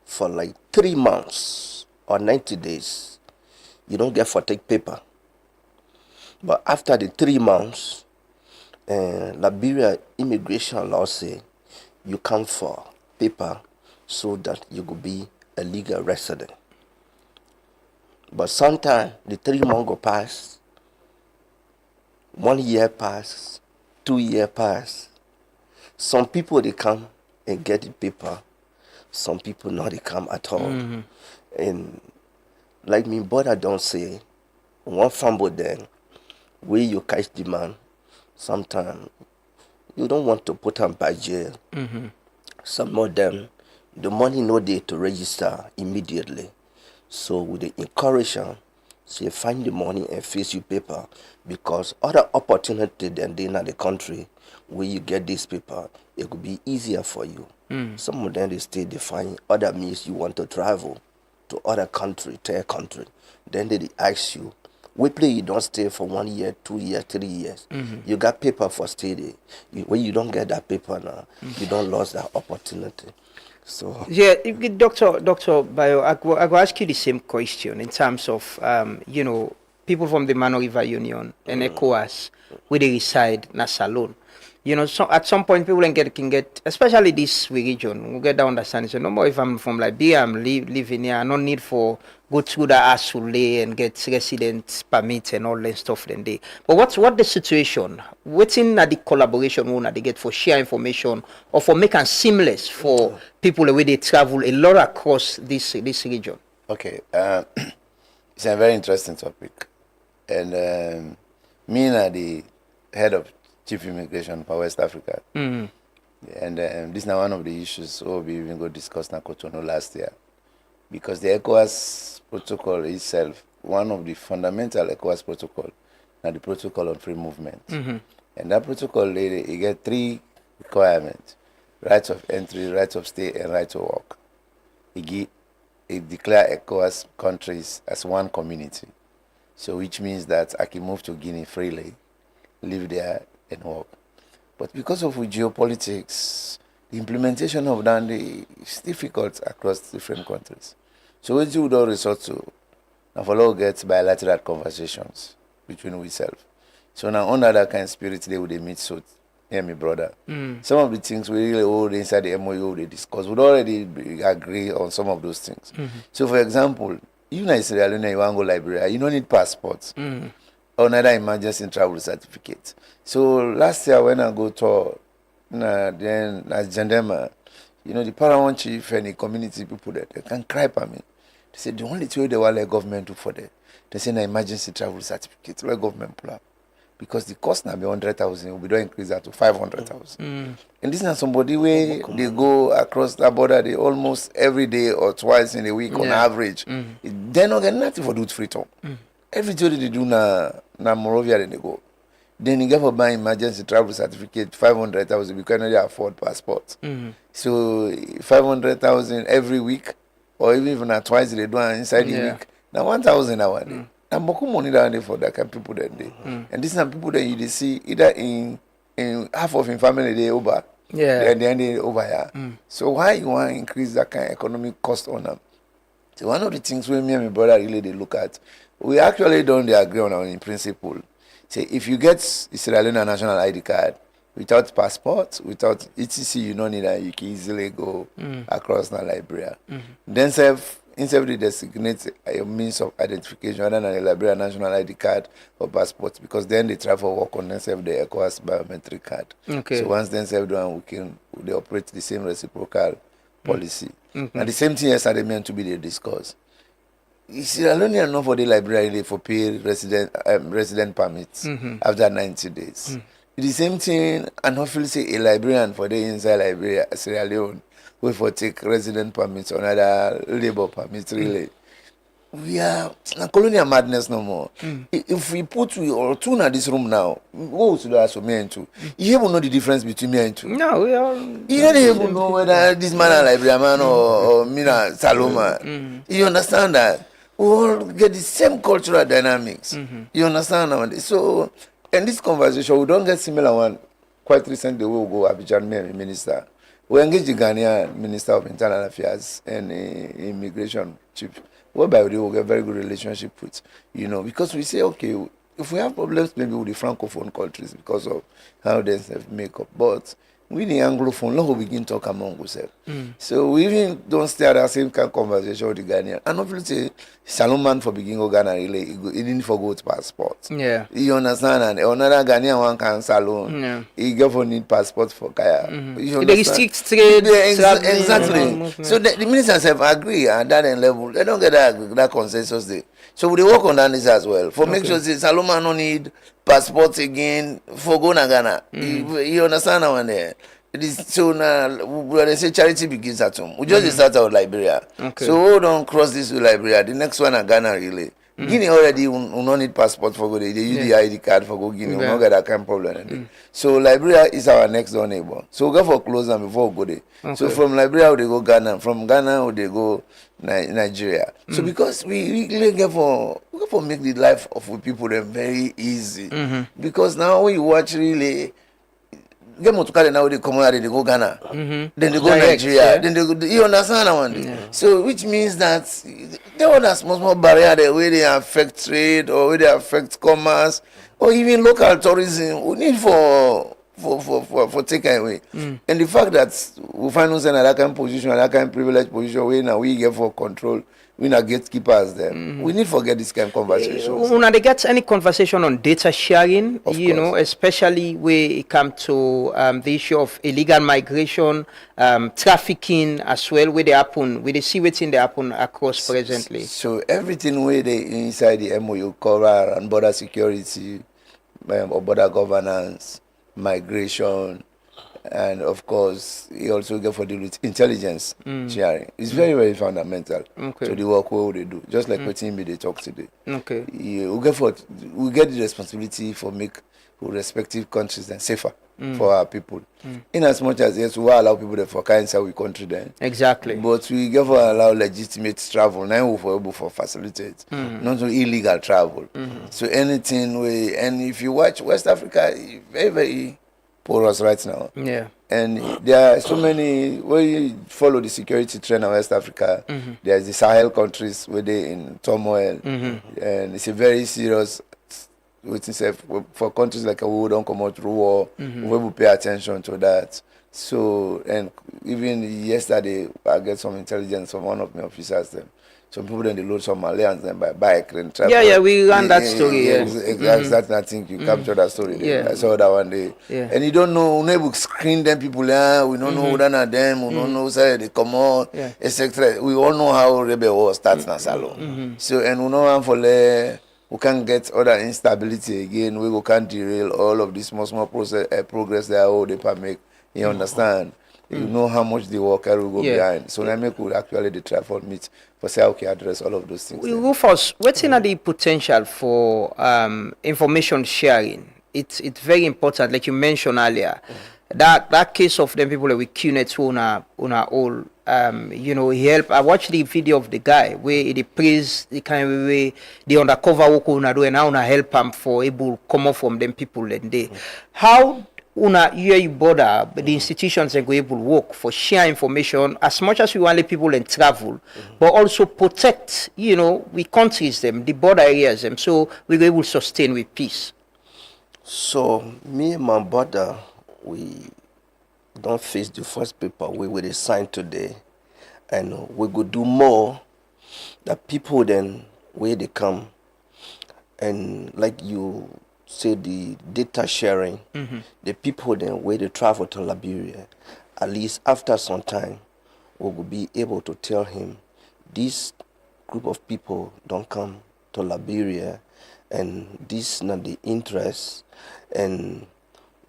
for like 3 months or 90 days, you don't get for take paper. But after the 3 months, Liberia immigration law say you come for paper so that you could be a legal resident. But sometimes the 3 months go pass, 1 year pass, 2 years pass. Some people they come and get the paper, some people not they come at all. And like me brother don't say, one family then where you catch the man, sometimes you don't want to put them by jail. Some of them, the money no day to register immediately. So we they encourage them, say find the money and face your paper because other opportunity than they in the country where you get this paper, it could be easier for you. Some of them they stay, they find other means you want to travel to other country, third country. Then they ask you, we play you don't stay for 1 year, 2 years, 3 years. You got paper for stay there. When you don't get that paper now, you don't lose that opportunity. So yeah, Dr. Bayo, I will ask you the same question in terms of people from the Mano River Union and ECOWAS where they reside in a salon. So at some point people can get, especially this region, we get the understanding. So no more if I'm from Liberia, I'm living here, I no need for go through the ASULE and get resident permits and all that stuff then they. But what the situation? What's in the collaboration one they get for share information or for making seamless for people the way they travel a lot across this region? Okay, it's a very interesting topic, and me and the head of Chief Immigration for West Africa. And this is now one of the issues we even go discuss in Cotonou last year. Because the ECOWAS protocol itself, one of the fundamental ECOWAS protocol, now the protocol on free movement. And that protocol, it get 3 requirements: rights of entry, rights of stay, and right to work. It declare ECOWAS countries as one community. So which means that I can move to Guinea freely, live there, and work. But because of geopolitics, the implementation of that is difficult across different countries. So what you don't resort to, now follow get bilateral conversations between ourselves. So now under that kind of spirit, they would meet. So hear me, brother. Some of the things we really hold inside the MOU they discuss, we already agree on some of those things. So for example, you in Sierra Leone, you want to go Liberia, you don't need passports. Or another emergency travel certificate. So last year when I go to then Jandema, You know, the paramount chief and the community people there, they can cry for me. They say the only thing they want the government do for them, they say an emergency travel certificate, where government pull up. Because the cost now be 100,000, we don't increase that to 500,000. And this is somebody where they go across the border, they almost every day or twice in a week on average. They not get nothing for do free talk. Every day they do na Morovia, then they go. Then you get for buy emergency travel certificate 500,000 because they afford passports. So 500,000 every week, or even twice they do inside the week. Now 1,000 a day. And beaucoup money down there for that kind of people that day. And these are people that you see either in half of in family they over. Then they over here. So why you want to increase that kind of economic cost on them? So one of the things we me and my brother really they look at, we actually don't agree on in principle. Say if you get Sierra Leone national ID card without passport, without ETC, you don't need that, you can easily go across the Liberia. Then instead of designate a means of identification other than a Liberia national ID card or passport, because then they try for work on themselves the ECOWAS biometric card. So once themselves do they operate the same reciprocal policy. And the same thing yesterday meant to be the discuss. Sierra Leone are not for the Liberia for pay resident permits after 90 days. The same thing, and hopefully say a Liberian for the inside Liberia, Sierra Leone, we for take resident permits or other labor permits really. We are a colonial madness no more. If we put we or two in this room now, go to the me and two. You even know the difference between me and two. No, we are. You don't even know whether this man is Liberian man or Mina Saloma. You understand that? We all get the same cultural dynamics. You understand nowadays? So, in this conversation, we don't get similar one. Quite recently, we will go Abidjan, me and minister. We engage the Ghanaian Minister of Internal Affairs and Immigration Chief, whereby we will get a very good relationship with, you know, because we say, okay, if we have problems maybe with the Francophone countries because of how they make up, but we the Anglophone, now we begin to talk among ourselves. So we even don't stay at the same kind of conversation with the Ghanaian. And obviously, Salomon for beginning of Ghana, really, he didn't forget passport. You understand? And another Ghanaian one can Salon. He go for need passport for Kaya. You They restrict trade. Exactly. So the ministers have agreed at that level. They don't get that consensus there. So we work on that as well. For make sure that Salomon don't need passport again for go to Ghana. You understand now and there? So now when they say charity begins at home, we just start out Liberia. So we don't cross this with Liberia. The next one at Ghana really. Guinea already we don't need passport for go there. They use the ID card for go Guinea. We don't get that kind of problem. So Liberia is our next door neighbor. So we go for close and before we go there. So from Liberia we go Ghana. From Ghana we go Nigeria. So because we really get for make the life of the people them very easy. Because now when you watch really get motor now they come out they go Ghana. Then they go Nigeria. Then they go, you understand that one? So which means that there was a small barrier the way they affect trade or way they affect commerce or even local tourism we need for taking away. And the fact that we find ourselves in that kind of position, that kind of privileged position where now we get for control, we not gatekeepers there. We need to forget this kind of conversation. When they get any conversation on data sharing, you know, especially when it comes to the issue of illegal migration, trafficking as well, where they happen, where they see what's in they happen across presently. So everything where they inside the MOU cover and border security, or border governance, migration, and of course, he also get for deal with intelligence sharing. It's very, very fundamental to the work what they do. Just like what team they talk today. We get the responsibility for make respective countries then safer for our people. In as much as yes, we allow people to for inside we country then. Exactly. But we give allow legitimate travel. Now we for able for facilitate, not so illegal travel. So anything we and if you watch West Africa, very, very porous right now. And there are so many when you follow the security trend of West Africa, there's the Sahel countries where they in turmoil. And it's a very serious for countries like we don't come out through war, we will pay attention to that. So and even yesterday I get some intelligence from one of my officers them. some people then they load some Malians then by bike and travel. Yeah, we ran that story. Yeah, exactly. I think you captured that story. Yeah, I saw that one day. Yeah, and you don't know, we never screen them people. We don't know who are them. We don't know say they come on, etc. We all know how rebel was starts na salon. So and we know for we can get other instability again. We can derail all of this small progress that all they make. You understand? You know how much the worker will go behind. So I make actually the try for meet for say okay address all of those things. Rufus, what's in the potential for information sharing? It's very important, like you mentioned earlier. That case of them people with QNet on all you know, he help. I watched the video of the guy where he praise the kind of way the undercover work on do and how una help him for able come up from them people and they how una you bother the institutions and go able work for share information as much as we want the people and travel, but also protect, you know, we countries them, the border areas them, so we go able to sustain with peace. So me and my brother, we don't face the first paper we will sign today, and we could do more. The people then where they come, and like you say the data sharing, the people then where they travel to Liberia, at least after some time, we will be able to tell him this group of people don't come to Liberia, and this not the interest, and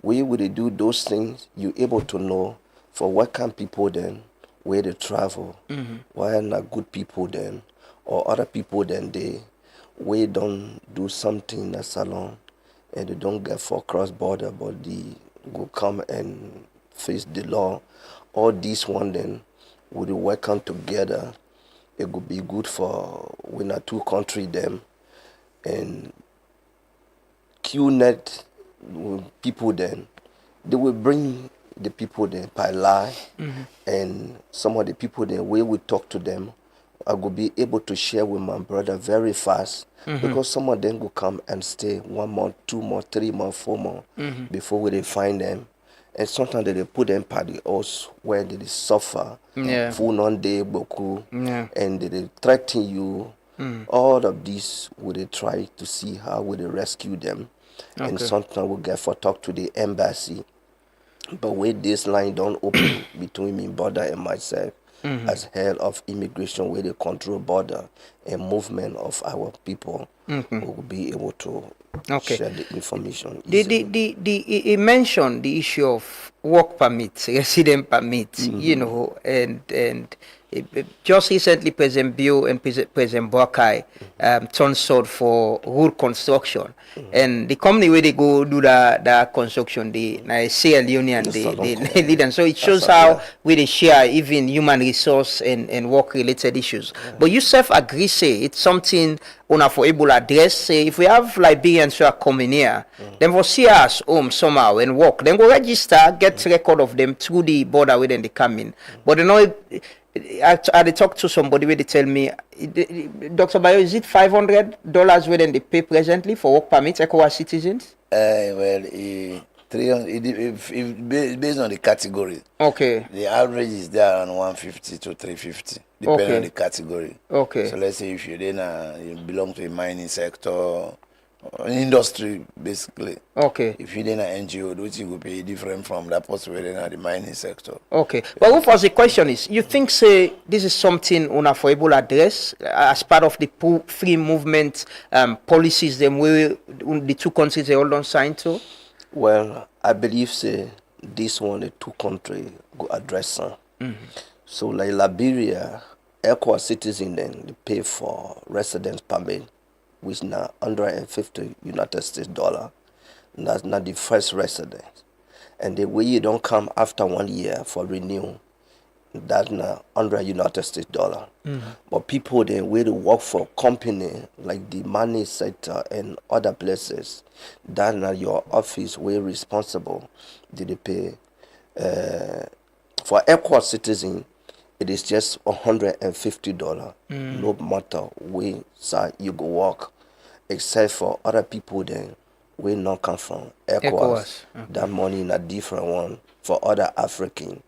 we would do those things. You able to know for what kind of people then where they travel, why are not good people then, or other people then they we don't do something in a salon and they don't get for cross border, but they go come and face the law. All these one then would work on together. It would be good for when our two country them, and QNet people then they will bring the people there by lie, and some of the people there where we talk to them, I will be able to share with my brother very fast, because some of them will come and stay 1 month, 2 months, 3 months, 4 months before we they find them, and sometimes they put them by the house where they suffer, full on day boku, and they threaten you. All of these would they try to see how would they rescue them, and sometimes we get for talk to the embassy. But with this line don't open between me, brother, and myself, as head of immigration, where they control border and movement of our people, we will be able to share the information. He mentioned the issue of work permits, resident permits, you know, and just recently President Bill and President Boakai turned sword for road construction, and the company where they go do the construction, they say Leone and they lead them. So it shows how we they share even human resource and work related issues. But you self agree say it's something una for able address. Say if we have Liberians who are coming here, then for see us home somehow and work, then go register, get record of them through the border where then they come in. But you know, I talked to somebody where they tell me, Dr. Bayo, is it $500 where then they pay presently for work permits, ECOWAS citizens? Well, 300, based on the category. Okay. The average is there around 150 to 350, depending on the category. Okay. So let's say if you you belong to a mining sector, industry basically. Okay. If you're in an NGO, which you will pay different from that person within the mining sector. Okay. But what was the question is, you think say this is something una for able address as part of the free movement policies them where the two countries they all don't sign to? Well, I believe say this one the two countries go address some. So like Liberia, ECOWAS citizen then they pay for residence permit, which now $150 United States dollar. And that's not the first residence. And the way you don't come after 1 year for renew, that's now $100 United States dollar. But people then where they work for company like the money sector and other places, that's not your office where responsible. Did they pay for ECOWAS citizen? It is just $150. No matter where side you go work, except for other people then we not come from ECOWAS. That money in a different one for other African,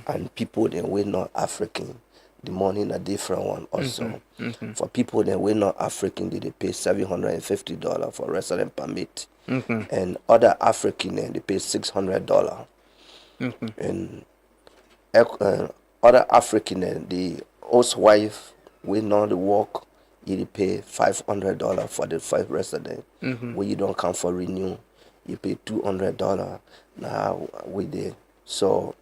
and people then we not African. the money in a different one also. For people that were not African, they pay $750 for resident permit. And other African, they pay $600. And other African, the housewife will not work, you pay $500 for the 5 resident. When you don't come for renew, you pay $200. Now we there. So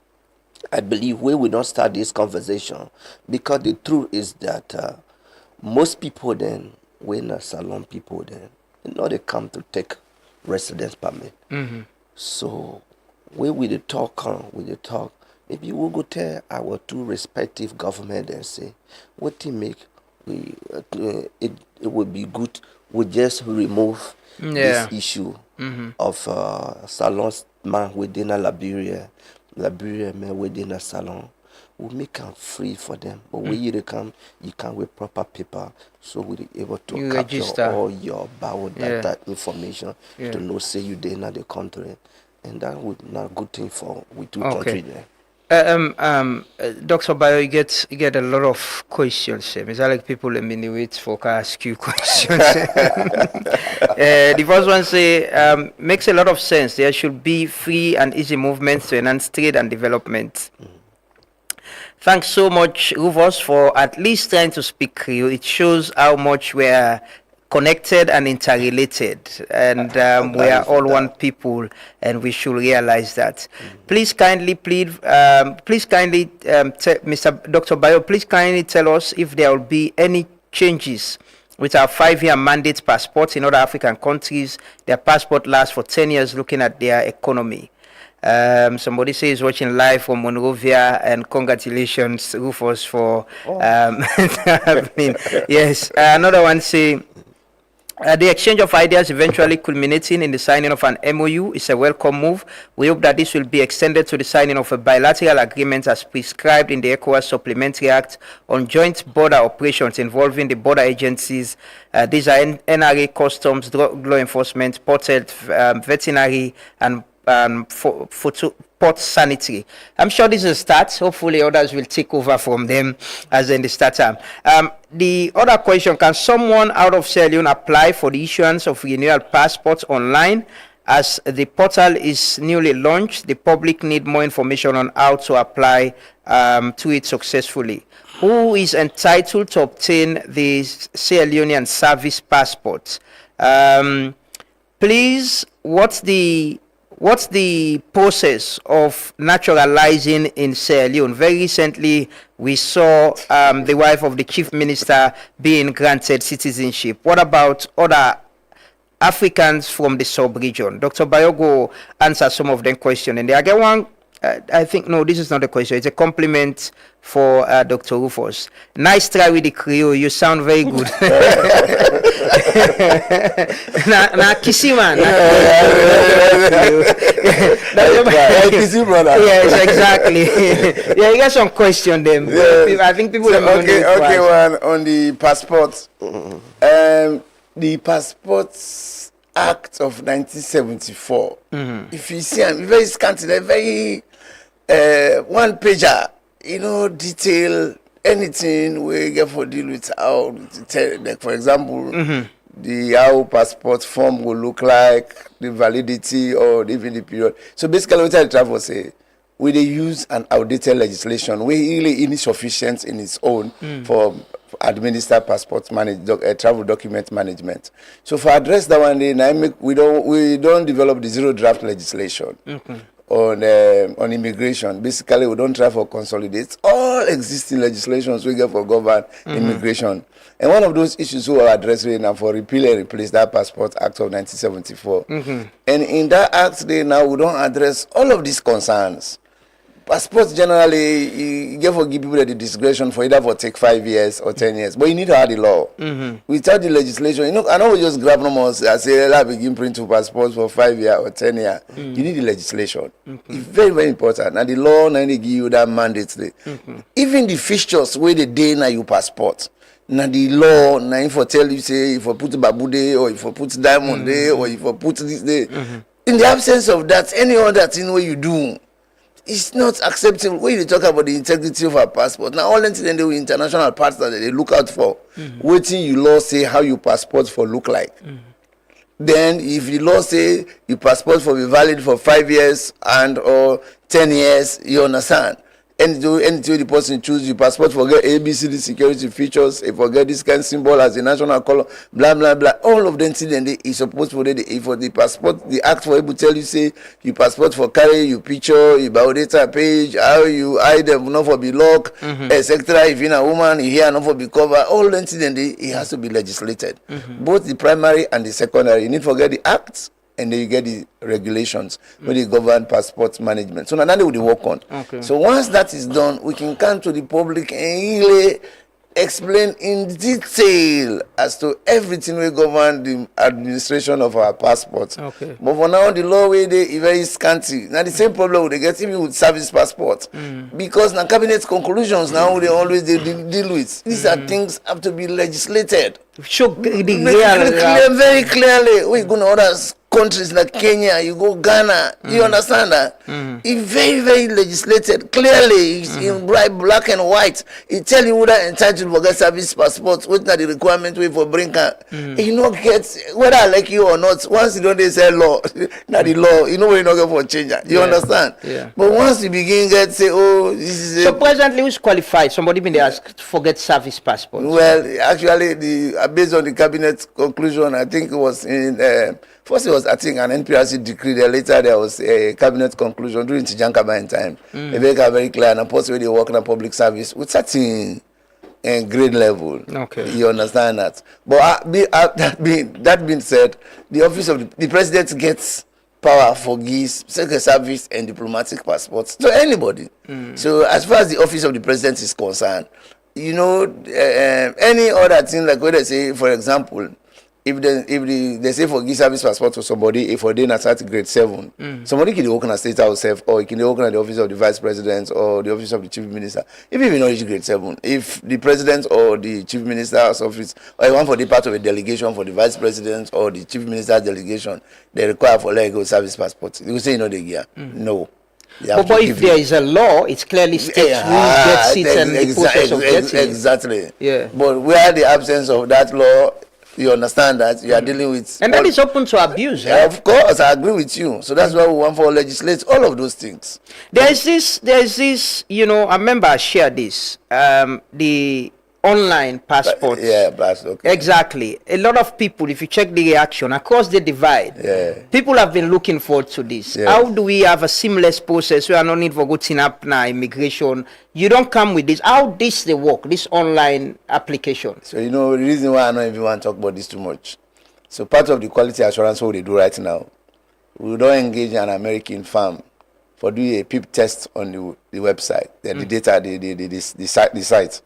I believe we will not start this conversation, because the truth is that most people then, when a salon people then, they come to take residence permit. So when we the talk, maybe we'll go tell our 2 respective government and say, what to make it would be good. We just remove this issue of salons man within a Liberia man within a salon. We make them free for them, but when you come, you come with proper paper, so we'll be able to capture register all your biodata information to know say you there in the country, and that would not good thing for we 2 countries there. Dr. Bayo, you get a lot of questions. It's like people in the wait for ask you questions. The first one say makes a lot of sense. There should be free and easy movements to enhance trade and development. Thanks so much, Rufus, for at least trying to speak Creole. It shows how much we are connected and interrelated, and we are all one people, and we should realize that. Please kindly Mr. Dr. Bayo, please kindly tell us if there will be any changes with our 5-year mandate passports in other African countries. Their passport lasts for 10 years, looking at their economy. Somebody says watching live from Monrovia, and congratulations, Rufus, for yes. Another one say the exchange of ideas eventually culminating in the signing of an MOU is a welcome move. We hope that this will be extended to the signing of a bilateral agreement as prescribed in the ECOWAS Supplementary Act on joint border operations involving the border agencies. These are NRA, Customs, Drug Law Enforcement, Port Health, Veterinary, and port sanitary. I'm sure this is a start. Hopefully others will take over from them as in the start time. The other question, can someone out of Sierra Leone apply for the issuance of renewal passports online? As the portal is newly launched, the public need more information on how to apply to it successfully. Who is entitled to obtain the Sierra Leonean service passport? Please, what's the process of naturalizing in Sierra Leone? Very recently, we saw the wife of the chief minister being granted citizenship. What about other Africans from the sub-region? Dr. Bayogo answered some of them questions. And I get one, I think, no, this is not a question. It's a compliment for Dr. Rufus. Nice try with the Creole. You sound very good. Na kissy man. Kissy brother. Yes, exactly. Yeah, you got some question them. Yes. I think people are okay, one on the passport. The Passports Act of 1974. If you see, I'm very scanty, very one pager. Detail anything we get for deal with how, like for example, the how passport form will look like, the validity or even the period. So basically, what I travel say, we they use an outdated legislation, we really insufficient in its own for administer passport travel document management. So for address that one day, we don't develop the zero draft legislation. On immigration. Basically, we don't try for consolidate all existing legislations we get for govern immigration. And one of those issues we are addressing now for repeal and replace that Passport Act of 1974. And in that act, we don't address all of these concerns. Passports generally, you give people the discretion for either for take 5 years or 10 years, but you need to have the law. Without the legislation, I know we just grab no more. I say, I begin print two passports for 5 years or 10 years. You need the legislation. It's very, very important. And the law, now they give you that mandate. Even the fixtures where the day now you passport. Now the law, now if I tell you, say, if I put Babu Day, or if I put Diamond Day, or if I put this day. In the absence of that, any other thing where you do, it's not acceptable when you talk about the integrity of our passport. Now, all incident with international partners that they look out for, waiting you law say how you passport for look like. Then, if the law say your passport for be valid for 5 years and or 10 years, you understand. Anything the person choose, your passport forget ABCD security features, it forget this kind of symbol as a national color, blah blah blah. All of them things they is supposed for the passport, the act for able to tell you say your passport for carry your picture, your biodata page, how you hide them not for be lock, etc. If you're a woman, you hear not for be cover. All them things it has to be legislated. Both the primary and the secondary. You need to forget the acts. And then you get the regulations when they govern passport management. So now that would work on. Okay. So once that is done, we can come to the public and really explain in detail as to everything we govern the administration of our passports. Okay. But for now, the law way they is very scanty. Now the same problem they get even with service passports. Because now cabinet conclusions now they always they deal with. These are things have to be legislated. Show very clearly. We're going to other countries like Kenya, you go Ghana, you understand that? It's very, very legislated. Clearly, it's in bright black and white. It tell you whether entitled for get service passports, what are the requirement way for brinker. You know, get whether I like you or not, once you don't say law, not the law, you know you're not going for change. You understand? Yeah. But once you begin get say, oh, this is so presently who's qualified? Somebody been asked to forget service passports. Well, actually, based on the cabinet conclusion, I think it was in first it was I think an NPRC decree. There later there was a cabinet conclusion during Tijankaba time. They make it very clear and possibly they work in a public service with certain grade level. Okay, you understand that. But that being said, the office of the president gets power for gifts, secret service, and diplomatic passports to anybody. So as far as the office of the president is concerned, you know, any other thing like what they say, for example, if they say for give service passport to somebody, if they not start grade 7, somebody can work in a state house self, or he can work in the office of the vice president or the office of the chief minister. If you know grade 7, if the president or the chief minister's office, or one for the part of a delegation for the vice president or the chief minister's delegation, they require for legal service passport. You say you know the year. No. But if there is a law, it's clearly states who gets it and the process of getting it. Exactly. Yeah. But where the absence of that law, you understand that you are dealing with, and that is open to abuse. Yeah, of course, I agree with you. So that's why we want for legislate all of those things. There's this. You know, I remember I shared this. The online passports. Yeah, passport. Okay. Exactly. A lot of people, if you check the reaction across the divide, people have been looking forward to this. How do we have a seamless process? We are no need for going up now immigration. You don't come with this. How this they work? This online application. So you know the reason why I don't even want to talk about this too much. So part of the quality assurance what they do right now, we don't engage an American firm for doing a PIP test on the website, the data, the site.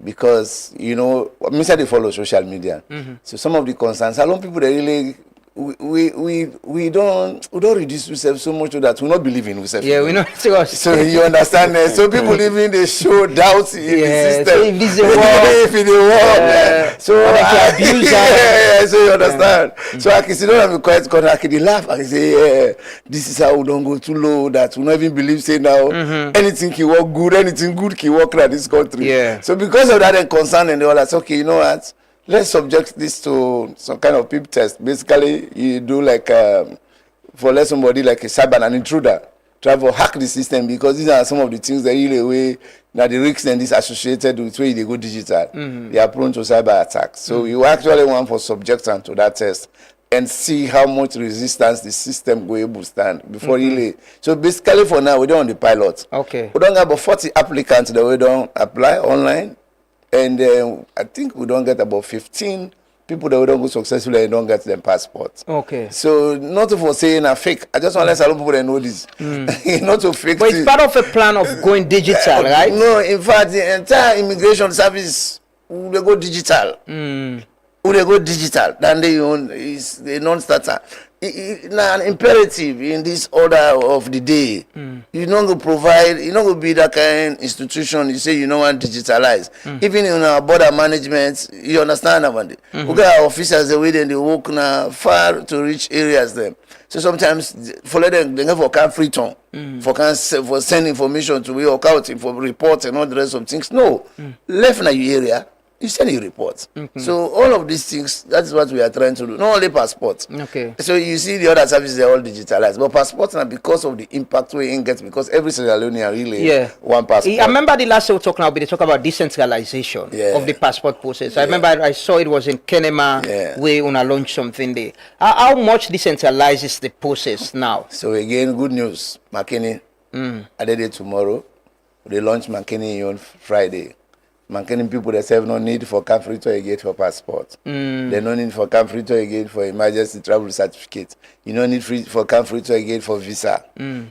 Because you know, me say they follow social media. So some of the concerns, a lot of people they really we don't reduce ourselves so much that we not believe in ourselves. Yeah, we know. So you understand that. So people even they show doubts in the system. So if this is if it work, so they abuse so you understand. So I can see don't have a quiet corner. I can laugh. I can say, this is how we don't go too low. That we not even believe say now anything can work good, anything good can work in this country. Yeah. So because of that, they're concerned and they all like, okay, you know what? Let's subject this to some kind of PIP test. Basically, you do like for let somebody like a cyber an intruder try to hack the system, because these are some of the things that really way that the risks and this associated with where they go digital. They are prone to cyber attacks. So you actually want for subject them to that test and see how much resistance the system will able to stand before really. So basically, for now, we don't on the pilot. Okay. We don't have about 40 applicants that we don't apply online. And I think we don't get about 15 people that we don't go successfully and don't get them passports. Okay. So not for saying a fake. I just want to let some people that know this. Not to fake. But it's part of a plan of going digital, right? No, in fact, the entire immigration service they go digital. They go digital. Then they own is a non-starter. an imperative in this order of the day. You don't go provide, you don't go be that kind of institution. You say you don't want to digitalize. Even in our border management, you understand about it. We got our officers the way they walk now far to reach areas them. So sometimes for them they go for can free tone for send information to we or out for reports and all the rest of things. No, left in your area. You send a report. So all of these things, that's what we are trying to do. Not only passports. Okay. So you see the other services, they're all digitalized. But passports now, because of the impact we get, because every Sierra Leonean really one passport. I remember the last show talk now, they talk about decentralization of the passport process. I remember I saw it was in Kenema where una launch something there. How much decentralizes the process now? So again, good news. McKinney, I did it tomorrow. They launch McKinney on Friday. Mankini people themselves no need for country to again for passport. They no need for country to again for emergency travel certificate. You no need for country to again for visa.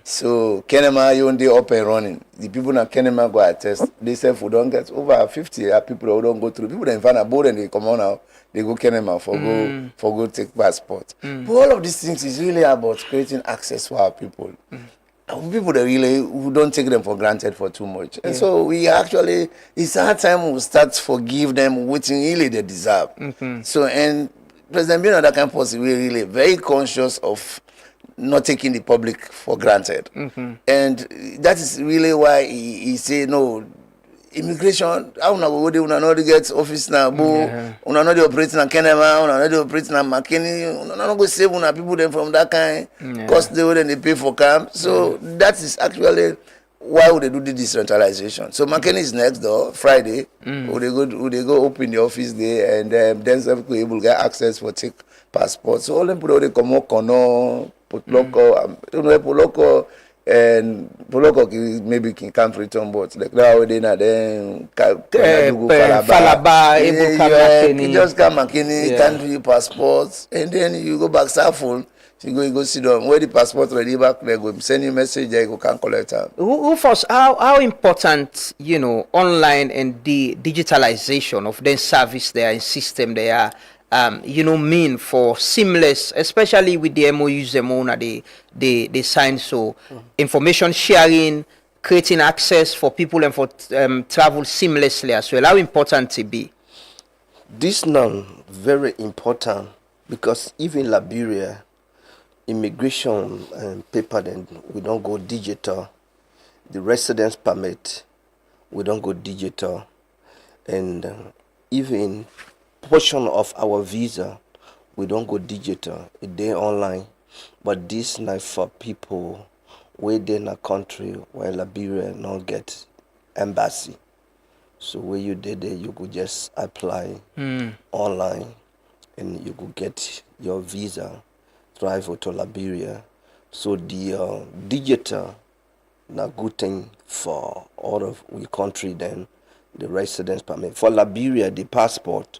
So Kenema you only up and running. The people in Kenema go attest. They say we don't get over 50 people who don't go through. People that find a board and they come on now. They go Kenema for go take passport. But all of these things is really about creating access for our people. People that really who don't take them for granted for too much. And so we actually, it's our time we start to forgive them what really they deserve. So, and President Bino that can possibly really very conscious of not taking the public for granted. And that is really why he say, no, immigration, how una go there, una not get office na una not operating na Kenema, una not operating na McKinney, una not go save una people them from that kind, cost they then they pay for camp. So that is actually why would they do the decentralization. So McKinney is next door, Friday, would they go open the office there and then some people able to get access for take passport. So all them people they come up put local, and Poloko maybe can come return boats like now they na then Falaba you just come McKinney can't do your passports and then you go back Saful you go sit down where the passport ready back they go send you message there you can collect them. Who first how important online and the digitalization of their service there and system they are mean for seamless, especially with the MOUs they sign. So information sharing, creating access for people and for travel seamlessly as well. How important it be? This now very important because even Liberia, immigration paper then we don't go digital. The residence permit we don't go digital, and even portion of our visa we don't go digital, they online. But this night for people where they in a country where Liberia not get embassy. So where you did it, you could just apply online and you could get your visa, drive to Liberia. So the digital na good thing for all of we country then the residence permit. For Liberia, the passport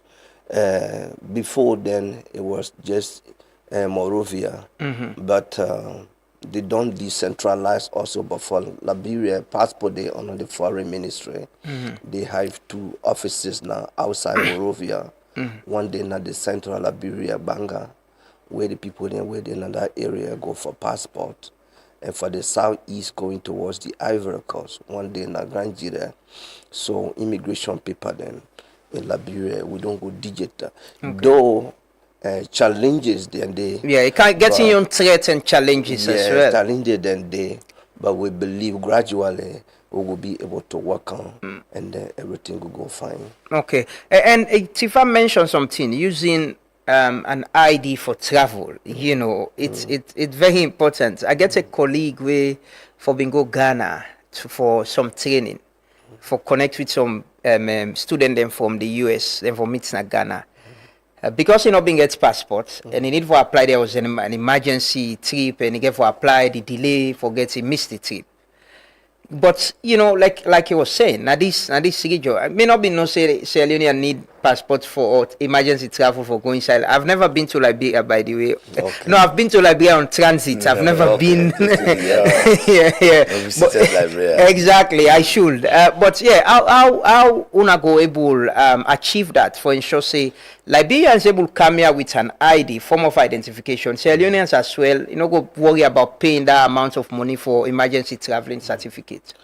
before then it was just Morovia, but they don't decentralize also. But for Liberia, passport they under the foreign ministry. They have 2 offices now outside Morovia. One day now the central Liberia Banga, where the people then where they in that area go for passport, and for the southeast going towards the Ivory Coast. One day in Nigeria, so immigration paper then. In Liberia, we don't go digital. Though challenges then they it can't get in on threats and challenges as well. Challenges then they, but we believe gradually we will be able to work on and then everything will go fine. Okay, and Tifa mentioned something using an ID for travel. It's very important. I get a colleague where for Bingo Ghana for some training, for connect with some student them from the US, then from Ghana. Because he not being get passport and he need for apply, there was an emergency trip and he get for apply the delay for getting missed the trip. But like he was saying, now this region, I may not be no say Leone need passport for emergency travel for going inside. I've never been to Liberia, by the way. Okay. No, I've been to Liberia on transit. I've never been. Yeah. Liberia. Exactly, I should. But yeah, how una go able achieve that? For ensure, say Liberians able come here with an ID, form of identification. Sierra Leoneans as well, go worry about paying that amount of money for emergency traveling certificate.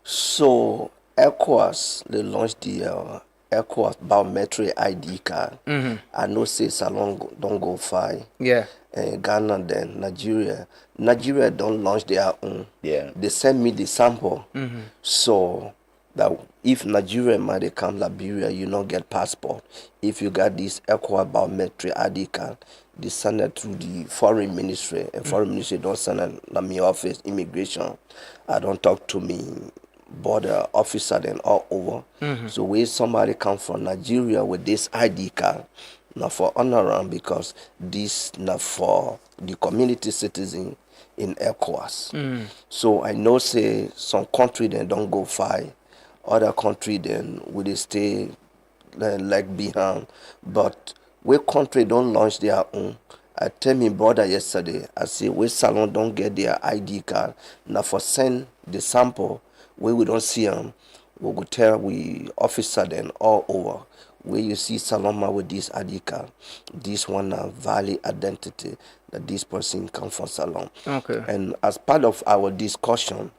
So ECOWAS, they launched the ECOWAS biometric ID card. I know say Salon don't go far. Yeah. Ghana then Nigeria. Nigeria don't launch their own. Yeah. They send me the sample. So that if Nigeria might come Liberia, you not get passport. If you got this ECOWAS biometric ID card, they send it through the foreign ministry. And foreign ministry don't send it to my office, immigration. I don't talk to me border officer then all over. So when somebody come from Nigeria with this ID card, not for honoring because this not for the community citizen in ECOWAS. So I know say some country then don't go far, other country then will they stay like behind. But we country don't launch their own. I tell me brother yesterday, I say we salon don't get their ID card. Now for send the sample where we don't see them, we go tell we officer then all over. Where you see Saloma with this ID card, this one a valid identity that this person come from Salon. Okay. And as part of our discussion,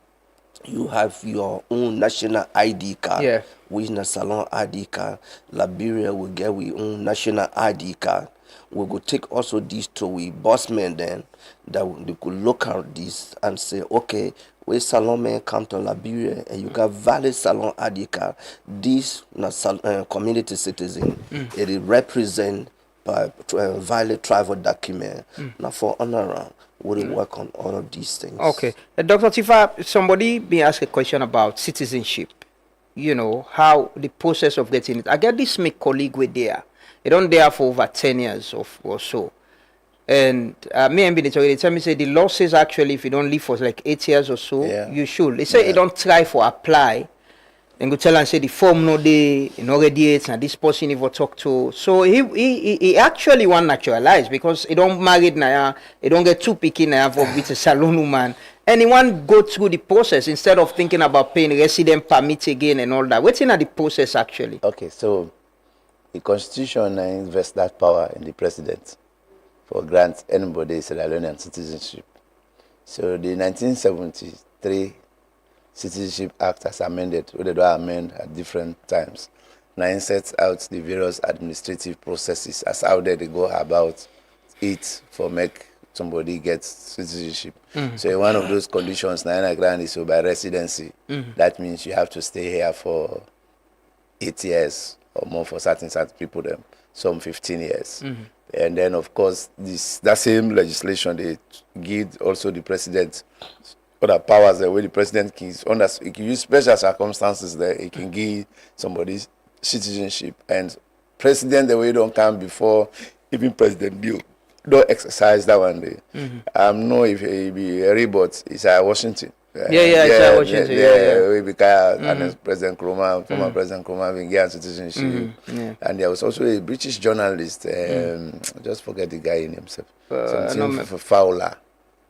you have your own national ID card. Yeah. Which is Salon ID card. Liberia will get we own national ID card. We will take also these to we bossmen then that they could look at this and say, okay, when Salon man come to Liberia and you got valid Salon ID card, this community citizen, it represent by valid travel document. Now for honor, we work on all of these things. Okay. Dr. Tifa, somebody may ask a question about citizenship. How the process of getting it. I get this my colleague with there. They don't there for over 10 years or so. And me and Bilateral, they tell me, say the law says actually if you don't live for like 8 years or so, you should. They say you don't try for apply. Then go tell and say the form no dey, radiates and this person never talk to. So he actually want naturalize because he don't married now, he don't get too picky now for with a salon woman. And he want go through the process instead of thinking about paying resident permit again and all that. What's in the process actually? Okay, so the constitution invests that power in the president for grant anybody Sierra Leonean citizenship. So the 1973 Citizenship Act has amended, whether they amend at different times. Now it sets out the various administrative processes as how they go about it for make somebody get citizenship. So one of those conditions, now grant is by residency. That means you have to stay here for 8 years or more for certain people, them some 15 years. And then of course that same legislation they give also the president other powers the way the president can use special circumstances that he can give somebody citizenship, and president the way don't come before even president don't exercise that one day. No if he be but it's Washington. Washington. We became and President Nkrumah, former President Nkrumah, being given citizenship. And there was also a British journalist, just forget the guy in himself, Fowler.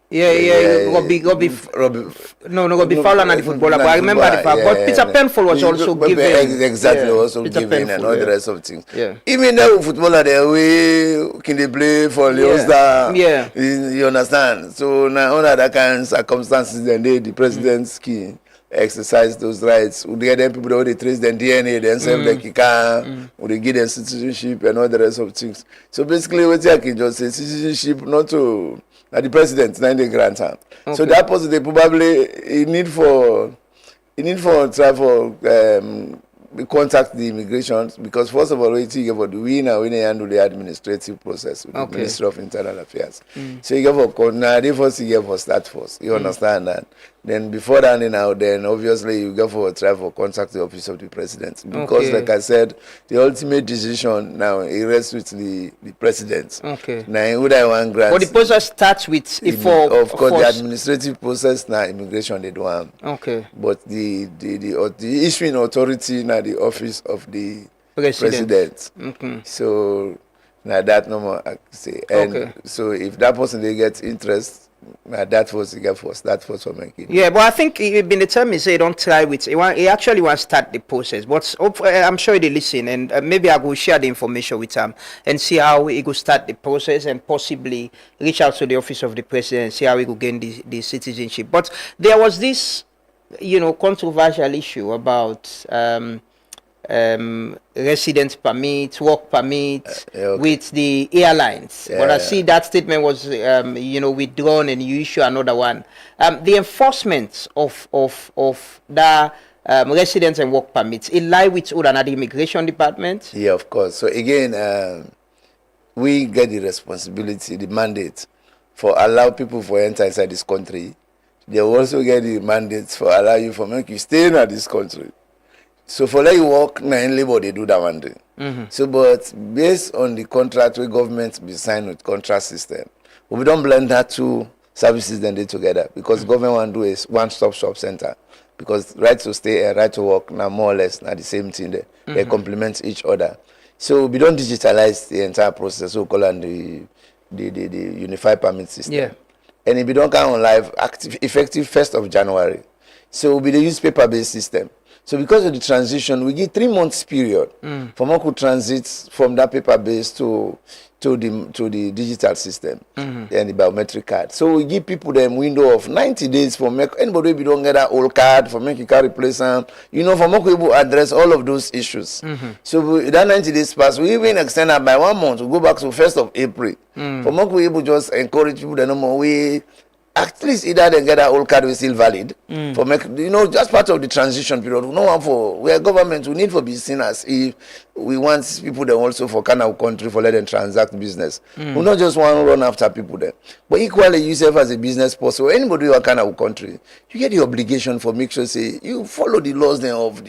Robbie Fowler and the footballer, but I remember the fact. But Peter Penfold was also given. Exactly, also given and all the rest of things. Even though footballer, they can they play for Leone? You understand? So now under that kind of circumstances, then the president's key exercise those rights. Would they get people that they trace their DNA, then save the Kika, would they give them citizenship and all the rest of things. So basically, what I can just say, citizenship not to. Now the president, now the grant time. So that person they probably need for try for contact the immigration, because first of all we now handle the administrative process with the Ministry of Internal Affairs. So you get for now they first you get for start first. You understand that? Then before that then obviously you go for try for contact the office of the president, because like I said, the ultimate decision now it rests with the president. Now would I want grant? But the process starts with of course the administrative process now immigration they do have. But the issuing authority now the office of the president. So now that no more I say. And so if that person they get interest, now that was the get first. That was for making. Yeah, but I think it been determined say don't try with he actually want to start the process. But I'm sure they listen, and maybe I will share the information with him and see how he could start the process and possibly reach out to the office of the president and see how he could gain the citizenship. But there was this, controversial issue about residence permit, work permit with the airlines. But I see that statement was withdrawn and you issue another one. The enforcement of that residence and work permits, it lie with the immigration department? Yeah, of course. So again, we get the responsibility, the mandate for allow people for enter inside this country. They also get the mandate for allow you for make you stay in this country. So for let you work, now in labor they do that one day. So but based on the contract where government be signed with contract system, we don't blend that two services then they together because government want to do is one-stop shop center. Because right to stay and right to work now more or less now the same thing there. They complement each other. So we don't digitalize the entire process, so we call it the unified permit system. Yeah. And if we don't come on live effective 1st of January. So we use paper-based system. So because of the transition, we give 3 months period for more to transit from that paper-based to the digital system and the biometric card. So we give people them window of 90 days for make anybody we don't get that old card for make you can replace them. For more able address all of those issues. So that 90 days pass, we even extend that by 1 month to go back to 1st of April. For more we able just encourage people that no more we. At least either they get that old card is still valid for make just part of the transition period. No one for where government we need for be seen as if we want people then also for kind of country for let them transact business. We not just want to run after people there, but equally yourself as a business person or anybody who are kind of country, you get the obligation for make sure say you follow the laws then of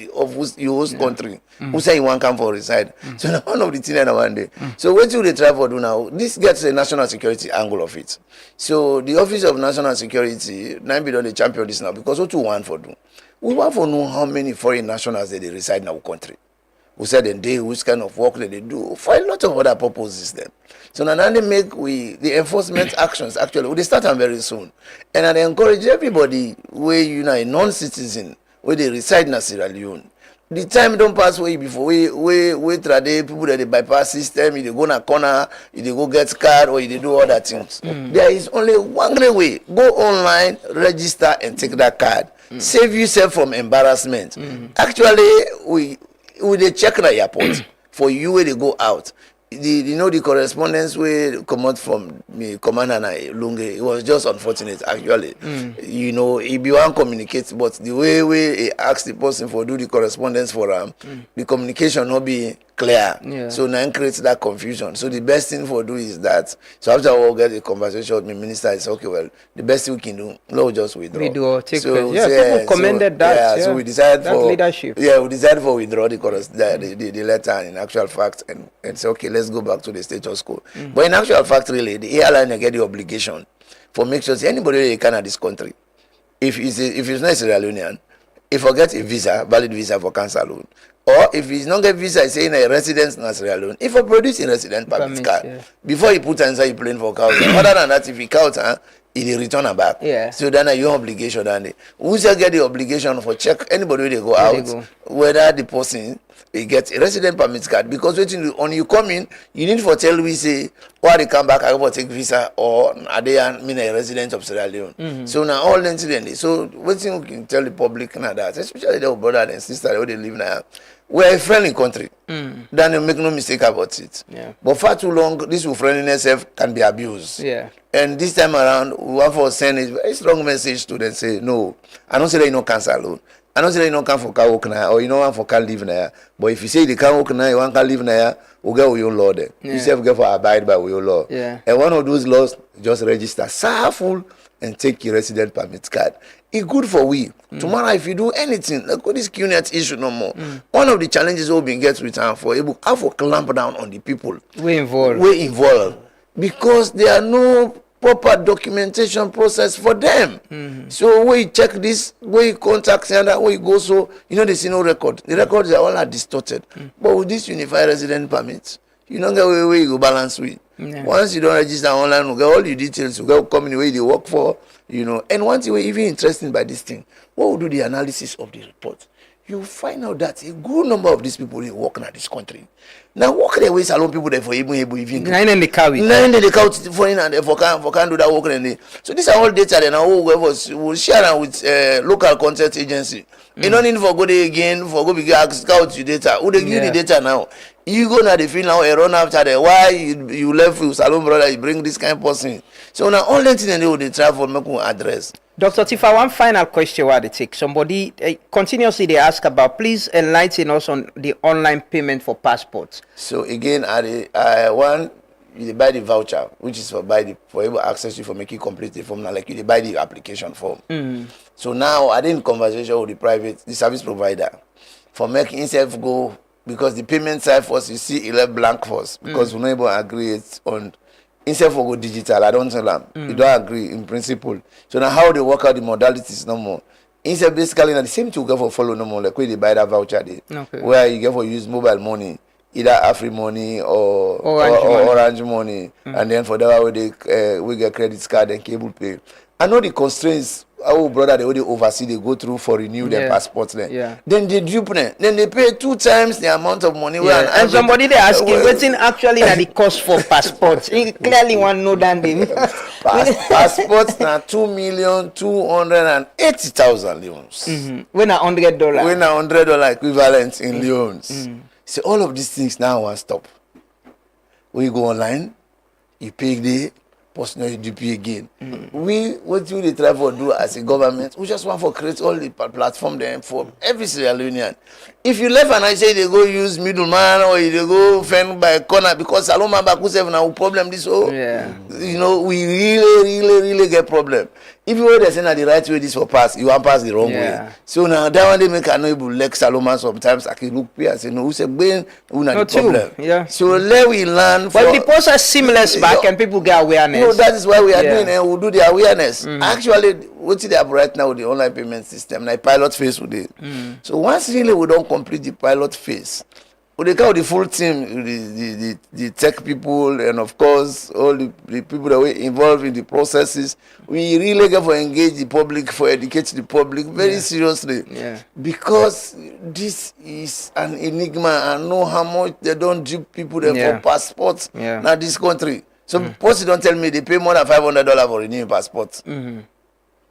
your host country. Who say you want come for reside. So now one of the things that one day. So what do they try for do now? This gets a national security angle of it. So the Office of National Security, now be done the champion this now because what we want for do? We want to know how many foreign nationals they reside in our country. We said and they which kind of work that they do for a lot of other purposes then. So now they make the enforcement actions actually they start them very soon. And I encourage everybody where a non-citizen where they reside in Sierra Leone. The time don't pass way before we trade people that they bypass system, if they go in a corner, if they go get card or if they do other things. There is only one great way. Go online, register and take that card. Save yourself from embarrassment. Actually, we they check the airport for you when they go out. The correspondence we come out from me Commander and Lunge, it was just unfortunate actually. If you want to communicate, but the way we ask the person for do the correspondence for the communication not be clear. So now creates that confusion. So the best thing for do is that. So after we'll get a conversation with the minister, it's okay. Well, the best thing we can do, no, just withdraw. People commended that. So we decided that for leadership. Yeah, we decided for withdraw the letter in actual fact and say okay, let's go back to the status quo. But in actual fact, really, the airline get the obligation for make sure anybody that can at this country, if it's not Sierra Leonean, if I get a visa, valid visa for cancer loan, or if he's not get visa, saying a residence in Sierra Leone, if I produce a resident permit card before he put inside plane for count, other than that, if he count, he return her back. So then your obligation, and who shall get the obligation for check anybody when they go out, whether the person he gets a resident permit card, because when you come in, you need for tell we say or they come back I go take visa or are they a resident of Sierra Leone. So now all incidentally, so what you can tell the public now that especially their brother and sister where they live now. We're a friendly country. Then you make no mistake about it. But far too long, this friendliness can be abused. And this time around, we want to send a very strong message to them. Say, no, I don't say that you know cancer alone. I don't say that you don't come for car work now, or you don't want for car live now. But if you say they can't work now, you want car live now, we'll get with your law then. You say we get for abide by your law. And one of those laws, just register full and take your resident permit card. It's good for we. Tomorrow, if you do anything, like this QNet issue no more. One of the challenges we'll be get with for able to clamp down on the people we involved. Because there are no proper documentation process for them. So we check this, we contact and that we go, so they see no record. The records are all distorted. But with this unified resident permit, you don't get where you go balance with. Once you don't register online, you get all your details, you get come in the way they work for, And one thing we're even interested by this thing, what will do the analysis of the report? You find out that a good number of these people they work in this country. Now work their ways alone people there for even nine and the carry for in and for can do that work and so these are all data then will share them with local content agency. You don't need for go there again for go big scout your data. Who they give you the data now? You go now they feel now a run after that. Why you left with Salon brother, you bring this kind of person. So now all the things they will try for make address. Dr. Tifa, one final question while they take. Somebody continuously they ask about, please enlighten us on the online payment for passports. So again, I want you buy the voucher, which is for able access you for making complete the form. Now, like you buy the application form. So now I did conversation with the service provider for making himself go because the payment side first you see 11 blank first because we're not able to agree it on. Instead for go digital, I don't tell them. You don't agree in principle. So now how they work out the modalities no more. Instead basically now the same thing you get for follow no more. Like where they buy that voucher day. Where you get for use mobile money, either Afri money or Orange money. And then for that way we get credit card and cable pay. I know the constraints our brother they already oversee they go through for renew their passports then. Then they dupe them. Then they pay 2 times the amount of money. And somebody they asking what's in actually at the cost for passports. He clearly want to know that passports now 2,280,000 leones. When $100. When $100 equivalent in leones. So all of these things now want stop. When you go online, you pay the personal UDP again. What we try for do as a government, we just want for create all the platform there for every Sierra Leonean. If you left and I say they go use middleman or they go fend by corner because Saloma Baku seven now problem this whole we really get problem. If you were saying that the right way this will pass, you want pass the wrong way. So now that one they make an able like Saloma sometimes I can look here and say no, who say Ben who not the problem. So let we learn but the process seamless back and people get awareness. No, that is why we are doing and we'll do the awareness. Actually, what they have right now with the online payment system, like pilot phase with it. So once really we don't complete the pilot phase, we call the full team, the tech people, and of course all the people that were involved in the processes. We really get for engage the public, for educate the public very seriously. Because this is an enigma. I know how much they don't give people there for passports now this country. So suppose you don't tell me they pay more than $500 for renewing passports.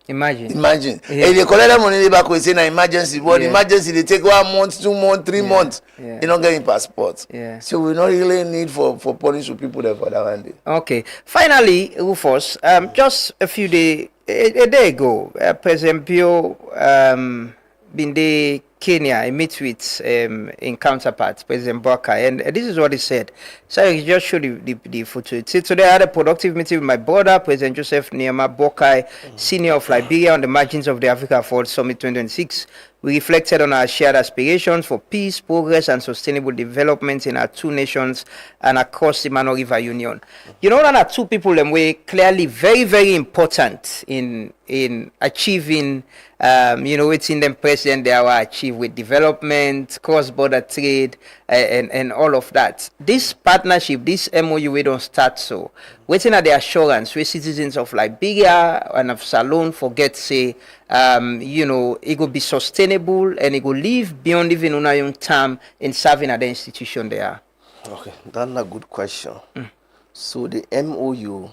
Imagine. If they collect that money back, we say na emergency. But emergency they take 1 month, 2 months, 3 months. They don't get in passports. So we don't really need for punish people there for that one day. Okay. Finally, Rufus, just a day ago, President Pio been there Kenya, I meet with in counterpart, President Boka, and this is what he said. So I just show the photo. See, today I had a productive meeting with my brother, President Joseph Niema Bokai, Senior of Liberia, on the margins of the Africa Forward Summit 2026. We reflected on our shared aspirations for peace, progress, and sustainable development in our two nations and across the Mano River Union. You know, there are two people that were clearly very, very important in achieving, it's in them president they are achieve with development, cross-border trade, and all of that. This partnership, this MOU, we don't start so. Waiting at the assurance where citizens of Liberia and of Salon forget, say, it will be sustainable and it will live beyond even on our own time in serving at the institution there. Okay, that's a good question. So the MOU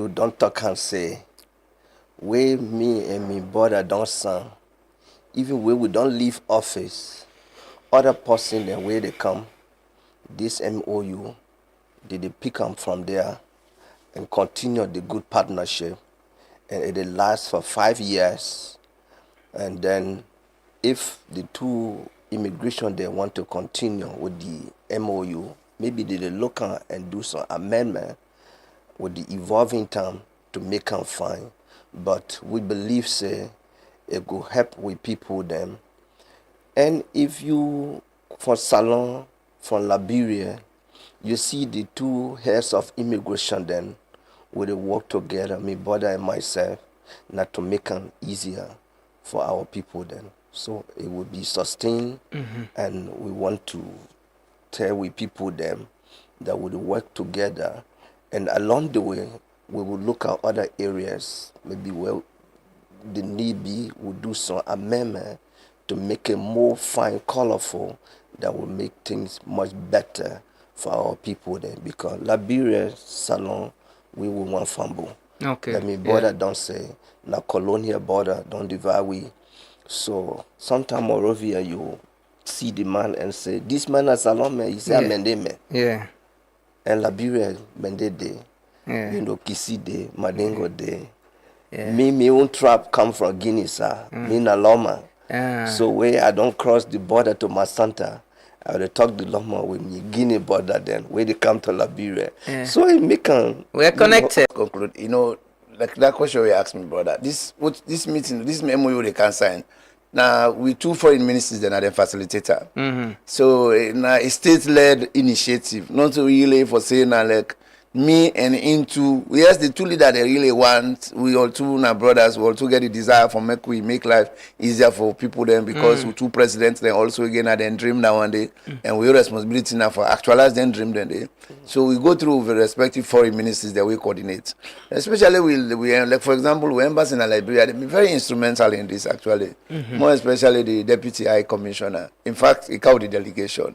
don't talk and say, where me and me brother don't sign, even where we don't leave office, other person then where they come, this MOU, they pick them from there and continue the good partnership, and it lasts for 5 years. And then if the two immigration they want to continue with the MOU, maybe they look and do some amendment with the evolving time to make them fine. But we believe say it will help with people them. And if you for Salon, from Liberia, you see the two heads of immigration then we will work together, me brother and myself, not to make it easier for our people then. So it will be sustained, and we want to tell we people them that we will work together, and along the way we will look at other areas, maybe where the need be, we'll do some amendment to make it more fine, colorful, that will make things much better for our people then. Because Liberia salon, we will want fumble. Okay. Let me border don't say, na colonial border don't divide we. So sometimes Morovia you see the man and say, this man is salon man, he say amende me. Yeah. And Liberia mende de. Yeah. You know, Kisi de, Madingo de. Yeah. Me own trap come from Guinea, sir. Me na Loma. So where I don't cross the border to Masanta, I will talk the Loma with me Guinea border then, where they come to Liberia. So it make we're connected. Conclude, you know, like that question you asked me, brother. This meeting, this MOU they can sign. Now we 2 foreign ministers then are the facilitator. So now a state-led initiative, not really for saying like me and into yes the 2 leaders they really want, we all 2 now brothers, we all 2 get the desire for make life easier for people then, because we 2 presidents then also again at then dream now one day, and we have responsibility now for actualize then dream then day. So we go through the respective foreign ministers that we coordinate, especially we like for example we embassy in Liberia, they be very instrumental in this actually, more especially the deputy high commissioner, in fact he called the delegation.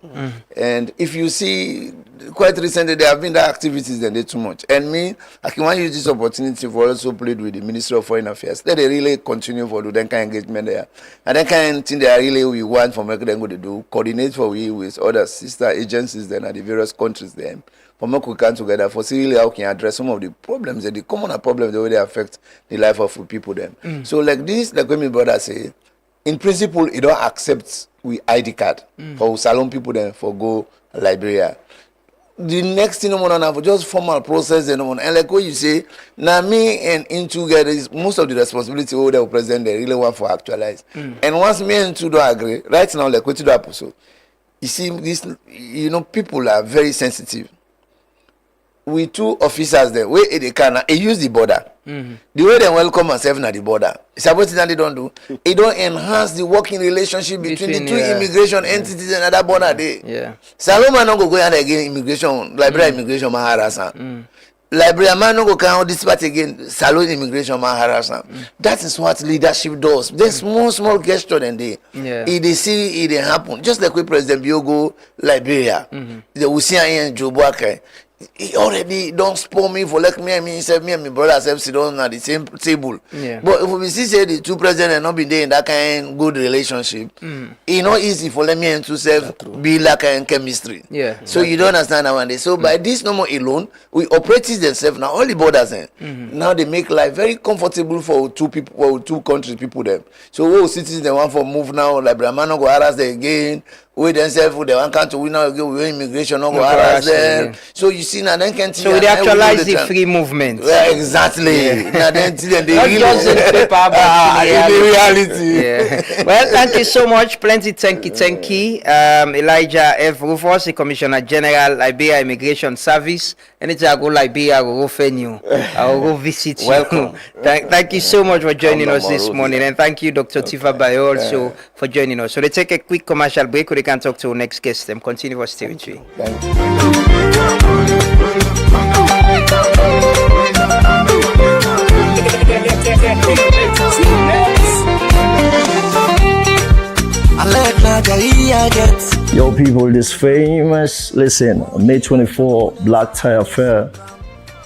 And if you see quite recently there have been the activities then they too much, and me I can want to use this opportunity for also plead with the Ministry of Foreign Affairs that they really continue for do that kind of engagement there, and that kind of thing they really we want from them go to do coordinate for we with other sister agencies then at the various countries then for make we come together for see really how can address some of the problems and the common problems the way they affect the life of people then. So like this, like when my brother say, in principle it don't accept we ID card for salon people then for go Liberia. The next thing I'm gonna have just formal process and like what you say, now me and into get is most of the responsibility over the president they really want for actualize. And once me and two don't agree, right now like what to do episode. You see this, you know, people are very sensitive. We 2 officers there, where they can use the border. The way they welcome themselves at the border. It's about that they don't do. It don't enhance the working relationship between the 2 immigration entities and other border there. Yeah. Saloma no go and again immigration, Liberia immigration maharasa. Liberia man no go count this part again, Salon immigration maharasa. That is what leadership does. There's small gesture and they they see it happen. Just like we President Biogo Liberia. The Usia and Joe Boake. He already don't spoil me for like me and me and my brother sit down at the same table. But if we see say the 2 presidents are not been there in that kind of good relationship, it's not easy for me and to self be like in chemistry. So you don't understand that one day. So by this number alone, we operate themselves now all the borders now they make life very comfortable for 2 people or 2 countries people them. So citizens they want for move now, like Brahman go harass them again. We themselves they want come to win now again, we immigration no go harass them. So you see now then can so they actualize the free movement. Yeah, exactly. Now then they really just in paper but in reality. Well, thank you so much. Plenty thank you. Elijah F. Rufus, the Commissioner General, Liberia Immigration Service. Anytime I go Liberia, I will go find you. I will go visit you. Welcome. Thank you so much for joining us this morning, and thank you, Dr. Tifa Bayo, also for joining us. So let's take a quick commercial break. We can talk to our next guest and continue for stay with you. Thank you. Yo people, this famous, listen, May 24 Black Tie Affair,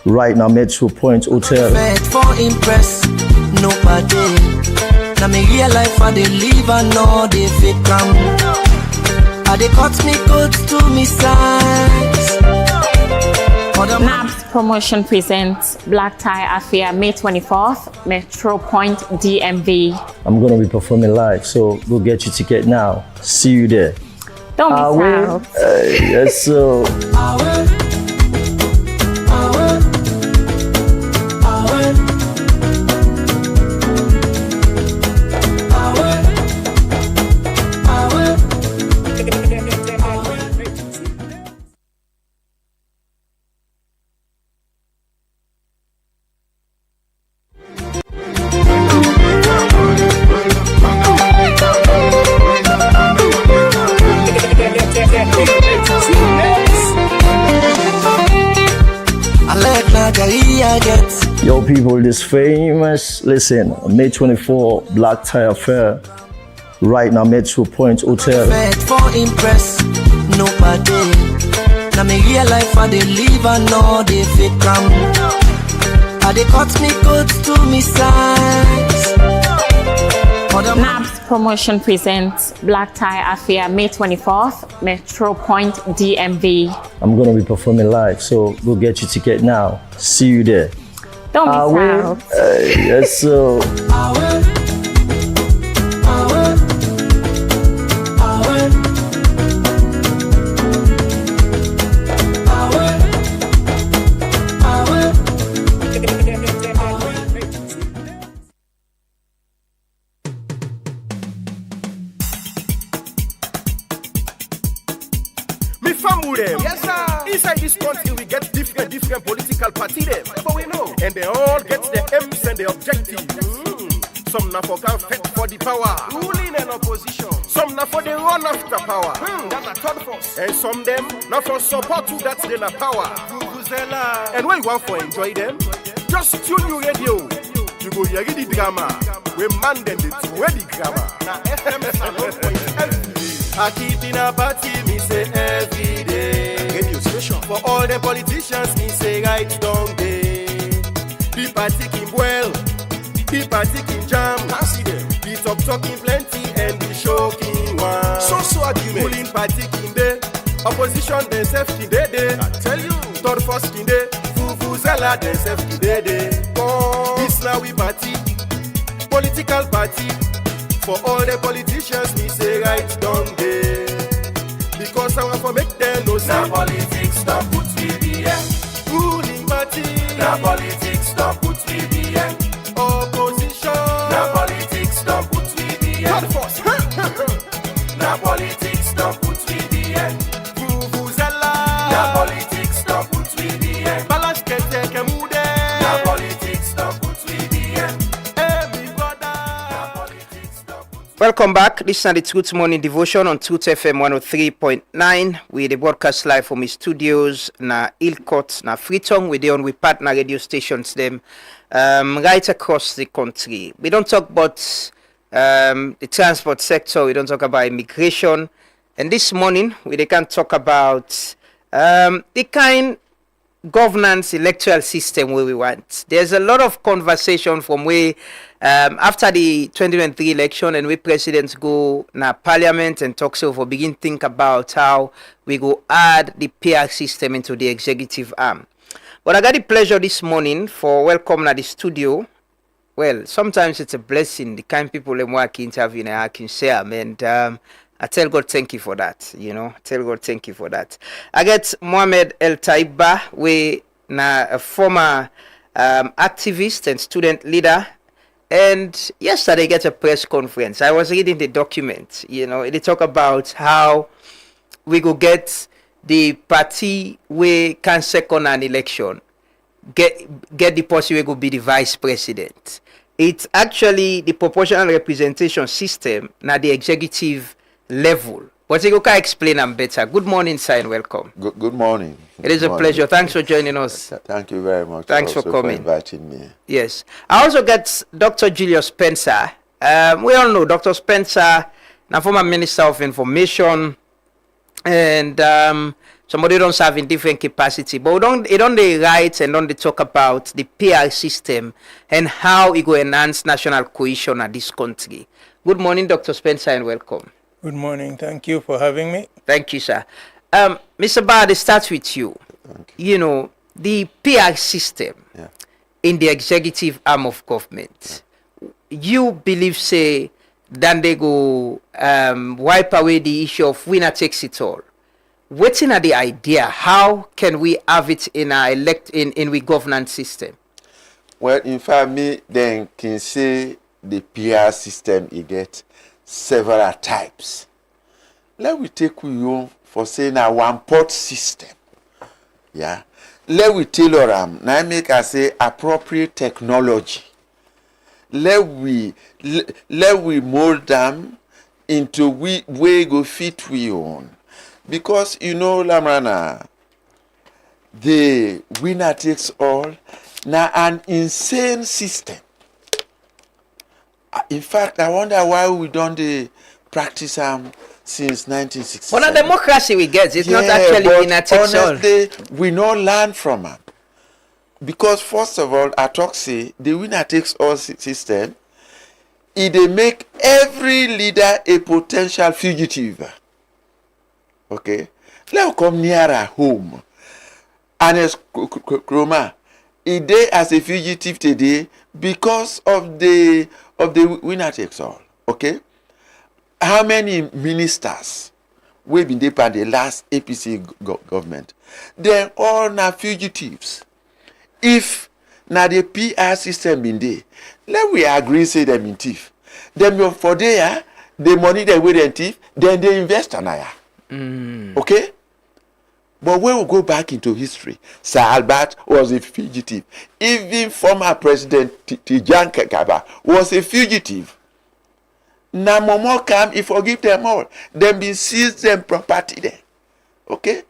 right now Metro Point Hotel. For impress nobody. Now me real life and they live and know they fit come. And they cut me good to me size. NABS Promotion presents Black Tie Affair May 24th, Metro Point DMV. I'm gonna be performing live, so go get your ticket now. See you there. Don't miss out. Yes, so. people this famous, listen, May 24 Black Tie Affair, right now, Metro Point Hotel. Fed for impress nobody. Now me real life I they live and know they fake come. I they cut me coats to me size. NABS Promotion presents Black Tie Affair May 24th, Metro Point DMV. I'm going to be performing live, so go get your ticket now. See you there. Don't be proud. Yes, sir. Yes, sir. Inside this country, we get different political parties, but we know. And they all get their aims and their objectives. Some na for fight for the power, ruling and opposition. Some na for the run after power, that's a third force. And some them na for support to that they na power. And when you want for enjoy them, just tune your radio. You go hear the drama. We man them the grammar. Na FM salon. I keep in a party, me say every day. Radio station. For all the politicians, me say right down day. The party king well, the party king jam. The talking plenty and the shocking one. So argument. Pulling party king day, opposition themselves king day. I tell you, third first king day, Vuvuzela themselves king day. This now we party, political party. For all the politicians, me say right down there. Because I want to make them know say politics don't put me behind. Ruling party. Na politics don't put me behind. Opposition. Na politics don't put me behind. Na politics don't put me behind. Vuvuzela. Na politics don't put me behind. Balance take a mood. Na politics don't put me behind. Welcome back. This is the Truth Morning Devotion on Truth FM 103.9. We the broadcast live from his studios na Ilcott na Freetown. We on with partner radio stations them right across the country. We don't talk about the transport sector. We don't talk about immigration. And this morning we can talk about the kind governance electoral system where we want. There's a lot of conversation from where after the 2023 election and we presidents go na parliament and talk so for begin think about how we go add the PR system into the executive arm. But I got the pleasure this morning for welcome at the studio. Well, sometimes it's a blessing, the kind people I'm working interview I can share, and I tell God thank you for that, you know. Tell God thank you for that. I get Mohamed El Taiba, we na a former activist and student leader. And yesterday get a press conference. I was reading the document, you know, they talk about how we go get the party we can second an election, get the person we go be the vice president. It's actually the proportional representation system na the executive level. But you can explain them better. Good morning, sir, and welcome. Good morning. It is a pleasure. Thanks for joining us. Thank you very much. Thanks for coming. For inviting me. Yes. I also got Dr. Julius Spencer. We all know Dr. Spencer, now former Minister of Information, and somebody don't serve in different capacity. But they don't write and don't they talk about the PR system and how it will enhance national cohesion at this country. Good morning, Dr. Spencer, and welcome. Good morning. Thank you for having me. Thank you, sir. Mr. Bard, start with you. You know, the PR system in the executive arm of government, you believe, say, then they go wipe away the issue of winner takes it all. What's in the idea? How can we have it in our in we governance system? Well, in fact, me then can say the PR system you get several types. Let we take you for saying a one port system. Yeah. Let we tailor them. Now make us say appropriate technology. Let we mold them into we go fit we own. Because you know, Lamrana, the winner takes all Now, an insane system. In fact, I wonder why we don't practice since 1967. But a democracy we get, it's not actually winner takes all. Honestly, we not learn from them. Because first of all, I talk say the winner takes all system, they make every leader a potential fugitive. Okay? Let's come nearer home. And as Kroma, they as a fugitive today because of the winner takes all. Okay? How many ministers we been there by the last APC government? They're all now fugitives. If now the PR system been there, let we agree say them in thief. Them for there, the money they will in thief, then they invest on higher. Okay? But when we go back into history, Sir Albert was a fugitive. Even former President Tijan Kekaba was a fugitive. Now Momo come, he forgive them all. Then be seize them property there. Okay?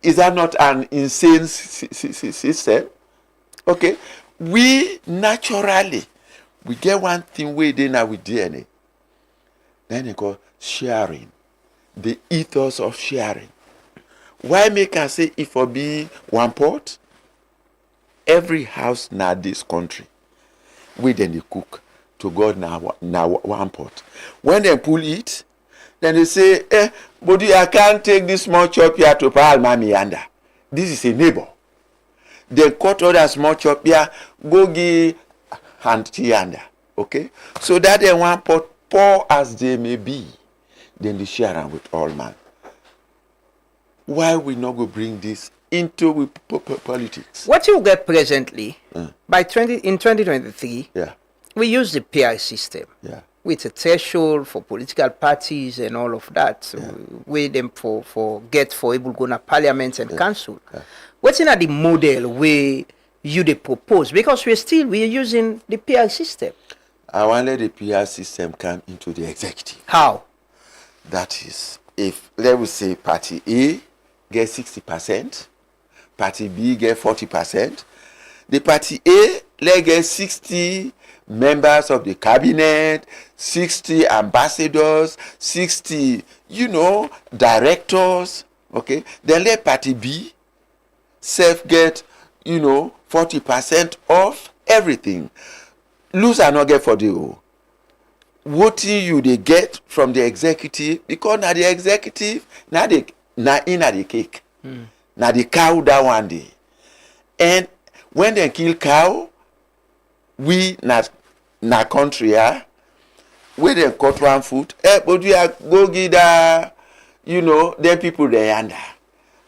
Is that not an insane system? Okay? We naturally, we get one thing we did now with DNA. Then it called sharing. The ethos of sharing. Why make us say if for be one pot? Every house now this country, we then they cook to God now one pot. When they pull it, then they say, but I can't take this small chop here to Pal Mami under. This is a neighbor. They cut other small chop here, go give hand under. Okay? So that they one pot, poor as they may be, then they share them with all man. Why we not go bring this into politics? What you get presently, in 2023, we use the PR system with a threshold for political parties and all of that. So we them for able to go to parliament and council. What's in the model where you they propose? Because we're using the PR system. I want to let the PR system come into the executive. How? That is, if let us say party A get 60%, party B get 40%. The party A let get 60 members of the cabinet, 60 ambassadors, 60, directors. Okay, then let party B self get, 40% of everything. Loser not get for the O. What you they get from the executive, because now the executive now in the cake. Now the cow that one day. And when they kill cow, we na country we they cut one foot, but we are go give them people they under.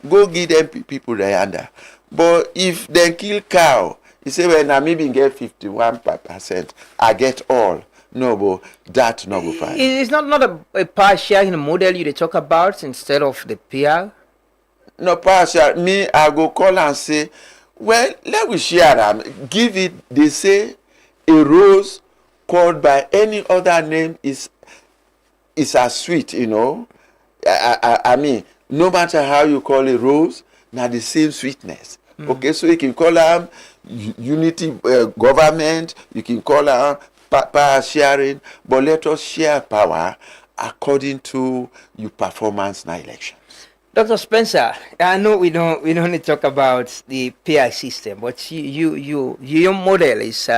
Go give them people they under. But if they kill cow, you say, well, now maybe get 51%. I get all. No, but that no go fine. It's not a power sharing model you they talk about instead of the PR? No, power share. Me, I go call and say, well, let we share them. Give it, they say, a rose called by any other name is as sweet, I mean, no matter how you call a rose, now the same sweetness. Okay, so you can call them unity government, you can call them power sharing, but let us share power according to your performance in elections. Dr. Spencer, I know we don't need to talk about the PR system, but your model is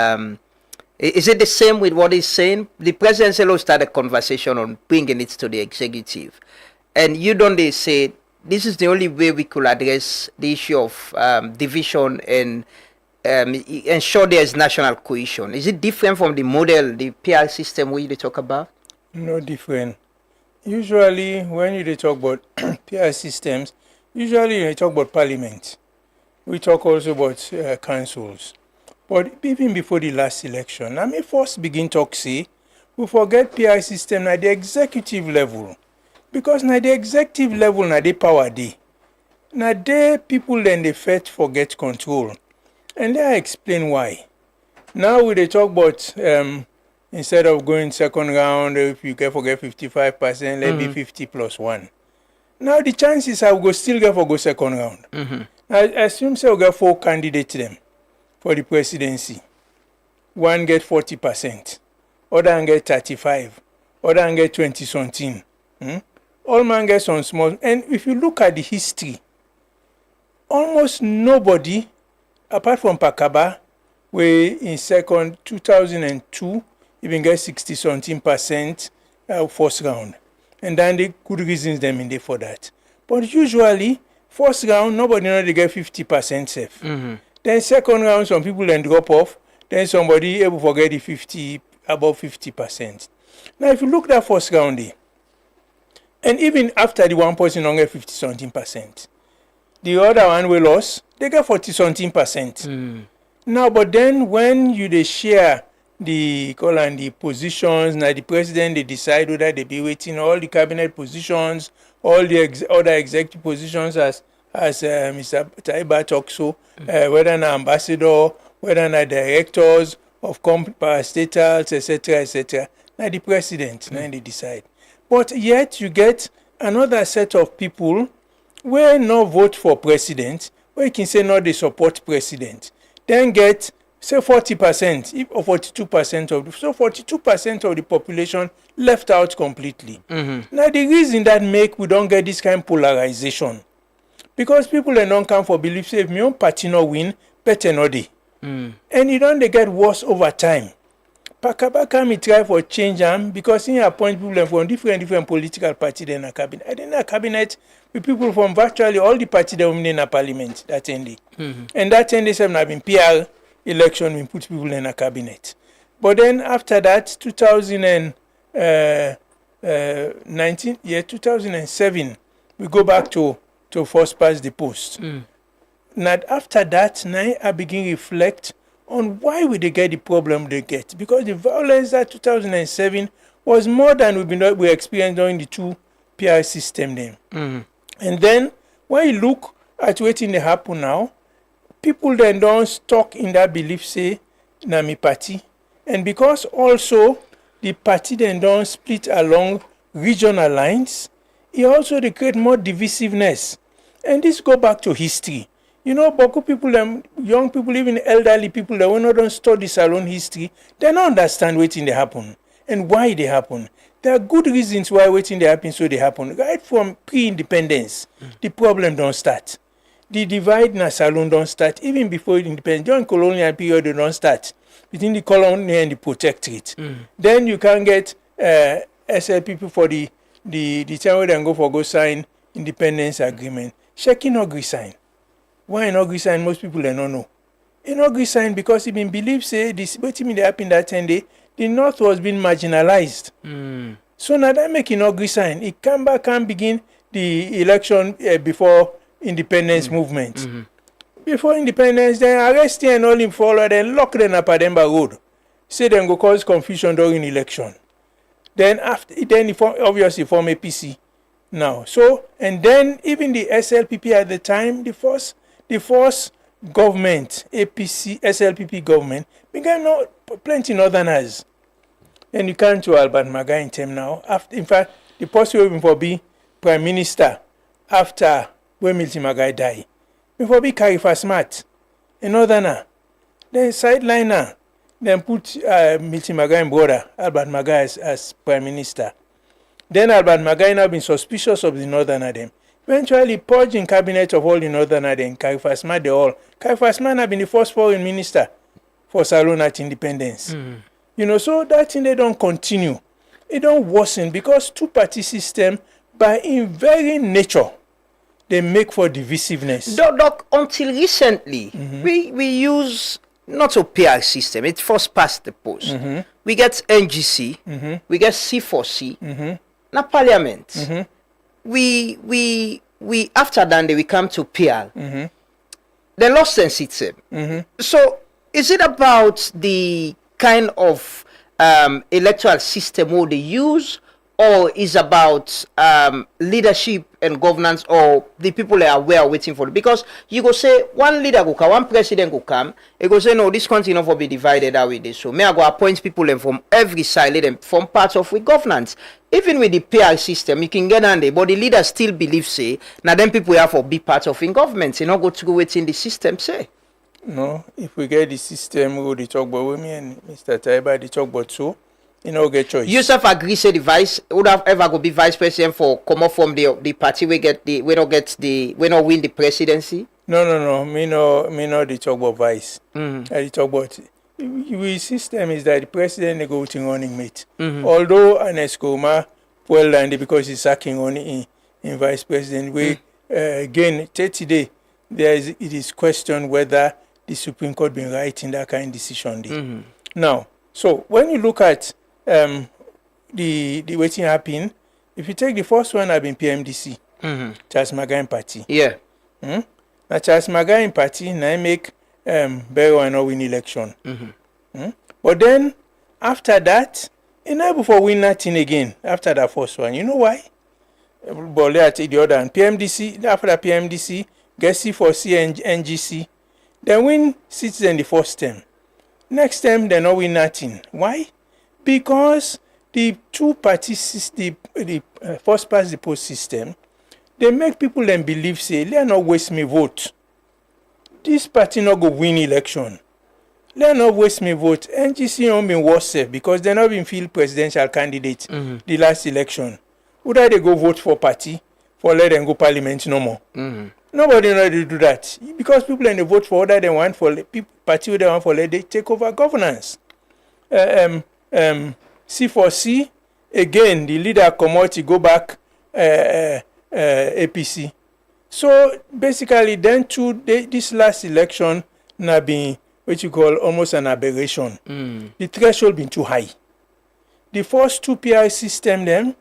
it the same with what he's saying? The president started a conversation on bringing it to the executive, and you don't say this is the only way we could address the issue of division and ensure there is national cohesion. Is it different from the model, the PR system we talk about? No different. Usually, when you talk about PR systems, usually you talk about parliament. We talk also about councils. But even before the last election, I may first begin talk say, we forget PR system at the executive level. Because na the executive level na the power day. Na there people then they first forget control. And then I explain why. Now we talk about instead of going second round, if you can forget 55%, let be 50 plus 1. Now the chances I will still get for go second round. I assume say we get 4 candidates them. for the presidency. One get 40%, other one get 35, other one get 20 something. All man get some small. And if you look at the history, almost nobody, apart from Pakaba, where in second 2002, even get 60 something percent first round. And then the good reasons them in there for that. But usually, first round, nobody know they get 50% safe. Then second round, some people then drop off. Then somebody able to get the 50, above 50%. Now, if you look at that first round there, and even after the one person don't get 50 something percent, the other one we lost, they get 40 something percent. Now, but then when you they share the positions, now the president they decide whether they be waiting all the cabinet positions, all the other executive positions as Mr. Taiba talks so, whether an ambassador, whether an directors of parastatals, etc. Now the president, now they decide. But yet you get another set of people where no vote for president, where you can say no they support president, then get say 40% or 42% of so 42% of the population left out completely. Now the reason that make we don't get this kind of polarization, because people don't come for belief say if my own party no win, better no dey. And you don't they get worse over time. Pakabaka me try for change them because he appoint people from different political parties in a cabinet. I didn't a cabinet with people from virtually all the parties that were in a parliament that ended. And that ended have been PR election we put people in a cabinet. But then after that, 2007, we go back to first past the post. Now after that, now I begin reflect on why we they get the problem they get. Because the violence that 2007 was more than we experienced during the two PR system then. And then when you look at what's in the happen now, people then don't stuck in that belief say, na me party. And because also the party then don't split along regional lines, it also they create more divisiveness. And this go back to history. You know, Boku people, young people, even elderly people, that when they don't study Salon history, they don't understand what's in the happen and why they happen. There are good reasons why what's in the happen so they happen. Right from pre-independence, the problem don't start. The divide in Salon don't start. Even before independence, during colonial period, they don't start. Between the colony and the protectorate. Then you can get SL people for the time where they go sign independence agreement. Shekin no agree sign. Why no agree sign? Most people they don't know. He no agree sign because he been believe say this what him happened that 10 day, the North was being marginalized. So now that make no agree sign. It can begin the election before independence movement. Before independence, then arrest and all him follow, then lock them up at Demba Road. Say them go cause confusion during election. Then after, then obviously form APC now. So and then even the SLPP at the time, the first government, APC, SLPP government, began plenty northerners. And you come to Albert Magai in term now. After, in fact, the person will for be prime minister after when Milton Magai died. Before be Karifa Smart, a northerner. Then sideliner, then put Milton Magai brother, Albert Magai as prime minister. Then Albert Magai now been suspicious of the northerner them. Eventually purging cabinet of all the northerner then, Karifa Smart they all. Karifa Smart have been the first foreign minister for Salon at independence. You know, so that thing they don't continue. It don't worsen because two-party system by in very nature, they make for divisiveness. Doc, until recently, we use not a PR system. It first past the post. We get NGC, we get C4C, na parliament. We after that we come to PR. They lost sensitive. So is it about the kind of electoral system who they use, or is about leadership and governance, or the people that are aware waiting for it? Because you go say one leader go come, one president go come, he go say no, this country not for be divided that way. So may I go appoint people from every side, let them form part of with governance. Even with the PR system, you can get on there, but the leader still believe say now them people have for be part of in government, you not go through waiting the system say. No, if we get the system, we will talk about women and Mr. Taiba, they talk about so, you know, get choice. You self agree say the vice would have ever go be vice president for come up from the party we not win the presidency? No. Me no they talk about vice. They talk about the system is that the president negotiating running mate. Although an Escoma well landed because he's sacking only in vice president. We again 30 day it is questioned whether the Supreme Court been right in that kind of decision. Now, so when you look at the waiting happen, if you take the first one have been PMDC, Charles Magain Party. Yeah. Now Charles Magain Party now make Bero and win election. But then after that, he never for win nothing again after that first one. You know why? But let's take the other one. PMDC, after that PMDC, get C4C and NGC. Then win Citizen the first term. Next term, they not win nothing. Why? Because the two parties, the first past the post system, they make people then believe, say, let not waste me vote. This party not go win election. Let not waste me vote. NGC not been worse because they not been field presidential candidate the last election. Would they go vote for party for let them go parliament no more? Nobody know to do that because people in the vote for other than one for party they want for let they take over governance. C4C again the leader commodity go back APC. So basically then this last election now been what you call almost an aberration. The threshold been too high. The first two PI system them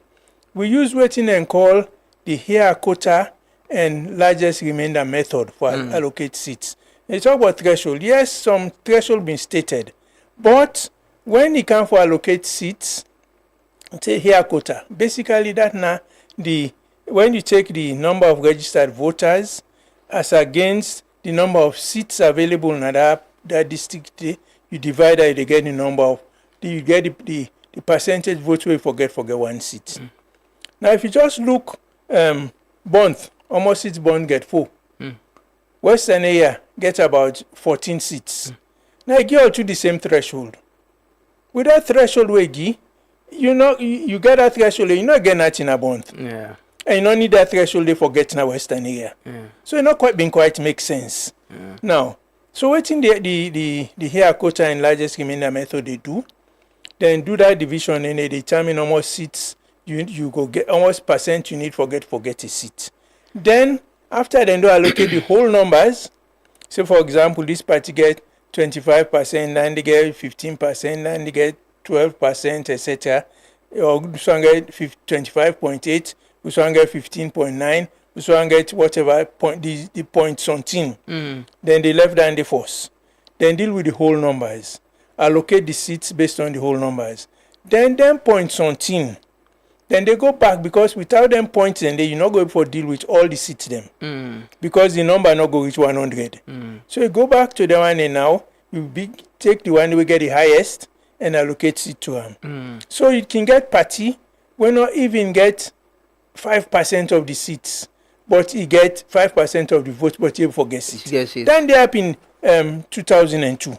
we use what in and call the hair quota and largest remainder method for allocate seats. They talk about threshold. Yes, some threshold been stated, but when it comes for allocate seats, say hair quota. Basically, that now when you take the number of registered voters as against the number of seats available in that district, you divide that, you get the number of you get the percentage votes where you forget one seat. Now, if you just look Bond, almost seats Bond get 4. Western area get about 14 seats. Now, you get all to the same threshold. With that threshold, you get that threshold, you not get nothing a Bond. Yeah. And you don't need that threshold for getting a Western area. So it not quite make sense. Now, so waiting the hair quota and largest remainder method they do, then do that division and they determine almost seats you go get almost percent you need forget a seat. Then after they do allocate the whole numbers, say for example this party get 25%, then they get 15%, then they get 12%, etc. Or this one get 25.8, this one get 15.9, this one get whatever point the point something. Then they left and the force. Then deal with the whole numbers. Allocate the seats based on the whole numbers. Then point something. Then they go back because without them points, then you not go for deal with all the seats them because the number not go reach 100. So you go back to the one and now you take the one we get the highest and allocate it to them. So you can get party when not even get 5% of the seats, but he get 5% of the votes, but he forgets it. Yes, Then they happened 2002,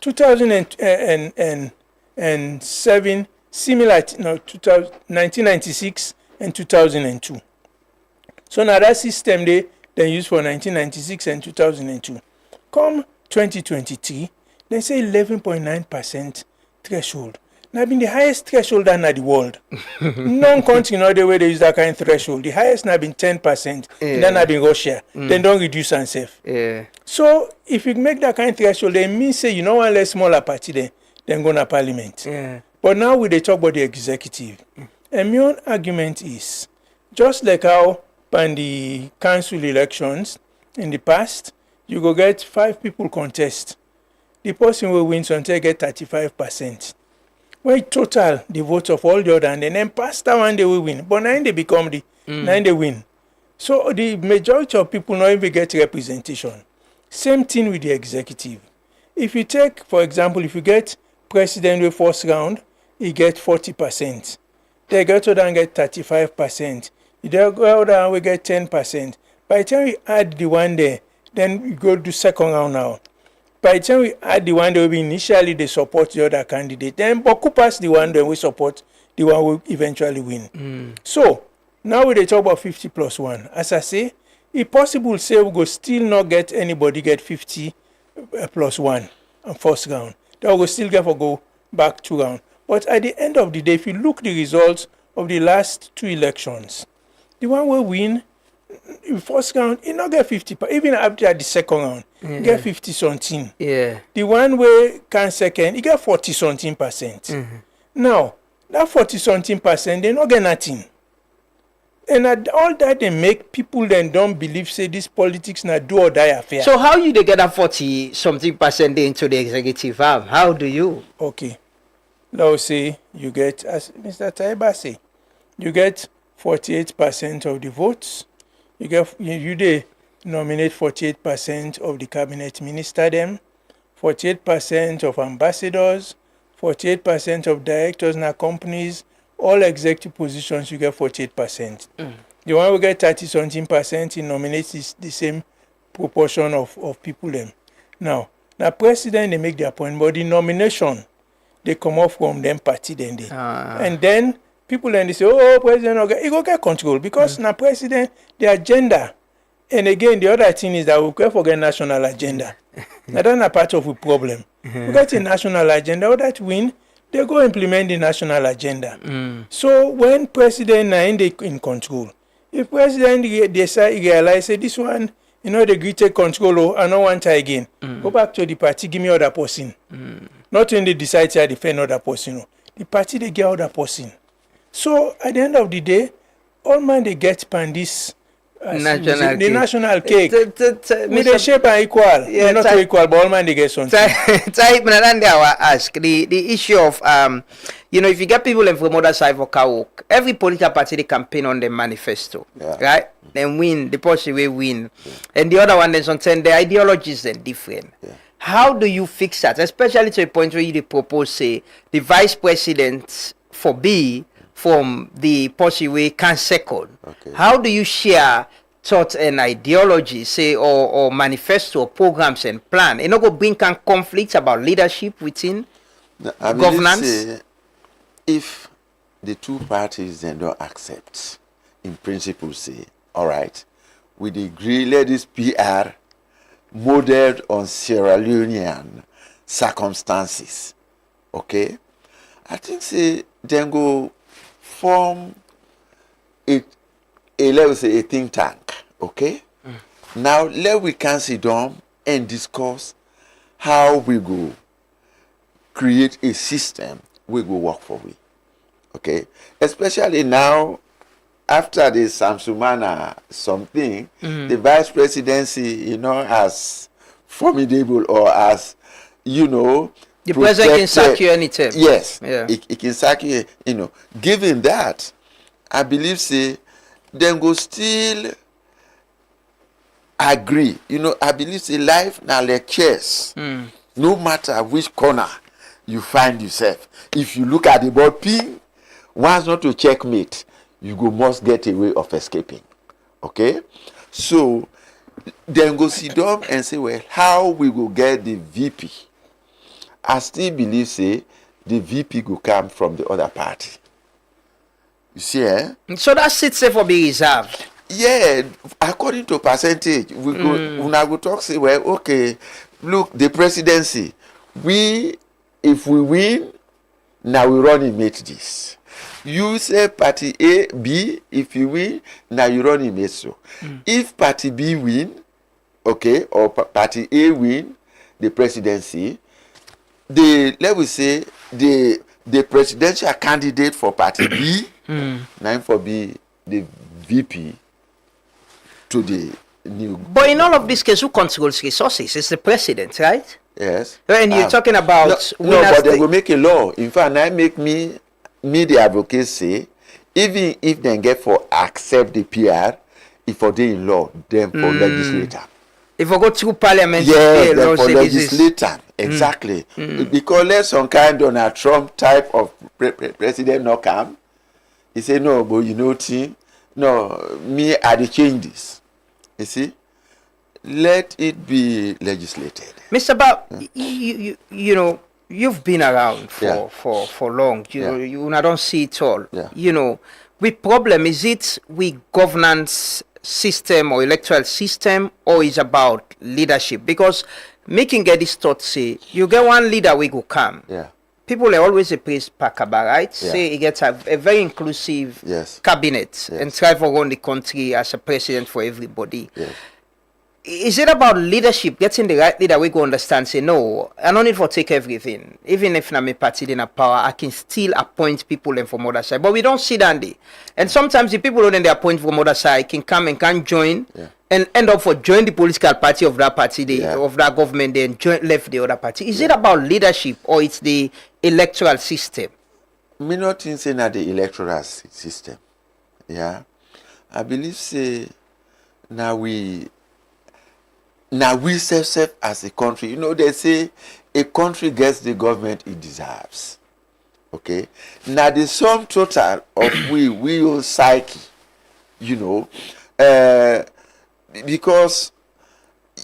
2007. Similar, 1996 and 2002. So now that system they use for 1996 and 2002. Come 2023, they say 11.9% threshold. Now been the highest threshold in the world. Non-country in other way they use that kind of threshold. The highest now been 10%. And then have been Russia. Then don't reduce and save. So if you make that kind of threshold, they mean say you know one less smaller party then go to parliament. But now we they talk about the executive. And my own argument is, just like how in the council elections in the past, you go get 5 people contest. The person will win until get 35%. When you total the votes of all the other, and then past that one they will win. But now they become now they win. So the majority of people not even get representation. Same thing with the executive. If you take, for example, if you get president with first round, he get 40%. They get to then get 35%. They go down, we get 10%. By the time we add the one there, Then we go to second round now. By the time we add the one that will be initially they support the other candidate, then Boku pass the one that we support, the one will eventually win. So now we dey talk about 50 plus 1. As I say, if possible, say we go still not get anybody get 50 plus 1 on first round. Then we go still get for go back 2 round. But at the end of the day, if you look the results of the last 2 elections, the one will win in first round, he not get 50, even after the second round, he get 50 something. Yeah. The one way can second, he get 40 something percent. Now, that 40 something percent, they not get nothing. And all that they make people then don't believe, say this politics na do or die affair. So how you they get that 40 something percent into the executive arm? How do you? Okay. Let's say you get, as Mr. Taiba say, you get 48% of the votes. You they nominate 48% of the cabinet minister them, 48% of ambassadors, 48% of directors in our companies, all executive positions you get 48%. The one who get 30 something percent he nominates is the same proportion of people them. Now president they make the appointment, but the nomination they come off from them party then they. And then people then they say, oh, president, okay, he go get control because now president, the agenda. And again, the other thing is that we can't forget national agenda. Now that's not part of the problem. We got a national agenda, all that win, they go implement the national agenda. So when president now in control, if president decide realize say this one, the great take control, I don't want to again. Go back to the party, give me other person. Not when they decide to defend other person. The party they get other person. So at the end of the day, all man they get pan this the national cake. With the shape are equal. They're not equal, but all man they get something. Ask the issue of if you get people from other side for Kawok, every political party they campaign on the manifesto, right? Then win, the party will win. And the other one then sometimes the ideologies then different. How do you fix that? Especially to a point where you propose say the vice president for B from the party way can second. How do you share thoughts and ideology, say, or manifesto, programs and plan? It not go bring conflicts about leadership within governance? Say, if the two parties then don't accept, in principle say, all right, we agree, let this PR modeled on Sierra Leonean circumstances. Okay? I think say then go form let's say a think tank, okay? Now let we can sit down and discuss how we go create a system we go work for we, okay? Especially now after the Samsumana something, the vice presidency, as formidable or as the president can sack you anytime. Yes, it can sack you. Given that, I believe say then go still agree. I believe say life now like chess. No matter which corner you find yourself, if you look at the board pin, once not to checkmate, you must get a way of escaping. Okay, so then go sit down and say, well, how we go get the VP? I still believe, say, the VP will come from the other party. You see, So that seat say for be reserved? Yeah, according to percentage. We go, when I go talk, say, well, okay, look, the presidency, if we win, now we run and mate this. You say party A, B, if you win, now you run and mate so. If party B win, okay, or party A win the presidency, let me say the presidential candidate for party B, now for be the VP to the new. But in all of this case, who controls resources? It's the president, right? Yes. And you're talking about no, but they will make a law. In fact, I make me the advocate say, even if they get for accept the PR, if for they in law, then for legislator. If I go through parliament, yes, then for legislator. Exactly. Because let some kind Donald Trump type of president not come. He say, no, but team, no, me, I change this. You see? let it be legislated. Mr. Bab, you know, you've been around for long. You don't see it all. You know, the problem is it we governance system or electoral system, or is about leadership? Because making get this thought say you get one leader we go come. People are always praise Pakaba, right? Say he gets a very inclusive cabinet and try to run the country as a president for everybody. Is it about leadership, getting the right leader we go understand, say, no, I don't need to take everything. Even if I'm a party in a power, I can still appoint people from other side. But we don't see that. And sometimes the people who then they appoint from other side can come and can join and end up for join the political party of that party, of that government, then join left the other party. Is it about leadership or it's the electoral system? Me not saying that the electoral system. I believe say now we self as a country, you know, they say a country gets the government it deserves. Okay? Now the sum total of we own psyche, you know, because,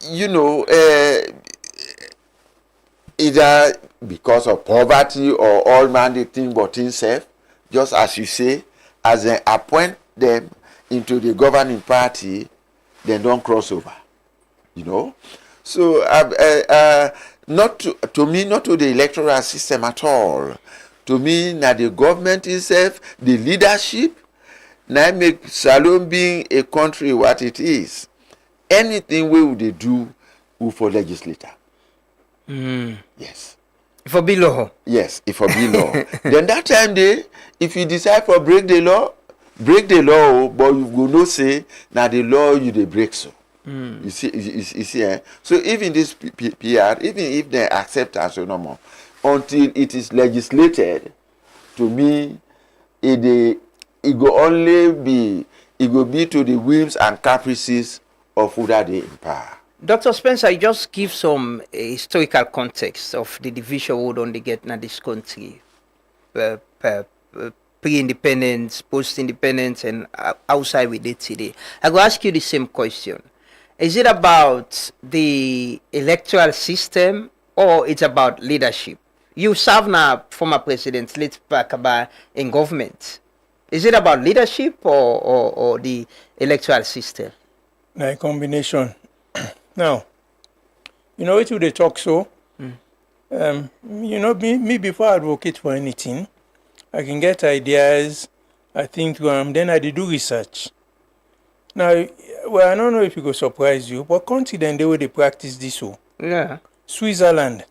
you know, either because of poverty or all man they think but himself, just as you say, as they appoint them into the governing party, they don't cross over. You know, so not to me, not to the electoral system at all. To me, now the government itself, the leadership, now make Salon being a country what it is. Anything we would do for legislator. Yes. If for be law. Yes, if for be law. Then that time if you decide for break the law, but you will not say now the law you they break so. You see, so even this PR, even if they accept as no more, until it is legislated, to me, it will be to the whims and caprices of who that they in power. Dr. Spencer, you just give some historical context of the division we don't get in this country, pre-independence, post-independence, and outside we did today. I will ask you the same question. Is it about the electoral system or it's about leadership? You serve now former president, let's back about in government. Is it about leadership or the electoral system? A combination. Now, you know, it would they talk so. You know, me before I advocate for anything, I can get ideas, I think, then I do research. Now, well, I don't know if it will surprise you, but continent the way they practice this so. Switzerland.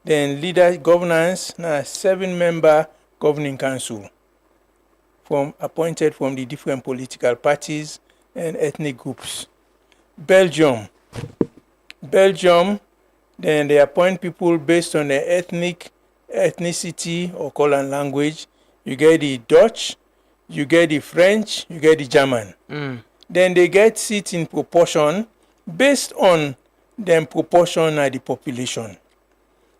Then leader governance, now 7-member governing council appointed from the different political parties and ethnic groups. Belgium, then they appoint people based on their ethnicity or color and language. You get the Dutch, you get the French, you get the German. Then they get seats in proportion based on the proportion of the population.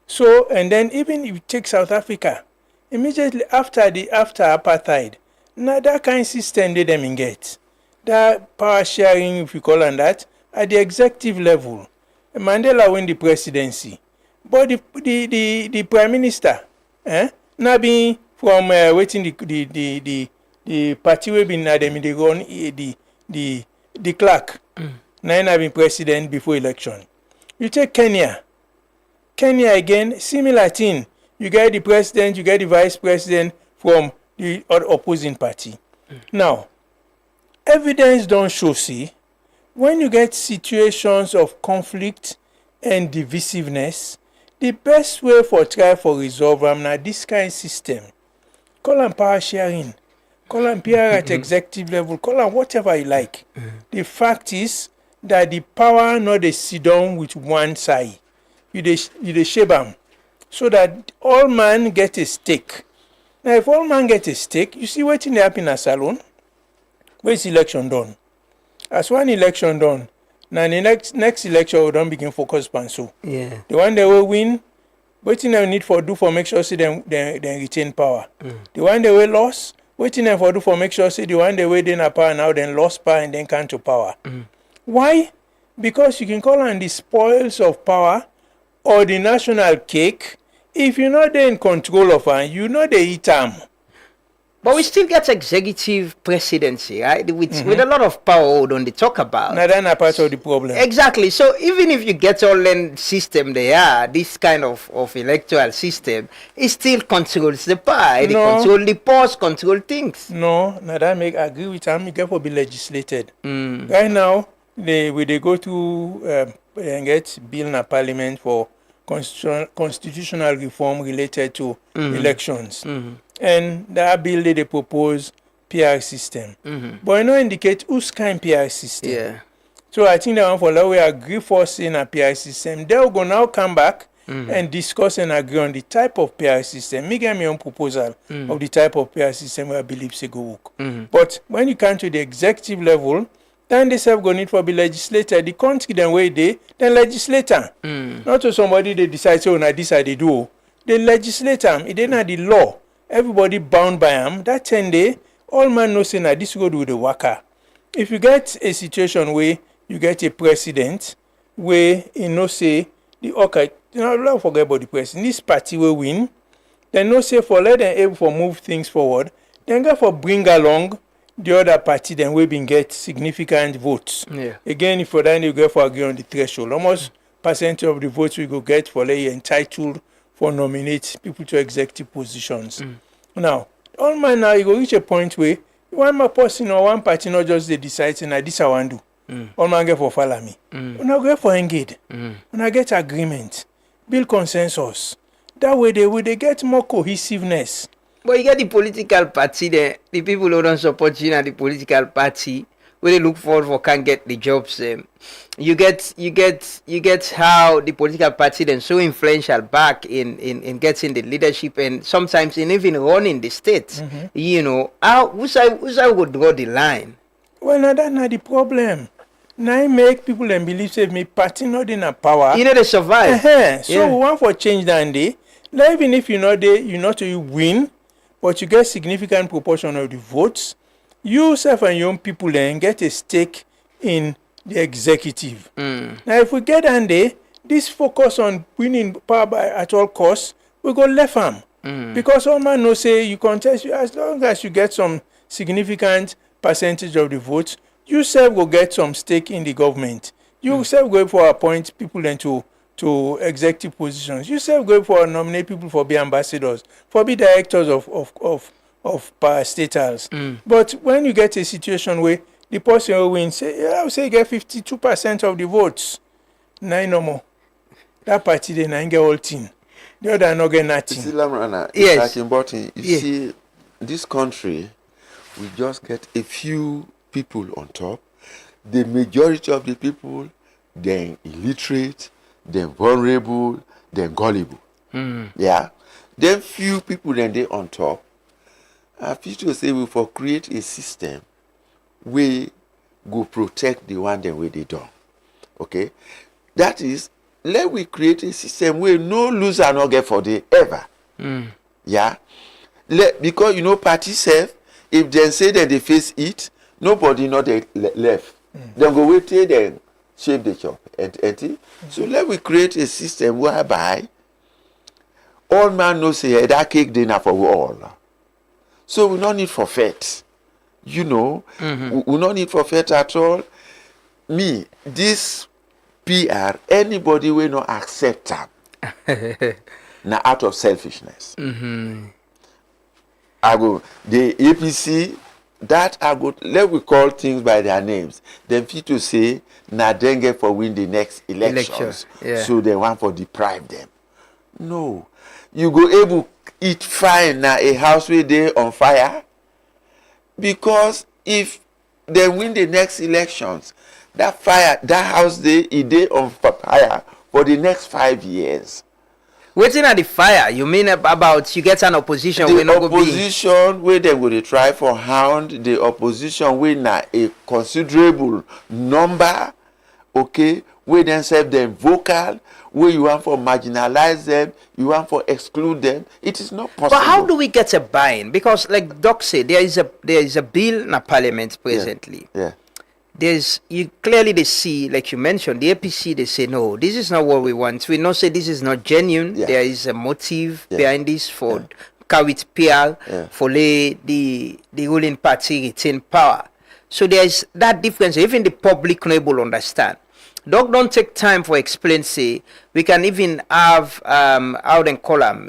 So, and then even if you take South Africa, immediately after apartheid, now that kind of system they them get. That power sharing, if you call it that, at the executive level. Mandela win the presidency. But the prime minister, now being from waiting the party we been at them, they run the clerk. Now have been president before election. You take Kenya again, similar thing. You get the president, you get the vice president from the opposing party. Now, evidence don't show, see, when you get situations of conflict and divisiveness, the best way for try for resolve them now this kind of system. Call them power sharing, call them PR at executive level, call them whatever you like. The fact is that the power not they sit down with one side. You they shape them so that all man get a stake. Now if all man get a stake, you see what in the happen in Salon? Where's election done? As one election done, now the next election we don't begin focus on so. Yeah. The one they will win, waiting they need for do for make sure see them retain power. The one they will lost, waiting them for do for make sure see the one they will in a power now then lost power and then come to power. Why? because you can call on the spoils of power or the national cake. If you're not in control of her, you know they eat them. But we still get executive presidency, right? With a lot of power on they talk about. Now that's part of the problem. Exactly. So even if you get all the system they are, this kind of electoral system, it still controls the power. It control the pause, control things. No, now that make agree with them. It can be legislated. Right now, they go to and get bill in the parliament for constitutional reform related to elections. And that bill they propose PR system. But it no indicate whose kind PR system. Yeah. So I think that one for that we agree for saying a PR system. They will go now come back and discuss and agree on the type of PR system. Me get my own proposal of the type of PR system where I believe say go work. But when you come to the executive level, then they say go need for be legislator. The country then way they then legislator. Not to somebody they decide so now this I they do. The legislator, it ain't not the law. Everybody bound by them. That 10 day, all man knows say now this go do the worker. If you get a situation where you get a president where you know say the don't forget about the president. This party will win. Then no say for let them able for move things forward. Then go for bring along the other party then we been get significant votes. Yeah. Again, if for that you go for agree on the threshold, almost percentage of the votes we go get for like entitled for nominate people to executive positions. Now, all man now you go reach a point where one more person or one party not just they decide say, this I want to do. All man get for follow me. Una go for engage. Una get agreement. Build consensus. That way they get more cohesiveness. But you get the political party there, the people who don't support you and the political party, where they look forward for can't get the jobs. You get how the political party then so influential back in getting the leadership and sometimes in even running the state. You know, who's I would draw the line? Well, now that's not the problem. Now I make people then believe say me party not in a power. You know they survive. So we want for change that day. Now even if you're not there, you not to win, but you get significant proportion of the votes. You yourself and your own people then get a stake in the executive. Now, if we get on there, this focus on winning power by at all costs, we go left arm. Because all man know say you contest, as long as you get some significant percentage of the votes, you self will get some stake in the government. You self go for appoint people then to executive positions. You self go for nominate people for be ambassadors, for be directors of parastatals. But when you get a situation where the person who wins, I would say get 52% of the votes. Nine no more. That party they nine get all thing. The other not get nothing. See, Lamrana, Yes. You see, this country, we just get a few people on top. The majority of the people, they're illiterate, they're vulnerable, they're gullible. Yeah. Then few people then they on top. I feel to say we for create a system we go protect the one then where they done. Okay? That is, let we create a system where no loser no get for the ever. Yeah? Because you know party self, if they say that they face it, nobody not they left. Then go wait till then shape the chop. So let we create a system whereby all man knows say that cake dinner for all. So we don't need forfeit. You know, we don't need forfeit at all. Me, this PR, anybody will not accept them. Now out of selfishness. I go, the APC, that I go, let we call things by their names. Then people say, na dengue for win the next elections. So they want for deprive them. No. You go able eat fine now a house where they on fire. Because if they win the next elections, that fire, that house they on fire for the next 5 years. Waiting at the fire, you mean about you get an opposition? The opposition where they will try for hound the opposition where na a considerable number, okay, where then serve them vocal, where you want for marginalize them, you want for exclude them. It is not possible. But how do we get a buy-in? Because like Doc said, there is a bill in the parliament presently. you clearly they see, like you mentioned, the APC, they say, no, this is not what we want. We not say this is not genuine. There is a motive behind this for Kawit PR, for the ruling party retain power. So there is that difference. Even the public not able to understand. Don't take time for explain, say, we can even have, out and column,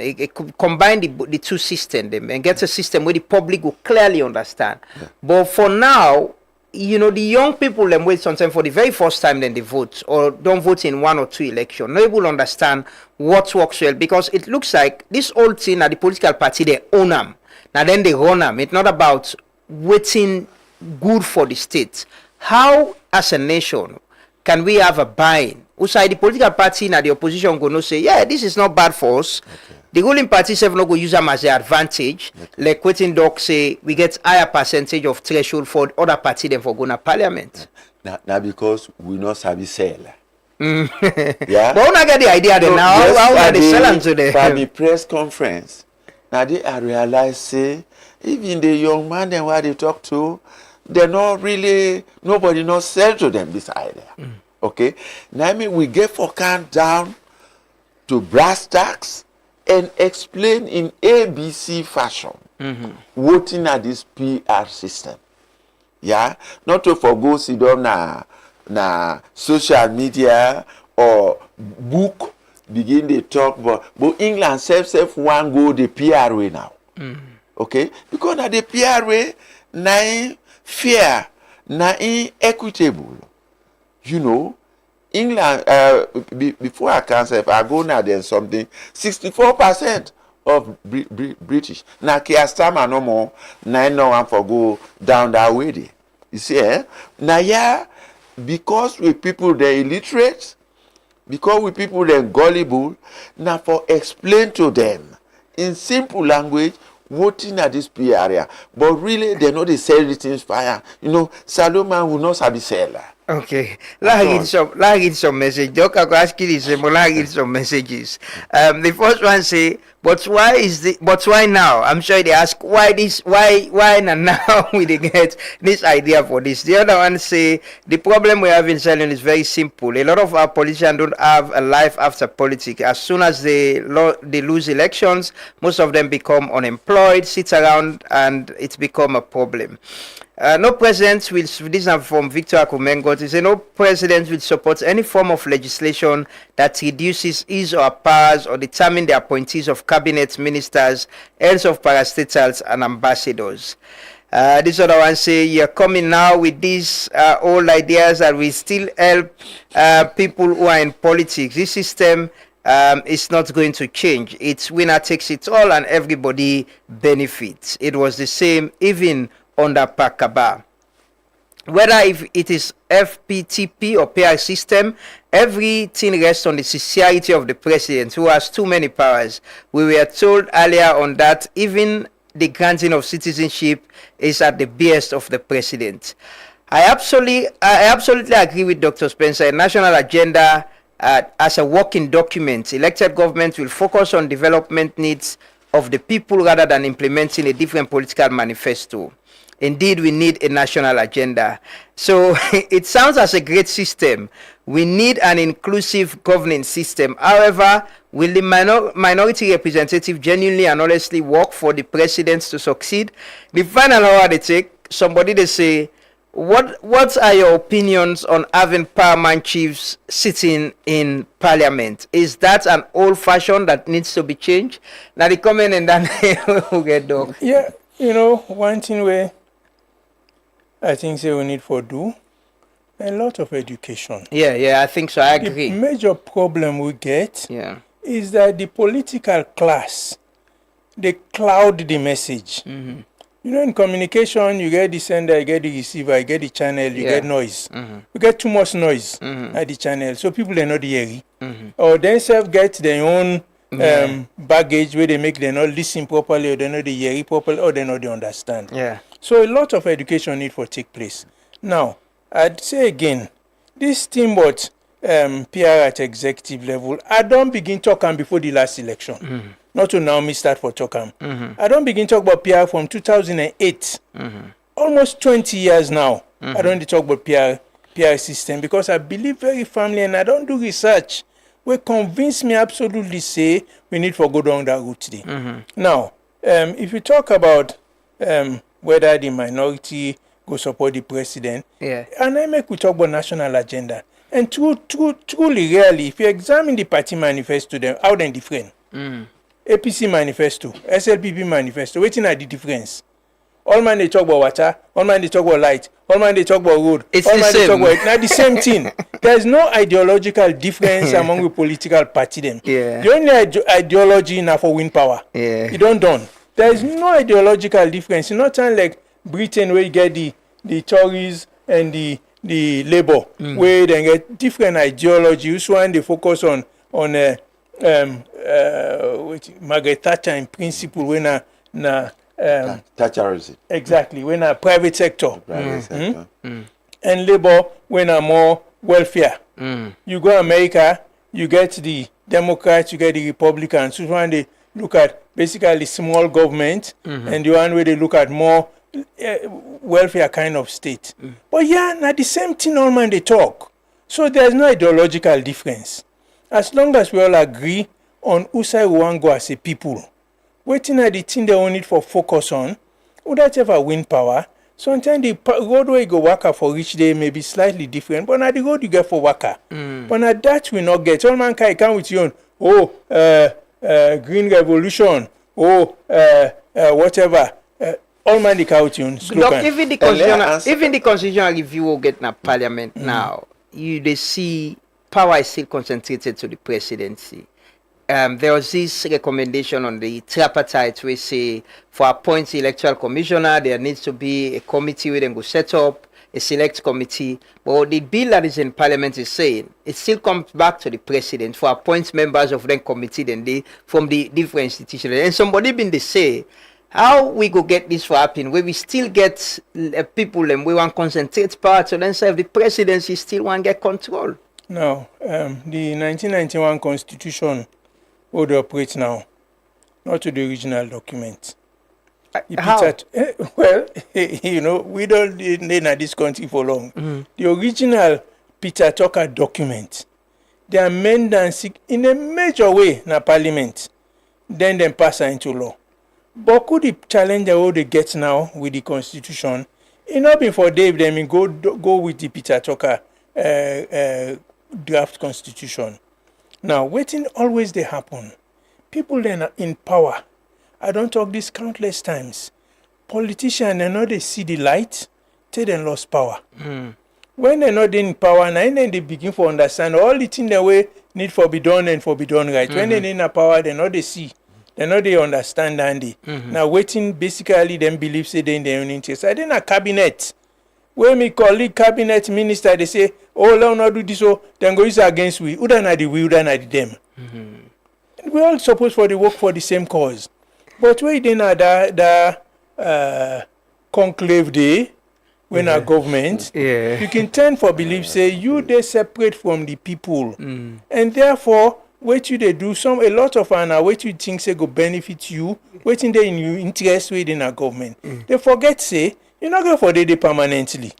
combine the two systems and get a system where the public will clearly understand. But for now, you know, the young people them wait sometimes for the very first time then they vote or don't vote in 1 or 2 elections. Not able to understand what works well, because it looks like this whole thing at the political party, they own them. Now then they run them. It's not about waiting good for the state. How, as a nation, can we have a buy-in? Outside the political party and the opposition go no say, yeah, this is not bad for us. The ruling party have not go use them as an advantage. Like waiting doc say, we get higher percentage of threshold for other party than for going to parliament. Now because we not sabi sell. Yeah. But when I get the idea then now, how are they selling to them? From the press conference, now they realize say, even the young man then what they talk to, they're not really, nobody not sell to them this idea. Okay? Now I mean, we get for can down to brass tacks and explain in ABC fashion voting at this PR system. Yeah? Not to forgo sit down na social media or book begin they talk but England self one go the PR way now. Okay? Because na the PR way na fair, na equitable. You know, England, before I can say, if I go now, then something, 64% of British. Now, Keir Starmer no more, 9 no one for go down that way there. You see, Now, yeah, because we people, they're illiterate, because we people, they're gullible, now for explain to them in simple language, voting at this PR area, but really they know they sell it in fire. You know, Saloma will not sabi sell. Okay, let's read some message. Doc, I ask you this, but let's read some messages. The first one say, but why now? I'm sure they ask why now we get this idea for this. The other one say the problem we have in selling is very simple. A lot of our politicians don't have a life after politics. As soon as they lose elections, most of them become unemployed, sit around, and it's become a problem. No president will, this is from Victor Akumengo, he said, no president will support any form of legislation that reduces his or her powers or determine the appointees of cabinet ministers, heads of parastatals, and ambassadors. This other one say, you're coming now with these old ideas that will still help people who are in politics. This system is not going to change. It's winner takes it all and everybody benefits. It was the same even under Pakaba. Whether if it is FPTP or PR system, everything rests on the sincerity of the president, who has too many powers. We were told earlier on that even the granting of citizenship is at the behest of the president. I absolutely agree with Dr. Spencer. A national agenda as a working document, elected government will focus on development needs of the people rather than implementing a different political manifesto. Indeed, we need a national agenda. So it sounds as a great system. We need an inclusive governing system. However, will the minority representative genuinely and honestly work for the president to succeed? The final hour they take, somebody they say, what are your opinions on having paramount chiefs sitting in parliament? Is that an old fashion that needs to be changed? Now the comment and then we'll get done. Yeah, you know, one thing where I think we need for do a lot of education. Yeah, I think so. I agree. The major problem we get is that the political class, they cloud the message. You know, in communication, you get the sender, you get the receiver, you get the channel, you get noise. You get too much noise at the channel, so people are not hearing. Or themselves get their own baggage where they make them not listen properly, or they not hear properly, or they not understand. Yeah. So a lot of education need for take place. Now, I'd say again, this thing about PR at executive level, I don't begin talking before the last election. Not to now me start for talking. I don't begin talk about PR from 2008. Almost 20 years now. I don't dey talk about PR system because I believe very firmly and I don't do research wey convince me absolutely say we need for go down that route today. Now, if you talk about whether the minority go support the president, and I make we talk about national agenda. And truly, really, if you examine the party manifesto, them how they different. APC manifesto, SLPP manifesto, waiting at the difference. All man they talk about water, all man they talk about light, all man they talk about road, It's all the man they same. talk about now the same thing. There's no ideological difference among the political party them. The only ideology now for win power. You don't done. There is no ideological difference. It's not like Britain where you get the Tories and the Labour where they get different ideologies. One they focus on Margaret Thatcher in principle when Thatcherism. Exactly, when a private sector. And Labour when a more welfare. You go America, you get the Democrats, you get the Republicans. So when they look at basically small government and the one where they look at more welfare kind of state. But yeah, now the same thing all man they talk. So there's no ideological difference. As long as we all agree on who side we want go as a people. Waiting at the thing they all need for focus on, would that ever win power? Sometimes the road where you go waka for each day may be slightly different, but now the road you get for waka. But now that we not get. All man can come with you on, green revolution, whatever. All man the count you Look, even the constitutional review will get in parliament now. They see power is still concentrated to the presidency. There was this recommendation on the tripartite we say for appoint the electoral commissioner, there needs to be a committee where they go set up a select committee. But the bill that is in parliament is saying it still comes back to the president for appoint members of the committee then they from the different institutions. And somebody been they say how we go get this for happen where we still get people and we want concentrate power to then serve the presidency still want get control. No, the 1991 constitution would operate now, not to the original document. How? Well, you know, we don't live in this country for long. The original Peter Tucker document, they amend and seek in a major way in parliament, then pass into law. But could the challenge that they get now with the constitution, it not before Dave them go with the Peter Tucker draft constitution. Now, waiting always they happen. People then are in power. I don't talk this countless times. Politicians, they know they see the light, till they lost power. When they're not in power, now then they begin to understand all the things the way need for be done and for be done right. When they're in power, they know they see. They know they understand Andy. Now waiting basically them believe say they in their own interest. I didn't a cabinet. When me colleague cabinet minister they say, oh let not do this, so then go use against we. Who done the we, who done the them. We all supposed for the work for the same cause. But we didn't that conclave day when our government you can tend for believe say you they separate from the people. And therefore what you they do a lot of what you think say go benefit you, waiting they in your interest within our government. They forget say you're not going for the permanently.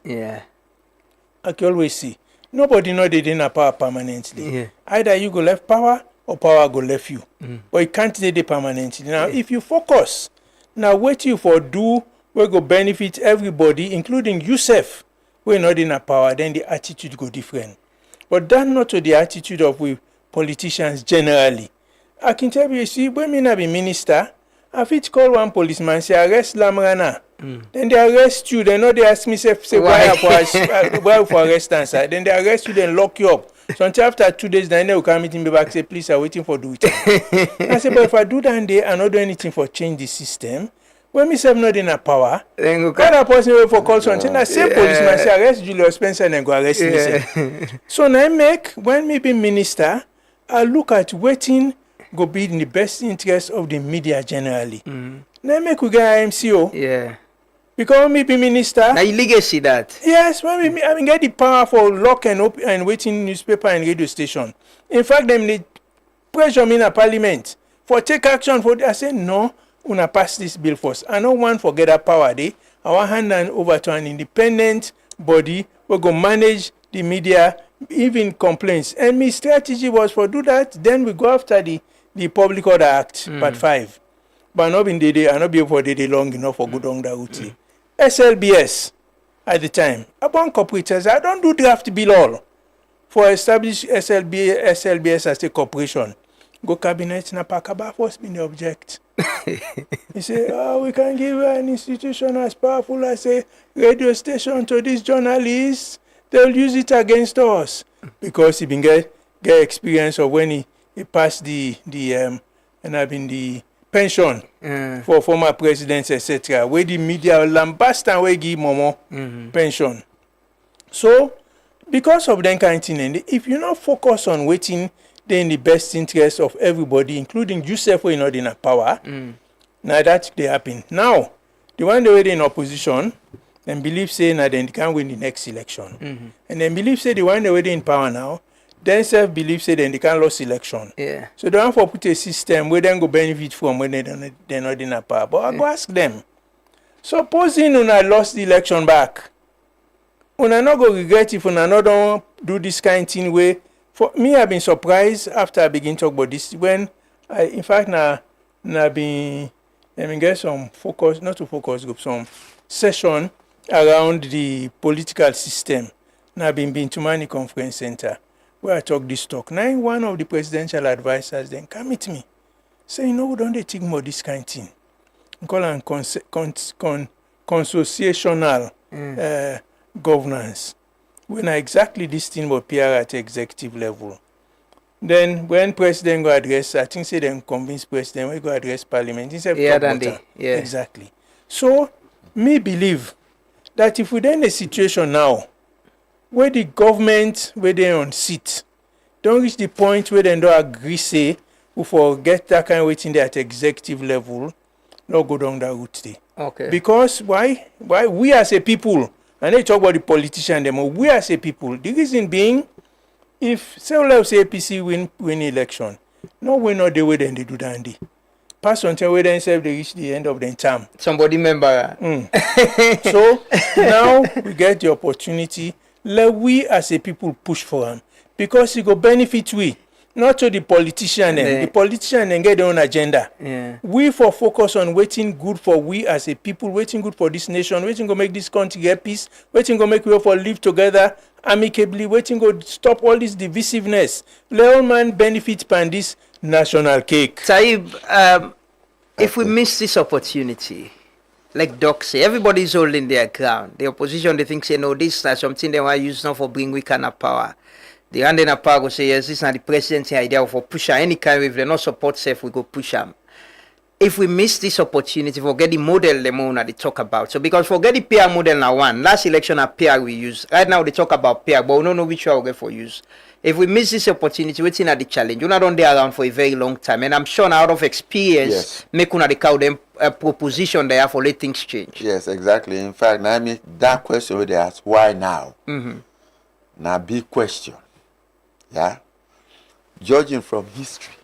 I can always see. Nobody know they didn't have power permanently. Either you go left power or power go left you. But you can't stay permanently. Now if you focus, now what you for do we go benefit everybody, including yourself, we're not in a power, then the attitude go different. But that not to the attitude of we politicians generally. I can tell you, see, when me not be minister, I fit call one policeman, say arrest Lamrana. Then they arrest you, they know they ask me say why for arrest answer. Then they arrest you, then lock you up. So until after 2 days, then they will come meeting me back, say, please, I'm waiting for do it. I say, but if I do that day, I not do anything for change the system. When me say not in a power, other person will for call something. I say policeman say arrest Julius Spencer and go arrest me. So now when me be minister, I look at waiting go be in the best interest of the media generally. Now make we get MCO. Because when me be minister, now you legacy that. Yes, when me I get the power for lock and open and waiting newspaper and radio station. In fact, them they pressure me in a parliament for take action for. I say no. Una pass this bill first. I don't want forget that power day. I want hand over to an independent body we go manage the media, even complaints. And my strategy was for do that, then we go after the Public Order Act, Part 5. But not been I not be able for day long enough for good on that route. SLBS at the time. Upon corporators, I don't do draft bill all for establish SLBS as a corporation. Go cabinet na pakaba first been the object. He say, oh, we can give an institution as powerful as a radio station to these journalists. They'll use it against us because he been get experience of when he passed the pension for former presidents, etc. Where the media lambast and we give Momo pension. So because of that kind of thing, if you not focus on waiting in the best interest of everybody, including yourself when you're not in a power, now that they happen. Now, the one they were in opposition and believe say now then they can win the next election. And then believe say the one they were in power now, then self believe say then they can lose election. Yeah. So they want to put a system where they go benefit from when they're not in a power. But I go ask them, supposing una lost the election back, una not go regret if una not don't do this kind of thing where. For me, I've been surprised after I begin to talk about this when in fact, now been get some focus, not to focus group, some session around the political system. Now been to Mani Conference Center where I talk this talk. Now one of the presidential advisors then come meet me. Say, we don't they think about this kind of thing. We call it consociational governance. When exactly this thing will appear at executive level. Then when president go address, I think say them convince president we go address parliament. Instead exactly. So me believe that if we then a situation now where the government where they on seat don't reach the point where they don't agree say we forget that kind of waiting there at executive level, not go down that route there. Okay. Because why we as a people. And they talk about the politician, them. We as a people. The reason being, if say APC win election, no way not the way then they do that. They pass until we then say they reach the end of the term. Somebody member. So now we get the opportunity. Let we as a people push for them because it go benefit we. Not to the politician. The politician then get their own agenda. Yeah. We for focus on waiting good for we as a people, waiting good for this nation, waiting to make this country get peace, waiting to make we all for live together amicably, waiting to stop all this divisiveness. Let all man benefit from this national cake. Taib, if we miss this opportunity, like Doc say, everybody's holding their ground. The opposition, they think, say, no, this is something they want to use now for bring we kind of power. The hand in a power go say, yes, this is not the president's idea for push any kind of, if they not support self, we go push them. If we miss this opportunity, forget the model the more they talk about. So because forget the PR model now one. Last election a PR we use. Right now they talk about PR, but we don't know which one we get for use. If we miss this opportunity, waiting at the challenge. You're not on there around for a very long time. And I'm sure now out of experience, make una the cow them a proposition there for let things change. Yes, exactly. In fact, now I mean that question where they ask why now? Now big question. Yeah, judging from history,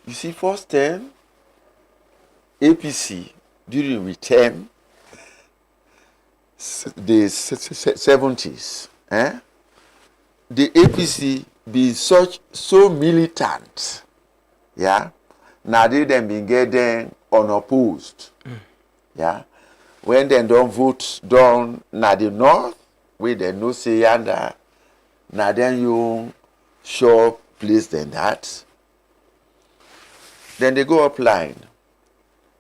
you see, first term APC during return the 70s, the APC be so militant, yeah. Now they then been getting unopposed, yeah. When they don't vote down na the north, where they no say yanda, now then you. Sure place than that. Then they go up line.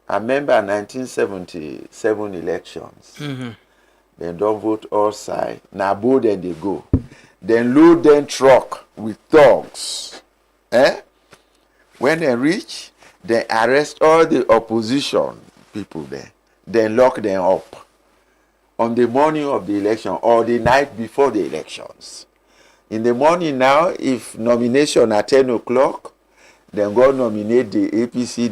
I remember 1977 elections. Then don't vote all side. Now both then they go. Then load them truck with thugs. When they reach, they arrest all the opposition people there. Then lock them up. On the morning of the election or the night before the elections. In the morning now, if nomination at 10 o'clock, then go nominate the APC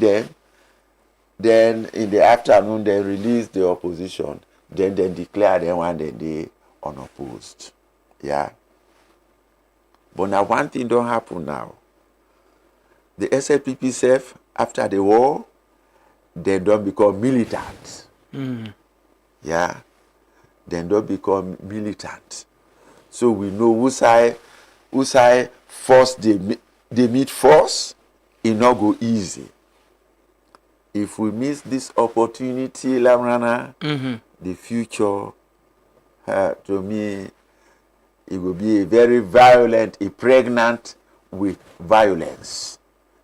then in the afternoon they release the opposition, then they declare them one day unopposed. Yeah. But now one thing don't happen now. The SLPP self, after the war, they don't become militant. Yeah. then don't become militant. So we know who side first they meet first, it not go easy. If we miss this opportunity, Lamrana, the future, to me, it will be a very violent, a pregnant with violence.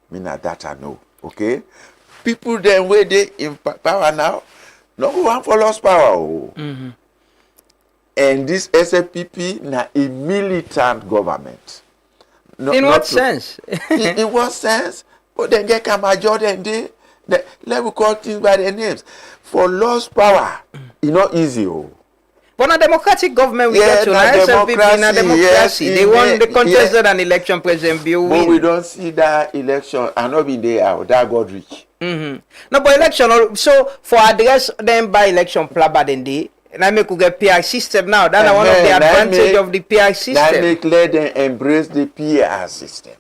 Me na that I know, okay? People then where they in power now, no go want for lost power. Oh. And this SFPP na a militant government. No, in what sense? in what sense? But then get a majority and they let me call things by their names. For lost power, it's not easy. Oh. But a democratic government we get to democracy. Yes, they won the contested an election, President Bill. But we don't see that election. I not been there. That got rich. No, but election. So for address them by election, Plabadende. And I make get PR system now. That's one of the advantage of the PR system. Now make let them embrace the PR system.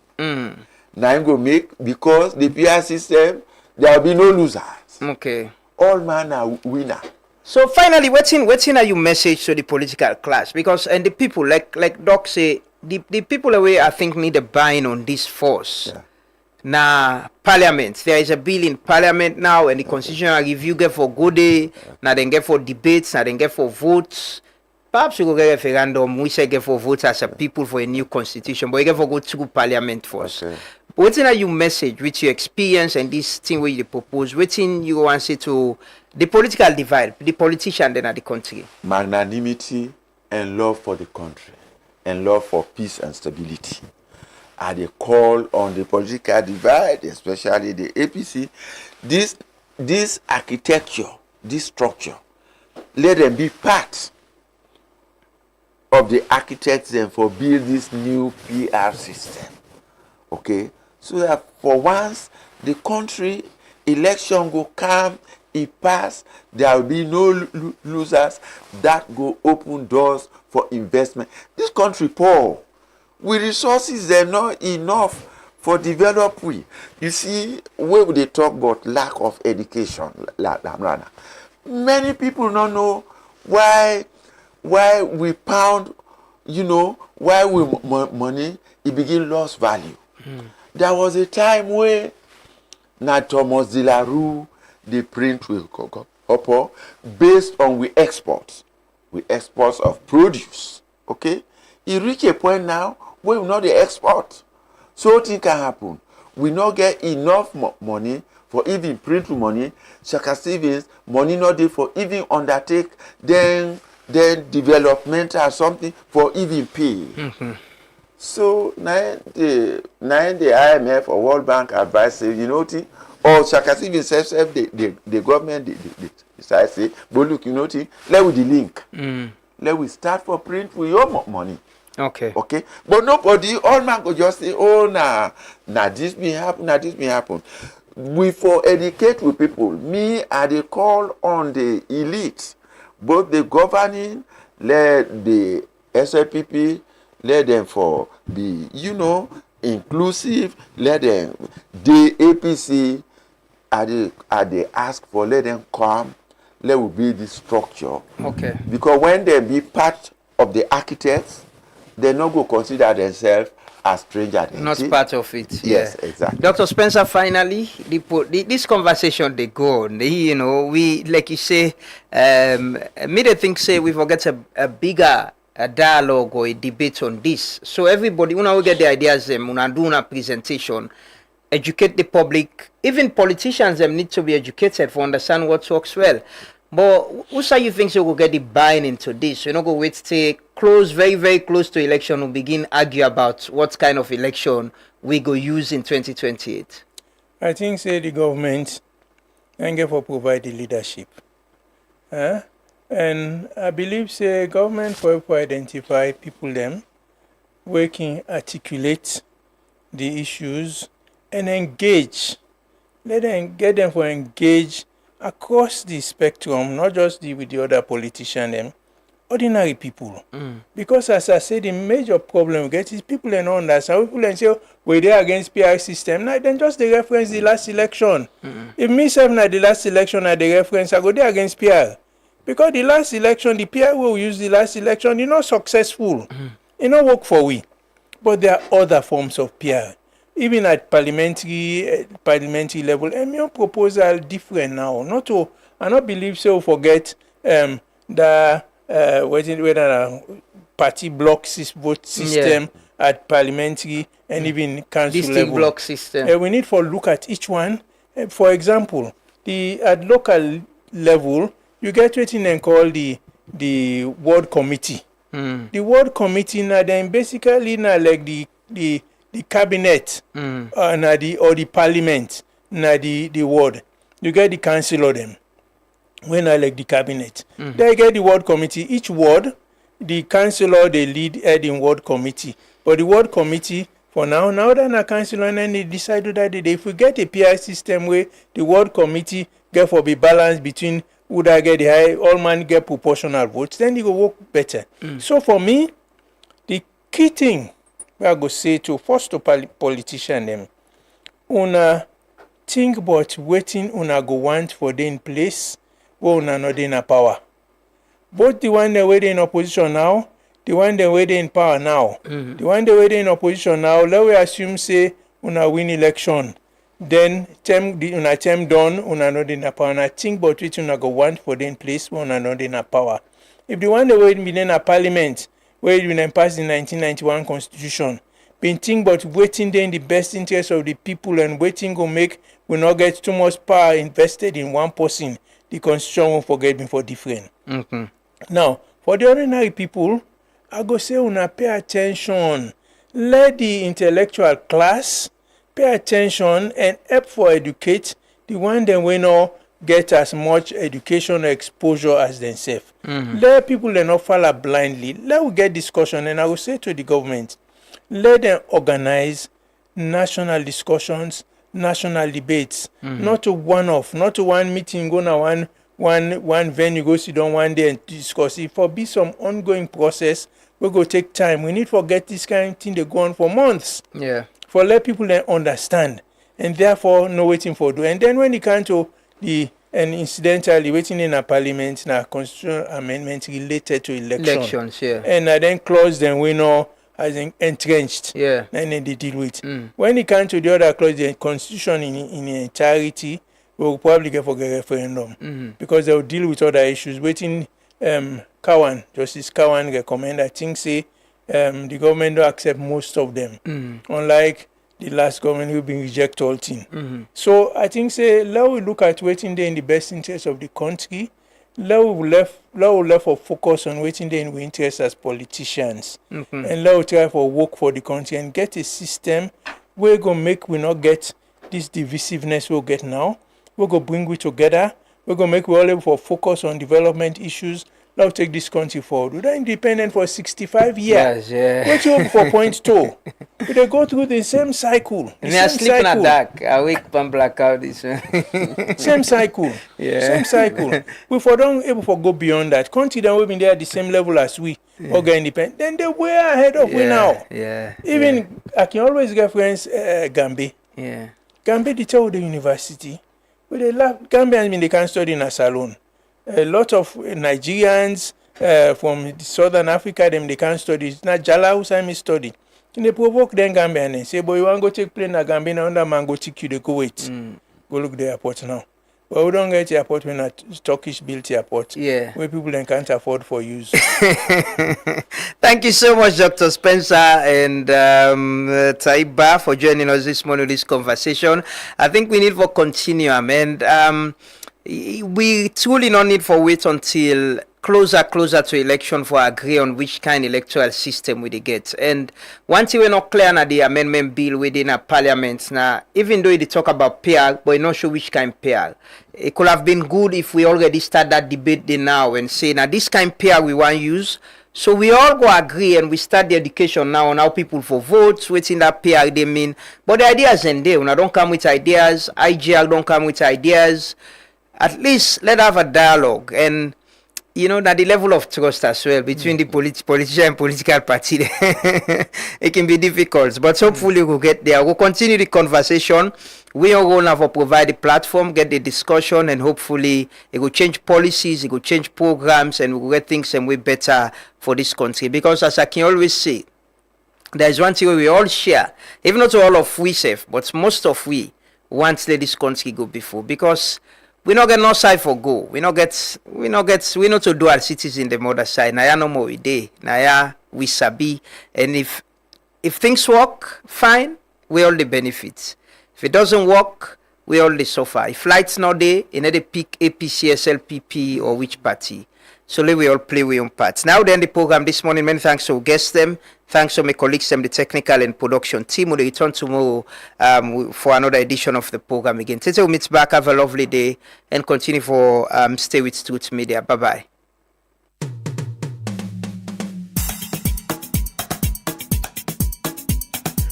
Now I'm going to make, because the PR system, there will be no losers. Okay. All man are winner. So finally, what's are your message to the political class? Because and the people, like Doc say, the people away I think need a buy-in on this force. Yeah. Now Parliament, there is a bill in Parliament now, and the constitutional review get for good day. Now then get for debates. Now then get for votes. Perhaps we go get a referendum. We say get for votes as a people for a new constitution, but we get for go through Parliament first. Okay. What's in your message with your experience and this thing where you propose? What's in you want to say to the political divide, the politician then at the country? Magnanimity and love for the country and love for peace and stability. Are the call on the political divide, especially the APC. This architecture, this structure, let them be part of the architects and for build this new PR system. Okay? So that for once the country election go come, it pass, there will be no losers. That go open doors for investment. This country poor. With resources, they're not enough for develop we. You see, where would they talk about lack of education? Many people don't know why we pound, why we money, it begin lost value. There was a time where Thomas de la Rue, the print will go based on we exports of produce. Okay? It reach a point now where we not the export. So things can happen. We not get enough money for even print money, Shaka savings, money not there for even undertake, then development or something for even pay. So now the IMF or World Bank advice say, or Shaka savings self the government they decide say, but look, let we the link. Let we start for print with your money. Okay. But nobody, all man could just say, oh, nah, this may happen. We for educate with people. Me, I call on the elite, both the governing, let the SLPP, let them for be, inclusive, let them, the APC, they ask for, let them come, let will be the structure. Okay. Because when they be part of the architects, they not go consider themselves as strangers. Not part of it. Yes, exactly. Dr. Spencer, finally, this conversation they go on. We like you say, me they think say we forget a bigger dialogue or a debate on this. So everybody, when we get the ideas, when I do a presentation, educate the public. Even politicians them need to be educated for understand what works well. But who say you think so will get the buy-in into this? You're not going to wait to close, very, very close to election and begin argue about what kind of election we go use in 2028? I think say the government and get for provide the leadership. And I believe say government for identify people them we can articulate the issues and engage. Let them get them for engage across the spectrum, not just with the other politicians, them, ordinary people. Because as I said, the major problem we get is people don't understand. People say, we're there against PR system. Now, then just the reference the last election. If me say na the last election at the reference, I go there against PR. Because the last election, the PR we use the last election, not successful. It not work for we. But there are other forms of PR. Even at parliamentary level, and your proposal different now. I not believe so. Forget the whether party block vote system at parliamentary and even council Distinct level. block system. We need to look at each one. For example, at local level, you get what they call the ward committee. The ward committee now then basically now like the cabinet or the parliament now the ward. You get the council of them. When I like the cabinet, they get the ward committee. Each ward, the councillor they lead head in ward committee. But the ward committee for now then a councillor and then they decide that if we get a PR system where the ward committee get for be balanced between who that get the high, all man get proportional votes, then it will work better. So for me, the key thing I go say to first to politician them, una think about waiting una go want for them in place where una not in a power. Both the one that where they in opposition now, the one that where they in power now. The one that where they in opposition now, let we assume say una win election. Then una term done, una not in a power. And I think about which una go want for them place where una not in a power. If the one that where been in a parliament where you pass the 1991 constitution, been think about waiting there in the best interest of the people and waiting go make we not get too much power invested in one person, the constitution won't forget me for different. Now, for the ordinary people, I go say una pay attention. Let the intellectual class pay attention and help for educate the one that we not get as much education or exposure as themselves. Let people not follow blindly. Let we get discussion, and I will say to the government, let them organize national discussions, national debates, not to one-off, not to one meeting, go now one venue, go sit down one day and discuss. If for be some ongoing process, we go take time. We need to get this kind of thing they go on for months. For let people then understand and therefore no waiting for do. And then when it comes to and incidentally waiting in a parliament now constitutional amendment related to elections, and then clause then we know as entrenched, and then they deal with. When it comes to the other clause, the constitution in entirety will probably get for a referendum because they will deal with other issues. Waiting, Justice Kawan recommend, I think say the government don't accept most of them, unlike the last government who been reject all thing. So I think say let we look at waiting there in the best interest of the country. Let we left for focus on waiting there in we interest as politicians, and let we try for work for the country and get a system where go make we not get this divisiveness we'll get now. We're going to bring we together. We're going to make we all able for focus on development issues. Now take this country forward. We're independent for 65 years. What you hope for point two? They go through the same cycle. And they are sleeping at dark. Awake and blackout. Same cycle. Same cycle. We for don't able to go beyond that. Country that we've been there at the same level as we. Or get independent. Then they were ahead of we now. Even I can always get friends Gambia. Gambia the child the university. But they laugh. Gambians mean they can't study in a salon. A lot of Nigerians from Southern Africa, they can't study. It's not Jala Hussein study. And they provoke them Gambian and say, boy, you want to go take plane na Gambia, now that man go take you, they go wait. Go look the airport now. But we don't get the airport when a Turkish built airport. Where people then can't afford for use. Thank you so much, Dr. Spencer and Taiba, for joining us this morning in this conversation. I think we need to continue, and we truly not need for wait until closer to election for agree on which kind of electoral system we get. And one thing we're not clear on the amendment bill within a parliament now, even though they talk about PR, but we're not sure which kind of PR. It could have been good if we already start that debate there now and say, now this kind of PR we want to use. So we all go agree and we start the education now on how people for votes, waiting that PR they mean. But the ideas in there, when I don't come with ideas, IGL don't come with ideas. At least let have a dialogue. And that the level of trust as well between the politician and political party, it can be difficult. But hopefully we'll get there. We'll continue the conversation. We are going to have to provide a platform, get the discussion, and hopefully it will change policies, it will change programs, and we'll get things some way better for this country. Because as I can always say, there's one thing we all share, even not all of we safe, but most of we want to let this country go before. Because we not get no side for go. We not to do our cities in the mother side. Now no more we day. Now we sabi. And if things work, fine, we all the benefits. If it doesn't work, we all the suffer. If lights not there, you know they pick APC, SLPP or which party. So let we all play our own parts. Now then the program this morning, many thanks to guests them. Thanks to my colleagues and the technical and production team. We'll return tomorrow for another edition of the program again. Till we meet back, have a lovely day and continue for Stay with Truth Media. Bye-bye.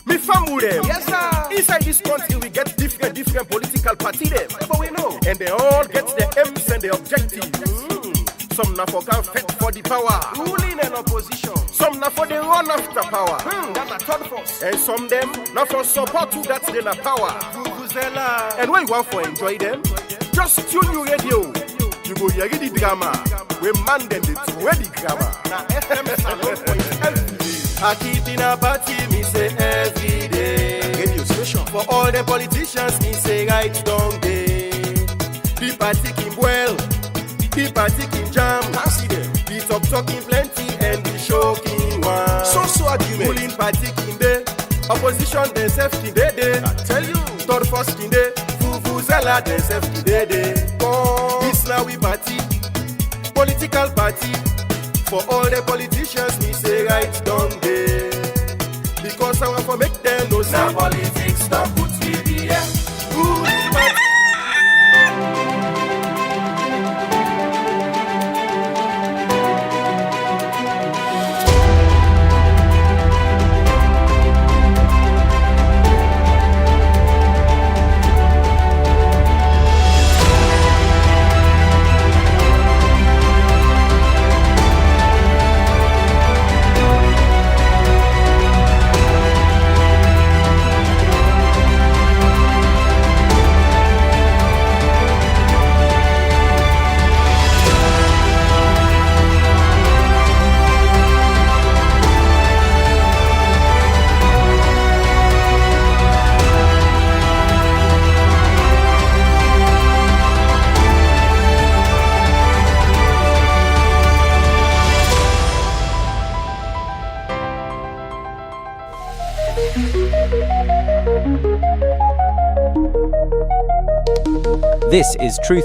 Me family them. Yes, sir. Inside this country we get different political party them. But we know. And they all get their aims and their objectives. Some na for can fight for the power, ruling and opposition. Some na for the run after power, that's a third force. And some them na for support to that they na power. And when you want for enjoy them, just tune your radio. You go hear the drama. We man them the two the grammar. Now FM salon for it every day. I keep in a party, me say every day. Radio station. For all the politicians, me say right down day. The party keep well. The party king jam, the talking plenty and the shocking one. So argument. Ruling party king day, opposition themselves king day. I tell you, third force king day, Vuvuzela themselves king day. This now we party, political party. For all the politicians, me say right down day. Because I want to make them know now politics don't put me here. Ruling party. This is Truth